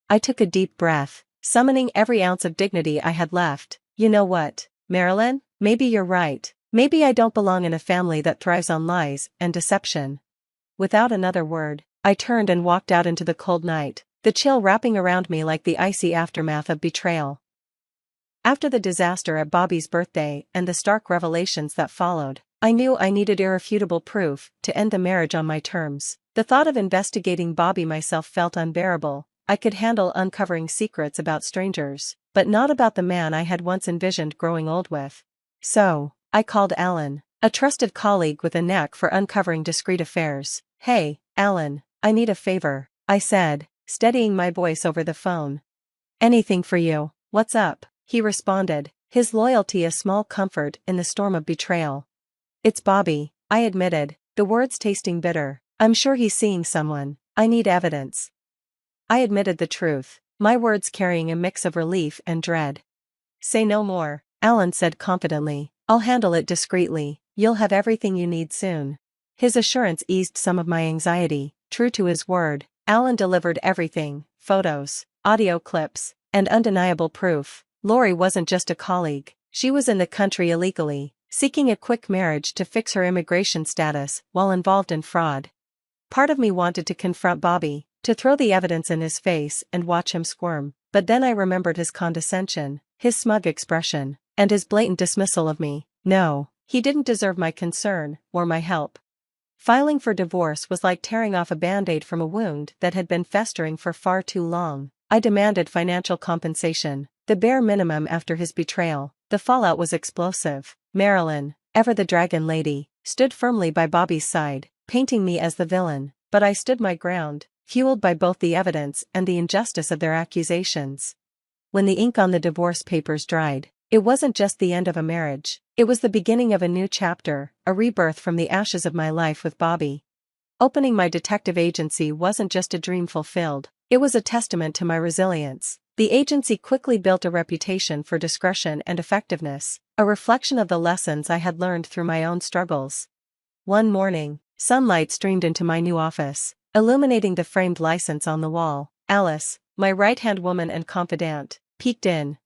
I took a deep breath, summoning every ounce of dignity I had left. You know what, Marilyn? Maybe you're right. Maybe I don't belong in a family that thrives on lies and deception. Without another word, I turned and walked out into the cold night, the chill wrapping around me like the icy aftermath of betrayal. After the disaster at Bobby's birthday and the stark revelations that followed, I knew I needed irrefutable proof to end the marriage on my terms. The thought of investigating Bobby myself felt unbearable. I could handle uncovering secrets about strangers, but not about the man I had once envisioned growing old with. So, I called Alan, a trusted colleague with a knack for uncovering discreet affairs. Hey, Alan, I need a favor, I said, steadying my voice over the phone. Anything for you. What's up? He responded, his loyalty a small comfort in the storm of betrayal. It's Bobby, I admitted, the words tasting bitter. I'm sure he's seeing someone. I need evidence. I admitted the truth, my words carrying a mix of relief and dread. Say no more, Alan said confidently. I'll handle it discreetly. You'll have everything you need soon. His assurance eased some of my anxiety. True to his word, Alan delivered everything, photos, audio clips, and undeniable proof. Lori wasn't just a colleague, She was in the country illegally, seeking a quick marriage to fix her immigration status while involved in fraud. Part of me wanted to confront Bobby, to throw the evidence in his face and watch him squirm, but then I remembered his condescension, his smug expression, and his blatant dismissal of me. No, he didn't deserve my concern or my help. Filing for divorce was like tearing off a band-aid from a wound that had been festering for far too long. I demanded financial compensation, the bare minimum after his betrayal. The fallout was explosive. Marilyn, ever the dragon lady, stood firmly by Bobby's side, painting me as the villain, but I stood my ground, fueled by both the evidence and the injustice of their accusations. When the ink on the divorce papers dried, it wasn't just the end of a marriage, it was the beginning of a new chapter, a rebirth from the ashes of my life with Bobby. Opening my detective agency wasn't just a dream fulfilled, it was a testament to my resilience. The agency quickly built a reputation for discretion and effectiveness, a reflection of the lessons I had learned through my own struggles. One morning, sunlight streamed into my new office, illuminating the framed license on the wall. Alice, my right-hand woman and confidant, peeked in.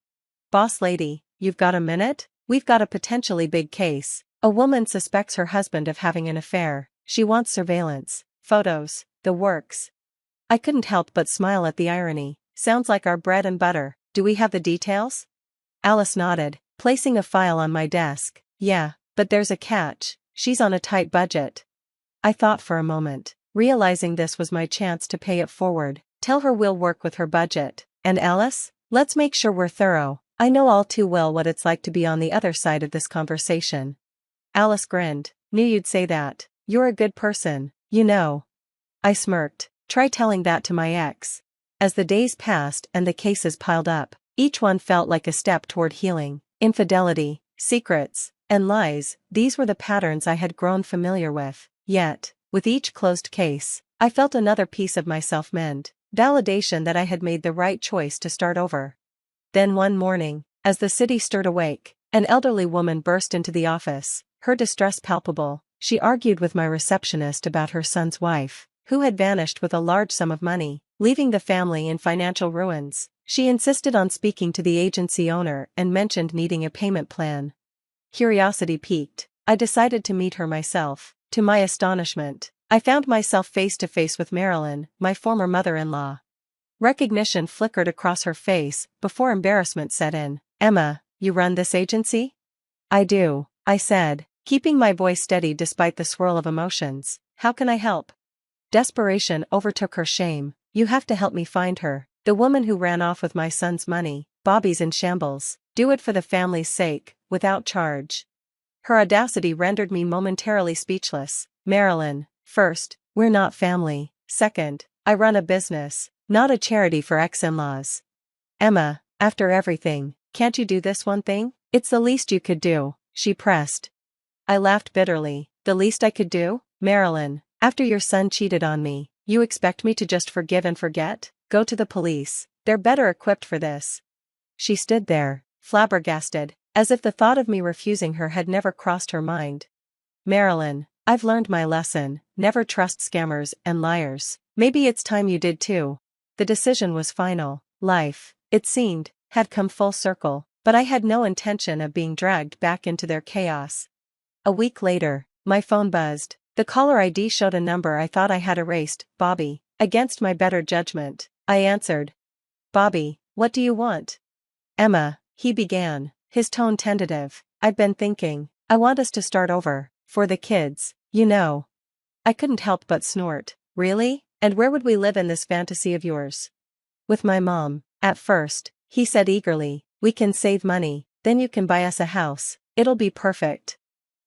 "Boss lady, you've got a minute? We've got a potentially big case. A woman suspects her husband of having an affair. She wants surveillance, photos, the works." I couldn't help but smile at the irony. "Sounds like our bread and butter. Do we have the details?" Alice nodded, placing a file on my desk. "Yeah, but there's a catch. She's on a tight budget." I thought for a moment, realizing this was my chance to pay it forward. "Tell her we'll work with her budget. And Alice, let's make sure we're thorough. I know all too well what it's like to be on the other side of this conversation." Alice grinned. "Knew you'd say that. You're a good person, you know." I smirked. "Try telling that to my ex." As the days passed and the cases piled up, each one felt like a step toward healing. Infidelity, secrets, and lies, these were the patterns I had grown familiar with. Yet, with each closed case, I felt another piece of myself mend, validation that I had made the right choice to start over. Then one morning, as the city stirred awake, an elderly woman burst into the office, her distress palpable. She argued with my receptionist about her son's wife, who had vanished with a large sum of money, leaving the family in financial ruins. She insisted on speaking to the agency owner and mentioned needing a payment plan. Curiosity piqued. I decided to meet her myself. To my astonishment, I found myself face to face with Marilyn, my former mother-in-law. Recognition flickered across her face before embarrassment set in. "Emma, you run this agency?" "I do," I said, keeping my voice steady despite the swirl of emotions. "How can I help?" Desperation overtook her shame. "You have to help me find her. The woman who ran off with my son's money. Bobby's in shambles. Do it for the family's sake, without charge." Her audacity rendered me momentarily speechless. "Marilyn, first, we're not family. Second, I run a business, not a charity for ex-in-laws." "Emma, after everything, can't you do this one thing? It's the least you could do," she pressed. I laughed bitterly. "The least I could do? Marilyn, after your son cheated on me, you expect me to just forgive and forget? Go to the police. They're better equipped for this." She stood there, flabbergasted, as if the thought of me refusing her had never crossed her mind. "Marilyn, I've learned my lesson. Never trust scammers and liars. Maybe it's time you did too." The decision was final. Life, it seemed, had come full circle, but I had no intention of being dragged back into their chaos. A week later, my phone buzzed. The caller ID showed a number I thought I had erased. "Bobby." Against my better judgment, I answered. "Bobby, what do you want?" "Emma," he began, his tone tentative. "I've been thinking. I want us to start over. For the kids, you know." I couldn't help but snort. "Really? And where would we live in this fantasy of yours?" "With my mom, at first," he said eagerly. "We can save money, then you can buy us a house. It'll be perfect."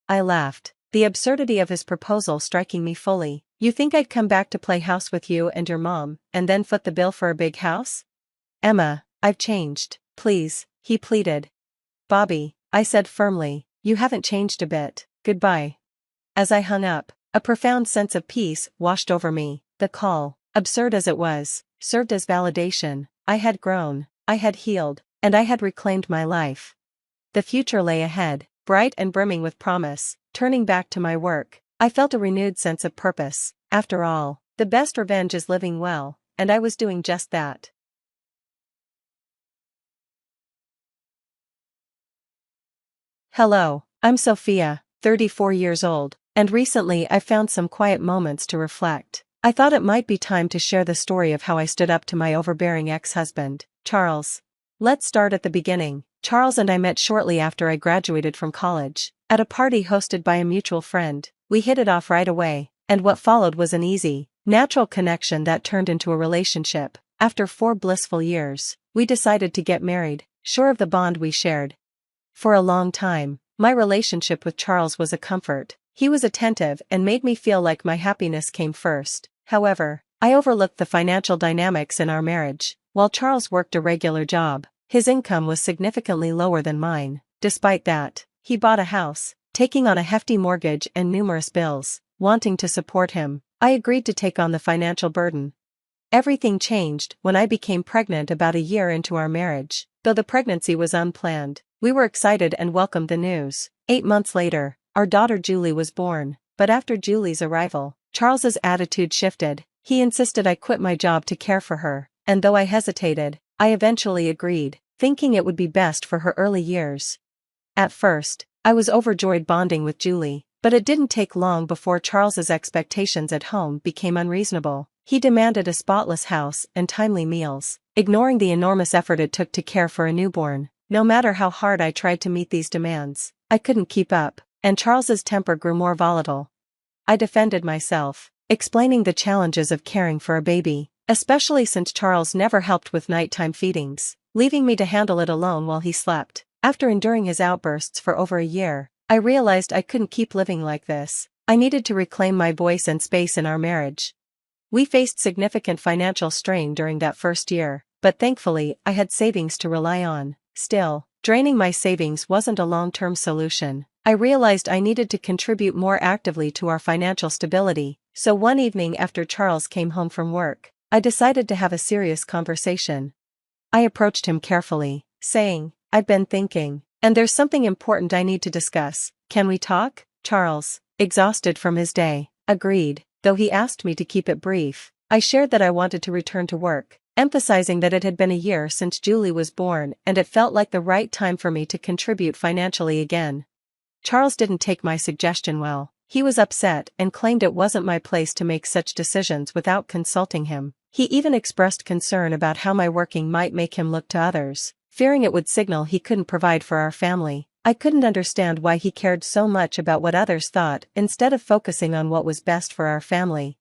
I laughed, the absurdity of his proposal striking me fully. "You think I'd come back to play house with you and your mom, and then foot the bill for a big house?" "Emma, I've changed. Please," he pleaded. "Bobby," I said firmly, "you haven't changed a bit. Goodbye." As I hung up, a profound sense of peace washed over me. The call, absurd as it was, served as validation. I had grown, I had healed, and I had reclaimed my life. The future lay ahead, bright and brimming with promise. Turning back to my work, I felt a renewed sense of purpose. After all, the best revenge is living well, and I was doing just that. Hello, I'm Sophia, 34 years old, and recently I found some quiet moments to reflect. I thought it might be time to share the story of how I stood up to my overbearing ex-husband, Charles. Let's start at the beginning. Charles and I met shortly after I graduated from college. At a party hosted by a mutual friend, we hit it off right away, and what followed was an easy, natural connection that turned into a relationship. After 4 blissful years, we decided to get married, sure of the bond we shared. For a long time, my relationship with Charles was a comfort. He was attentive and made me feel like my happiness came first. However, I overlooked the financial dynamics in our marriage. While Charles worked a regular job, his income was significantly lower than mine. Despite that, he bought a house, taking on a hefty mortgage and numerous bills. Wanting to support him, I agreed to take on the financial burden. Everything changed when I became pregnant about a year into our marriage. Though the pregnancy was unplanned, we were excited and welcomed the news. 8 months later, our daughter Julie was born, but after Julie's arrival, Charles's attitude shifted. He insisted I quit my job to care for her, and though I hesitated, I eventually agreed, thinking it would be best for her early years. At first, I was overjoyed bonding with Julie, but it didn't take long before Charles's expectations at home became unreasonable. He demanded a spotless house and timely meals, ignoring the enormous effort it took to care for a newborn. No matter how hard I tried to meet these demands, I couldn't keep up, and Charles's temper grew more volatile. I defended myself, explaining the challenges of caring for a baby, especially since Charles never helped with nighttime feedings, leaving me to handle it alone while he slept. After enduring his outbursts for over a year, I realized I couldn't keep living like this. I needed to reclaim my voice and space in our marriage. We faced significant financial strain during that first year, but thankfully I had savings to rely on. Still, draining my savings wasn't a long-term solution. I realized I needed to contribute more actively to our financial stability, so one evening after Charles came home from work, I decided to have a serious conversation. I approached him carefully, saying, "I've been thinking, and there's something important I need to discuss. Can we talk?" Charles, exhausted from his day, agreed, though he asked me to keep it brief. I shared that I wanted to return to work, emphasizing that it had been a year since Julie was born and it felt like the right time for me to contribute financially again. Charles didn't take my suggestion well. He was upset and claimed it wasn't my place to make such decisions without consulting him. He even expressed concern about how my working might make him look to others, fearing it would signal he couldn't provide for our family. I couldn't understand why he cared so much about what others thought instead of focusing on what was best for our family.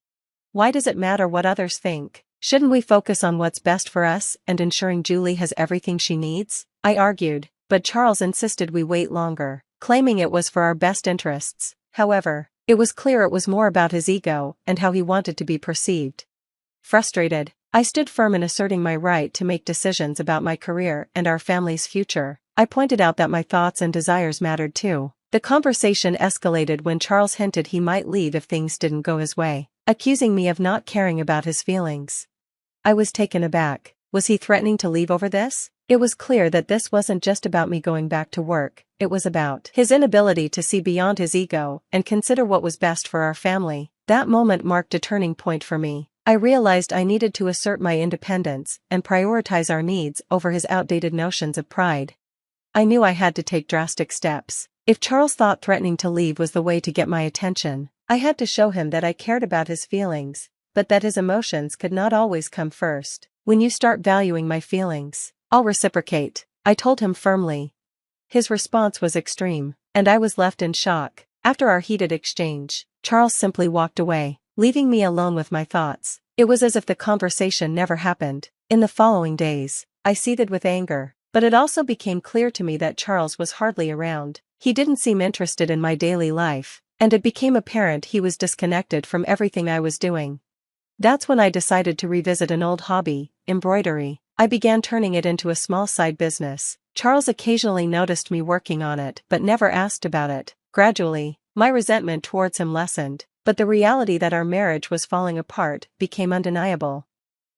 Why does it matter what others think? Shouldn't we focus on what's best for us and ensuring Julie has everything she needs? I argued, but Charles insisted we wait longer, claiming it was for our best interests. However, it was clear it was more about his ego and how he wanted to be perceived. Frustrated, I stood firm in asserting my right to make decisions about my career and our family's future. I pointed out that my thoughts and desires mattered too. The conversation escalated when Charles hinted he might leave if things didn't go his way, accusing me of not caring about his feelings. I was taken aback. Was he threatening to leave over this? It was clear that this wasn't just about me going back to work, it was about his inability to see beyond his ego and consider what was best for our family. That moment marked a turning point for me. I realized I needed to assert my independence and prioritize our needs over his outdated notions of pride. I knew I had to take drastic steps. If Charles thought threatening to leave was the way to get my attention, I had to show him that I cared about his feelings, but that his emotions could not always come first. When you start valuing my feelings, I'll reciprocate, I told him firmly. His response was extreme, and I was left in shock. After our heated exchange, Charles simply walked away, leaving me alone with my thoughts. It was as if the conversation never happened. In the following days, I seethed with anger, but it also became clear to me that Charles was hardly around. He didn't seem interested in my daily life, and it became apparent he was disconnected from everything I was doing. That's when I decided to revisit an old hobby, embroidery. I began turning it into a small side business. Charles occasionally noticed me working on it but never asked about it. Gradually, my resentment towards him lessened, but the reality that our marriage was falling apart became undeniable.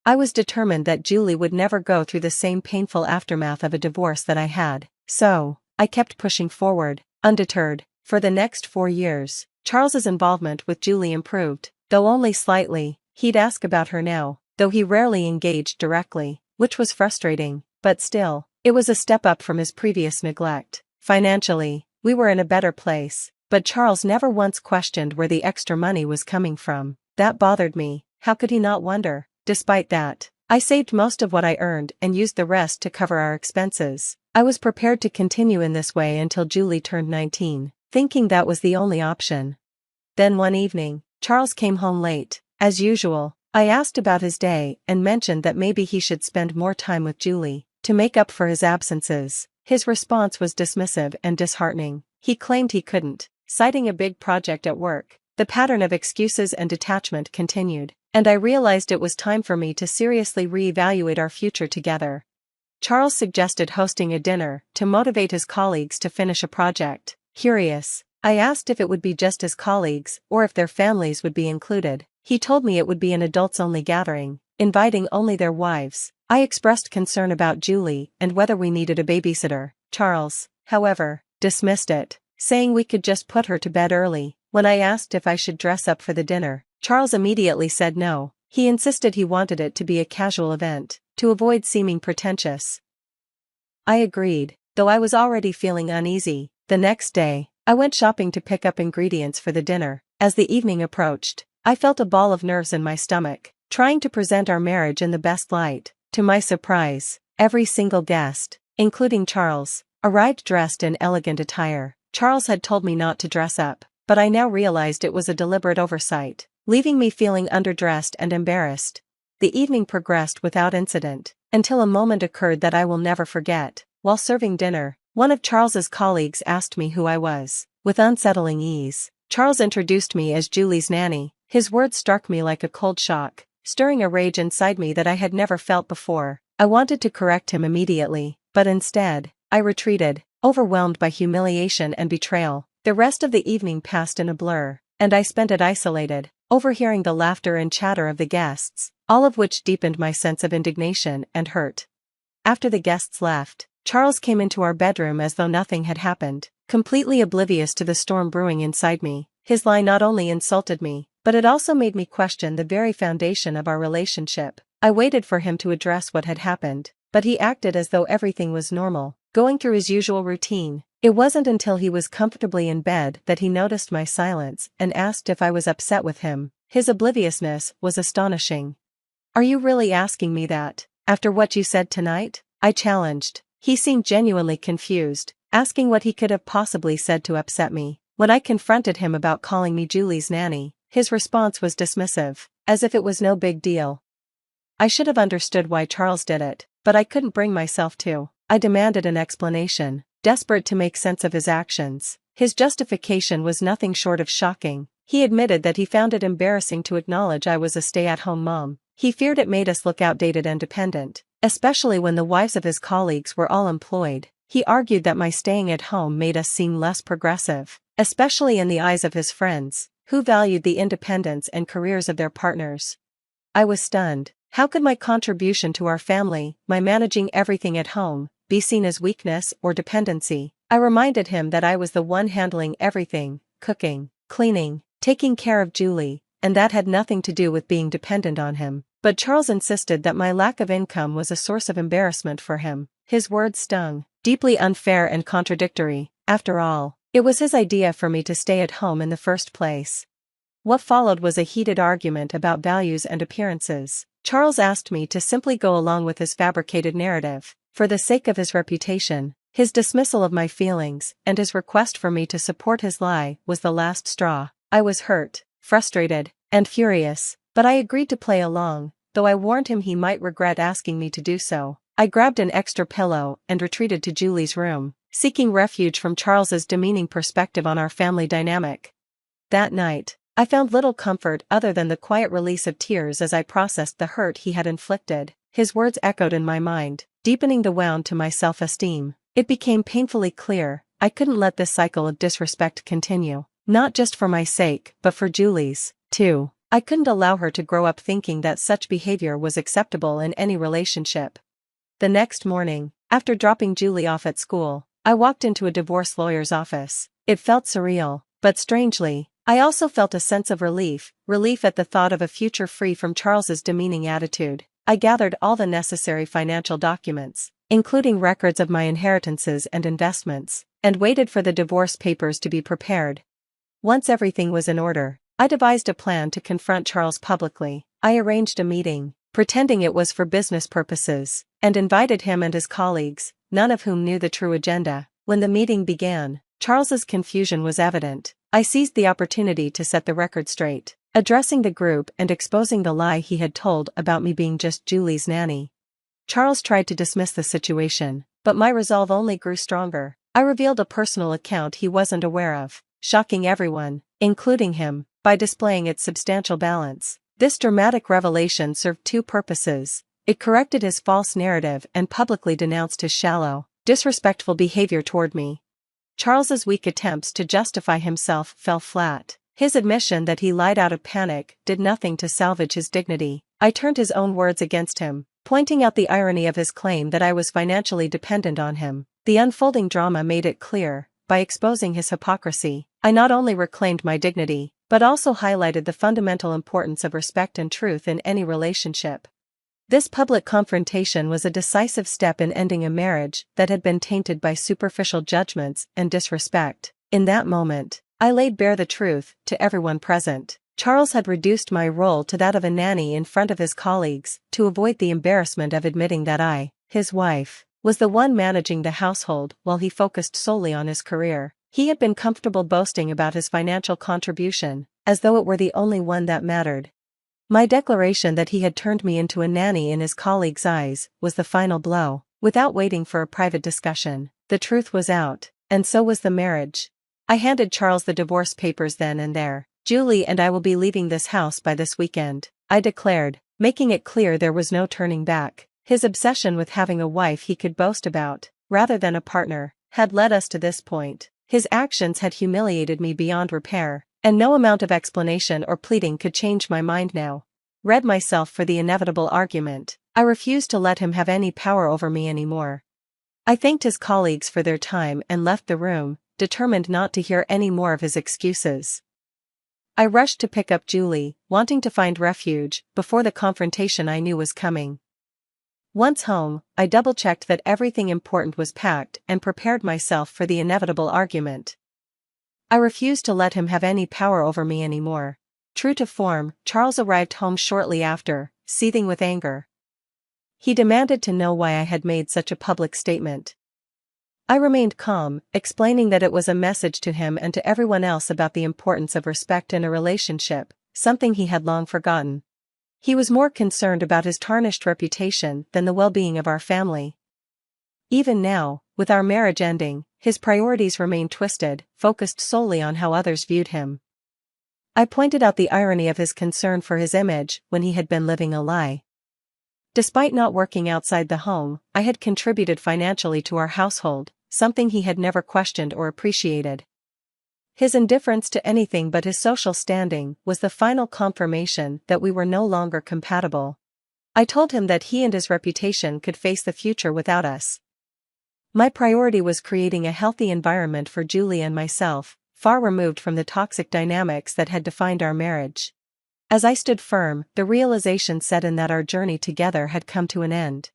I was determined that Julie would never go through the same painful aftermath of a divorce that I had, so I kept pushing forward, undeterred. For the next 4 years, Charles's involvement with Julie improved, though only slightly. He'd ask about her now, though he rarely engaged directly, which was frustrating, but still, it was a step up from his previous neglect. Financially, we were in a better place, but Charles never once questioned where the extra money was coming from. That bothered me. How could he not wonder? Despite that, I saved most of what I earned and used the rest to cover our expenses. I was prepared to continue in this way until Julie turned 19, thinking that was the only option. Then one evening, Charles came home late. As usual, I asked about his day and mentioned that maybe he should spend more time with Julie to make up for his absences. His response was dismissive and disheartening. He claimed he couldn't, citing a big project at work. The pattern of excuses and detachment continued, and I realized it was time for me to seriously reevaluate our future together. Charles suggested hosting a dinner to motivate his colleagues to finish a project. Curious, I asked if it would be just his colleagues or if their families would be included. He told me it would be an adults-only gathering, inviting only their wives. I expressed concern about Julie and whether we needed a babysitter. Charles, however, dismissed it, saying we could just put her to bed early. When I asked if I should dress up for the dinner, Charles immediately said no. He insisted he wanted it to be a casual event, to avoid seeming pretentious. I agreed, though I was already feeling uneasy. The next day, I went shopping to pick up ingredients for the dinner. As the evening approached, I felt a ball of nerves in my stomach, trying to present our marriage in the best light. To my surprise, every single guest, including Charles, arrived dressed in elegant attire. Charles had told me not to dress up, but I now realized it was a deliberate oversight, leaving me feeling underdressed and embarrassed. The evening progressed without incident, until a moment occurred that I will never forget. While serving dinner, one of Charles's colleagues asked me who I was. With unsettling ease, Charles introduced me as Julie's nanny. His words struck me like a cold shock, stirring a rage inside me that I had never felt before. I wanted to correct him immediately, but instead, I retreated, overwhelmed by humiliation and betrayal. The rest of the evening passed in a blur, and I spent it isolated, overhearing the laughter and chatter of the guests, all of which deepened my sense of indignation and hurt. After the guests left, Charles came into our bedroom as though nothing had happened, completely oblivious to the storm brewing inside me. His lie not only insulted me, but it also made me question the very foundation of our relationship. I waited for him to address what had happened, but he acted as though everything was normal, going through his usual routine. It wasn't until he was comfortably in bed that he noticed my silence and asked if I was upset with him. His obliviousness was astonishing. "Are you really asking me that, after what you said tonight?" I challenged. He seemed genuinely confused, asking what he could have possibly said to upset me. When I confronted him about calling me Julie's nanny, his response was dismissive, as if it was no big deal. I should have understood why Charles did it, but I couldn't bring myself to. I demanded an explanation, desperate to make sense of his actions. His justification was nothing short of shocking. He admitted that he found it embarrassing to acknowledge I was a stay-at-home mom. He feared it made us look outdated and dependent, especially when the wives of his colleagues were all employed. He argued that my staying at home made us seem less progressive, especially in the eyes of his friends, who valued the independence and careers of their partners. I was stunned. How could my contribution to our family, my managing everything at home, be seen as weakness or dependency? I reminded him that I was the one handling everything, cooking, cleaning, taking care of Julie, and that had nothing to do with being dependent on him. But Charles insisted that my lack of income was a source of embarrassment for him. His words stung, deeply unfair and contradictory. After all, it was his idea for me to stay at home in the first place. What followed was a heated argument about values and appearances. Charles asked me to simply go along with his fabricated narrative, for the sake of his reputation. His dismissal of my feelings, and his request for me to support his lie, was the last straw. I was hurt, frustrated, and furious, but I agreed to play along, though I warned him he might regret asking me to do so. I grabbed an extra pillow and retreated to Julie's room, seeking refuge from Charles's demeaning perspective on our family dynamic. That night, I found little comfort other than the quiet release of tears as I processed the hurt he had inflicted. His words echoed in my mind, deepening the wound to my self-esteem. It became painfully clear, I couldn't let this cycle of disrespect continue, not just for my sake, but for Julie's, too. I couldn't allow her to grow up thinking that such behavior was acceptable in any relationship. The next morning, after dropping Julie off at school, I walked into a divorce lawyer's office. It felt surreal, but strangely, I also felt a sense of relief at the thought of a future free from Charles's demeaning attitude. I gathered all the necessary financial documents, including records of my inheritances and investments, and waited for the divorce papers to be prepared. Once everything was in order, I devised a plan to confront Charles publicly. I arranged a meeting, pretending it was for business purposes, and invited him and his colleagues, none of whom knew the true agenda. When the meeting began, Charles's confusion was evident. I seized the opportunity to set the record straight, addressing the group and exposing the lie he had told about me being just Julie's nanny. Charles tried to dismiss the situation, but my resolve only grew stronger. I revealed a personal account he wasn't aware of, shocking everyone, including him, by displaying its substantial balance. This dramatic revelation served two purposes. It corrected his false narrative and publicly denounced his shallow, disrespectful behavior toward me. Charles's weak attempts to justify himself fell flat. His admission that he lied out of panic did nothing to salvage his dignity. I turned his own words against him, pointing out the irony of his claim that I was financially dependent on him. The unfolding drama made it clear. By exposing his hypocrisy, I not only reclaimed my dignity, but also highlighted the fundamental importance of respect and truth in any relationship. This public confrontation was a decisive step in ending a marriage that had been tainted by superficial judgments and disrespect. In that moment, I laid bare the truth to everyone present. Charles had reduced my role to that of a nanny in front of his colleagues to avoid the embarrassment of admitting that I, his wife, was the one managing the household while he focused solely on his career. He had been comfortable boasting about his financial contribution, as though it were the only one that mattered. My declaration that he had turned me into a nanny in his colleagues' eyes was the final blow. Without waiting for a private discussion, the truth was out, and so was the marriage. I handed Charles the divorce papers then and there. "Julie and I will be leaving this house by this weekend," I declared, making it clear there was no turning back. His obsession with having a wife he could boast about, rather than a partner, had led us to this point. His actions had humiliated me beyond repair, and no amount of explanation or pleading could change my mind now. Read myself for the inevitable argument. I refused to let him have any power over me anymore. I thanked his colleagues for their time and left the room, determined not to hear any more of his excuses. I rushed to pick up Julie, wanting to find refuge before the confrontation I knew was coming. Once home, I double-checked that everything important was packed and prepared myself for the inevitable argument. I refused to let him have any power over me anymore. True to form, Charles arrived home shortly after, seething with anger. He demanded to know why I had made such a public statement. I remained calm, explaining that it was a message to him and to everyone else about the importance of respect in a relationship, something he had long forgotten. He was more concerned about his tarnished reputation than the well-being of our family. Even now, with our marriage ending, his priorities remained twisted, focused solely on how others viewed him. I pointed out the irony of his concern for his image when he had been living a lie. Despite not working outside the home, I had contributed financially to our household, something he had never questioned or appreciated. His indifference to anything but his social standing was the final confirmation that we were no longer compatible. I told him that he and his reputation could face the future without us. My priority was creating a healthy environment for Julie and myself, far removed from the toxic dynamics that had defined our marriage. As I stood firm, the realization set in that our journey together had come to an end.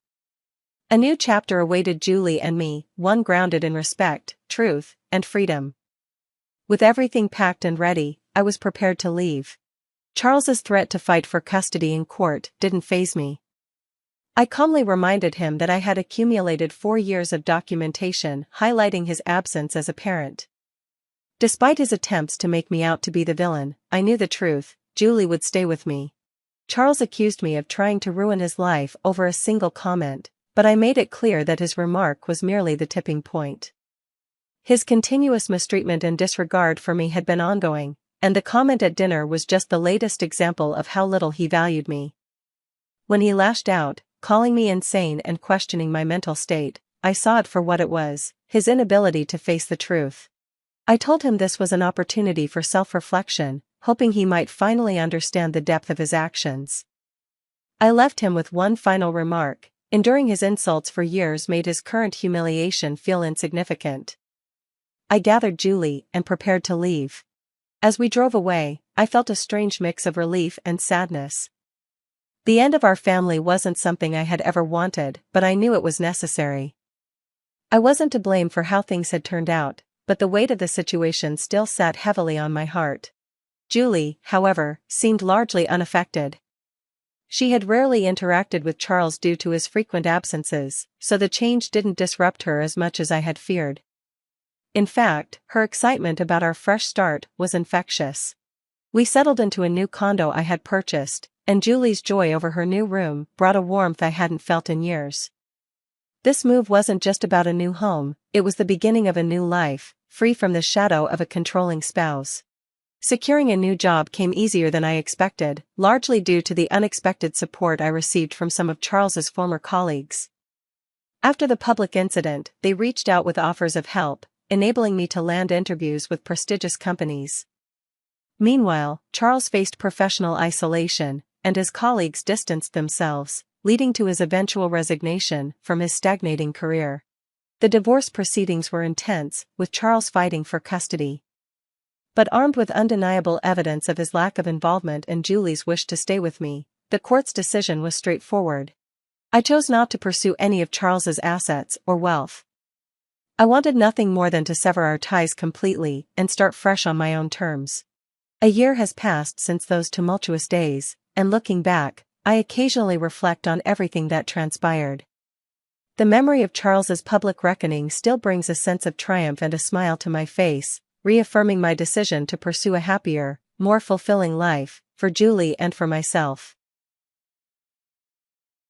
A new chapter awaited Julie and me, one grounded in respect, truth, and freedom. With everything packed and ready, I was prepared to leave. Charles's threat to fight for custody in court didn't faze me. I calmly reminded him that I had accumulated 4 years of documentation highlighting his absence as a parent. Despite his attempts to make me out to be the villain, I knew the truth: Julie would stay with me. Charles accused me of trying to ruin his life over a single comment, but I made it clear that his remark was merely the tipping point. His continuous mistreatment and disregard for me had been ongoing, and the comment at dinner was just the latest example of how little he valued me. When he lashed out, calling me insane and questioning my mental state, I saw it for what it was: his inability to face the truth. I told him this was an opportunity for self-reflection, hoping he might finally understand the depth of his actions. I left him with one final remark: enduring his insults for years made his current humiliation feel insignificant. I gathered Julie and prepared to leave. As we drove away, I felt a strange mix of relief and sadness. The end of our family wasn't something I had ever wanted, but I knew it was necessary. I wasn't to blame for how things had turned out, but the weight of the situation still sat heavily on my heart. Julie, however, seemed largely unaffected. She had rarely interacted with Charles due to his frequent absences, so the change didn't disrupt her as much as I had feared. In fact, her excitement about our fresh start was infectious. We settled into a new condo I had purchased, and Julie's joy over her new room brought a warmth I hadn't felt in years. This move wasn't just about a new home, it was the beginning of a new life, free from the shadow of a controlling spouse. Securing a new job came easier than I expected, largely due to the unexpected support I received from some of Charles's former colleagues. After the public incident, they reached out with offers of help, enabling me to land interviews with prestigious companies. Meanwhile, Charles faced professional isolation, and his colleagues distanced themselves, leading to his eventual resignation from his stagnating career. The divorce proceedings were intense, with Charles fighting for custody. But armed with undeniable evidence of his lack of involvement and Julie's wish to stay with me, the court's decision was straightforward. I chose not to pursue any of Charles's assets or wealth. I wanted nothing more than to sever our ties completely and start fresh on my own terms. A year has passed since those tumultuous days, and looking back, I occasionally reflect on everything that transpired. The memory of Charles's public reckoning still brings a sense of triumph and a smile to my face, reaffirming my decision to pursue a happier, more fulfilling life, for Julie and for myself.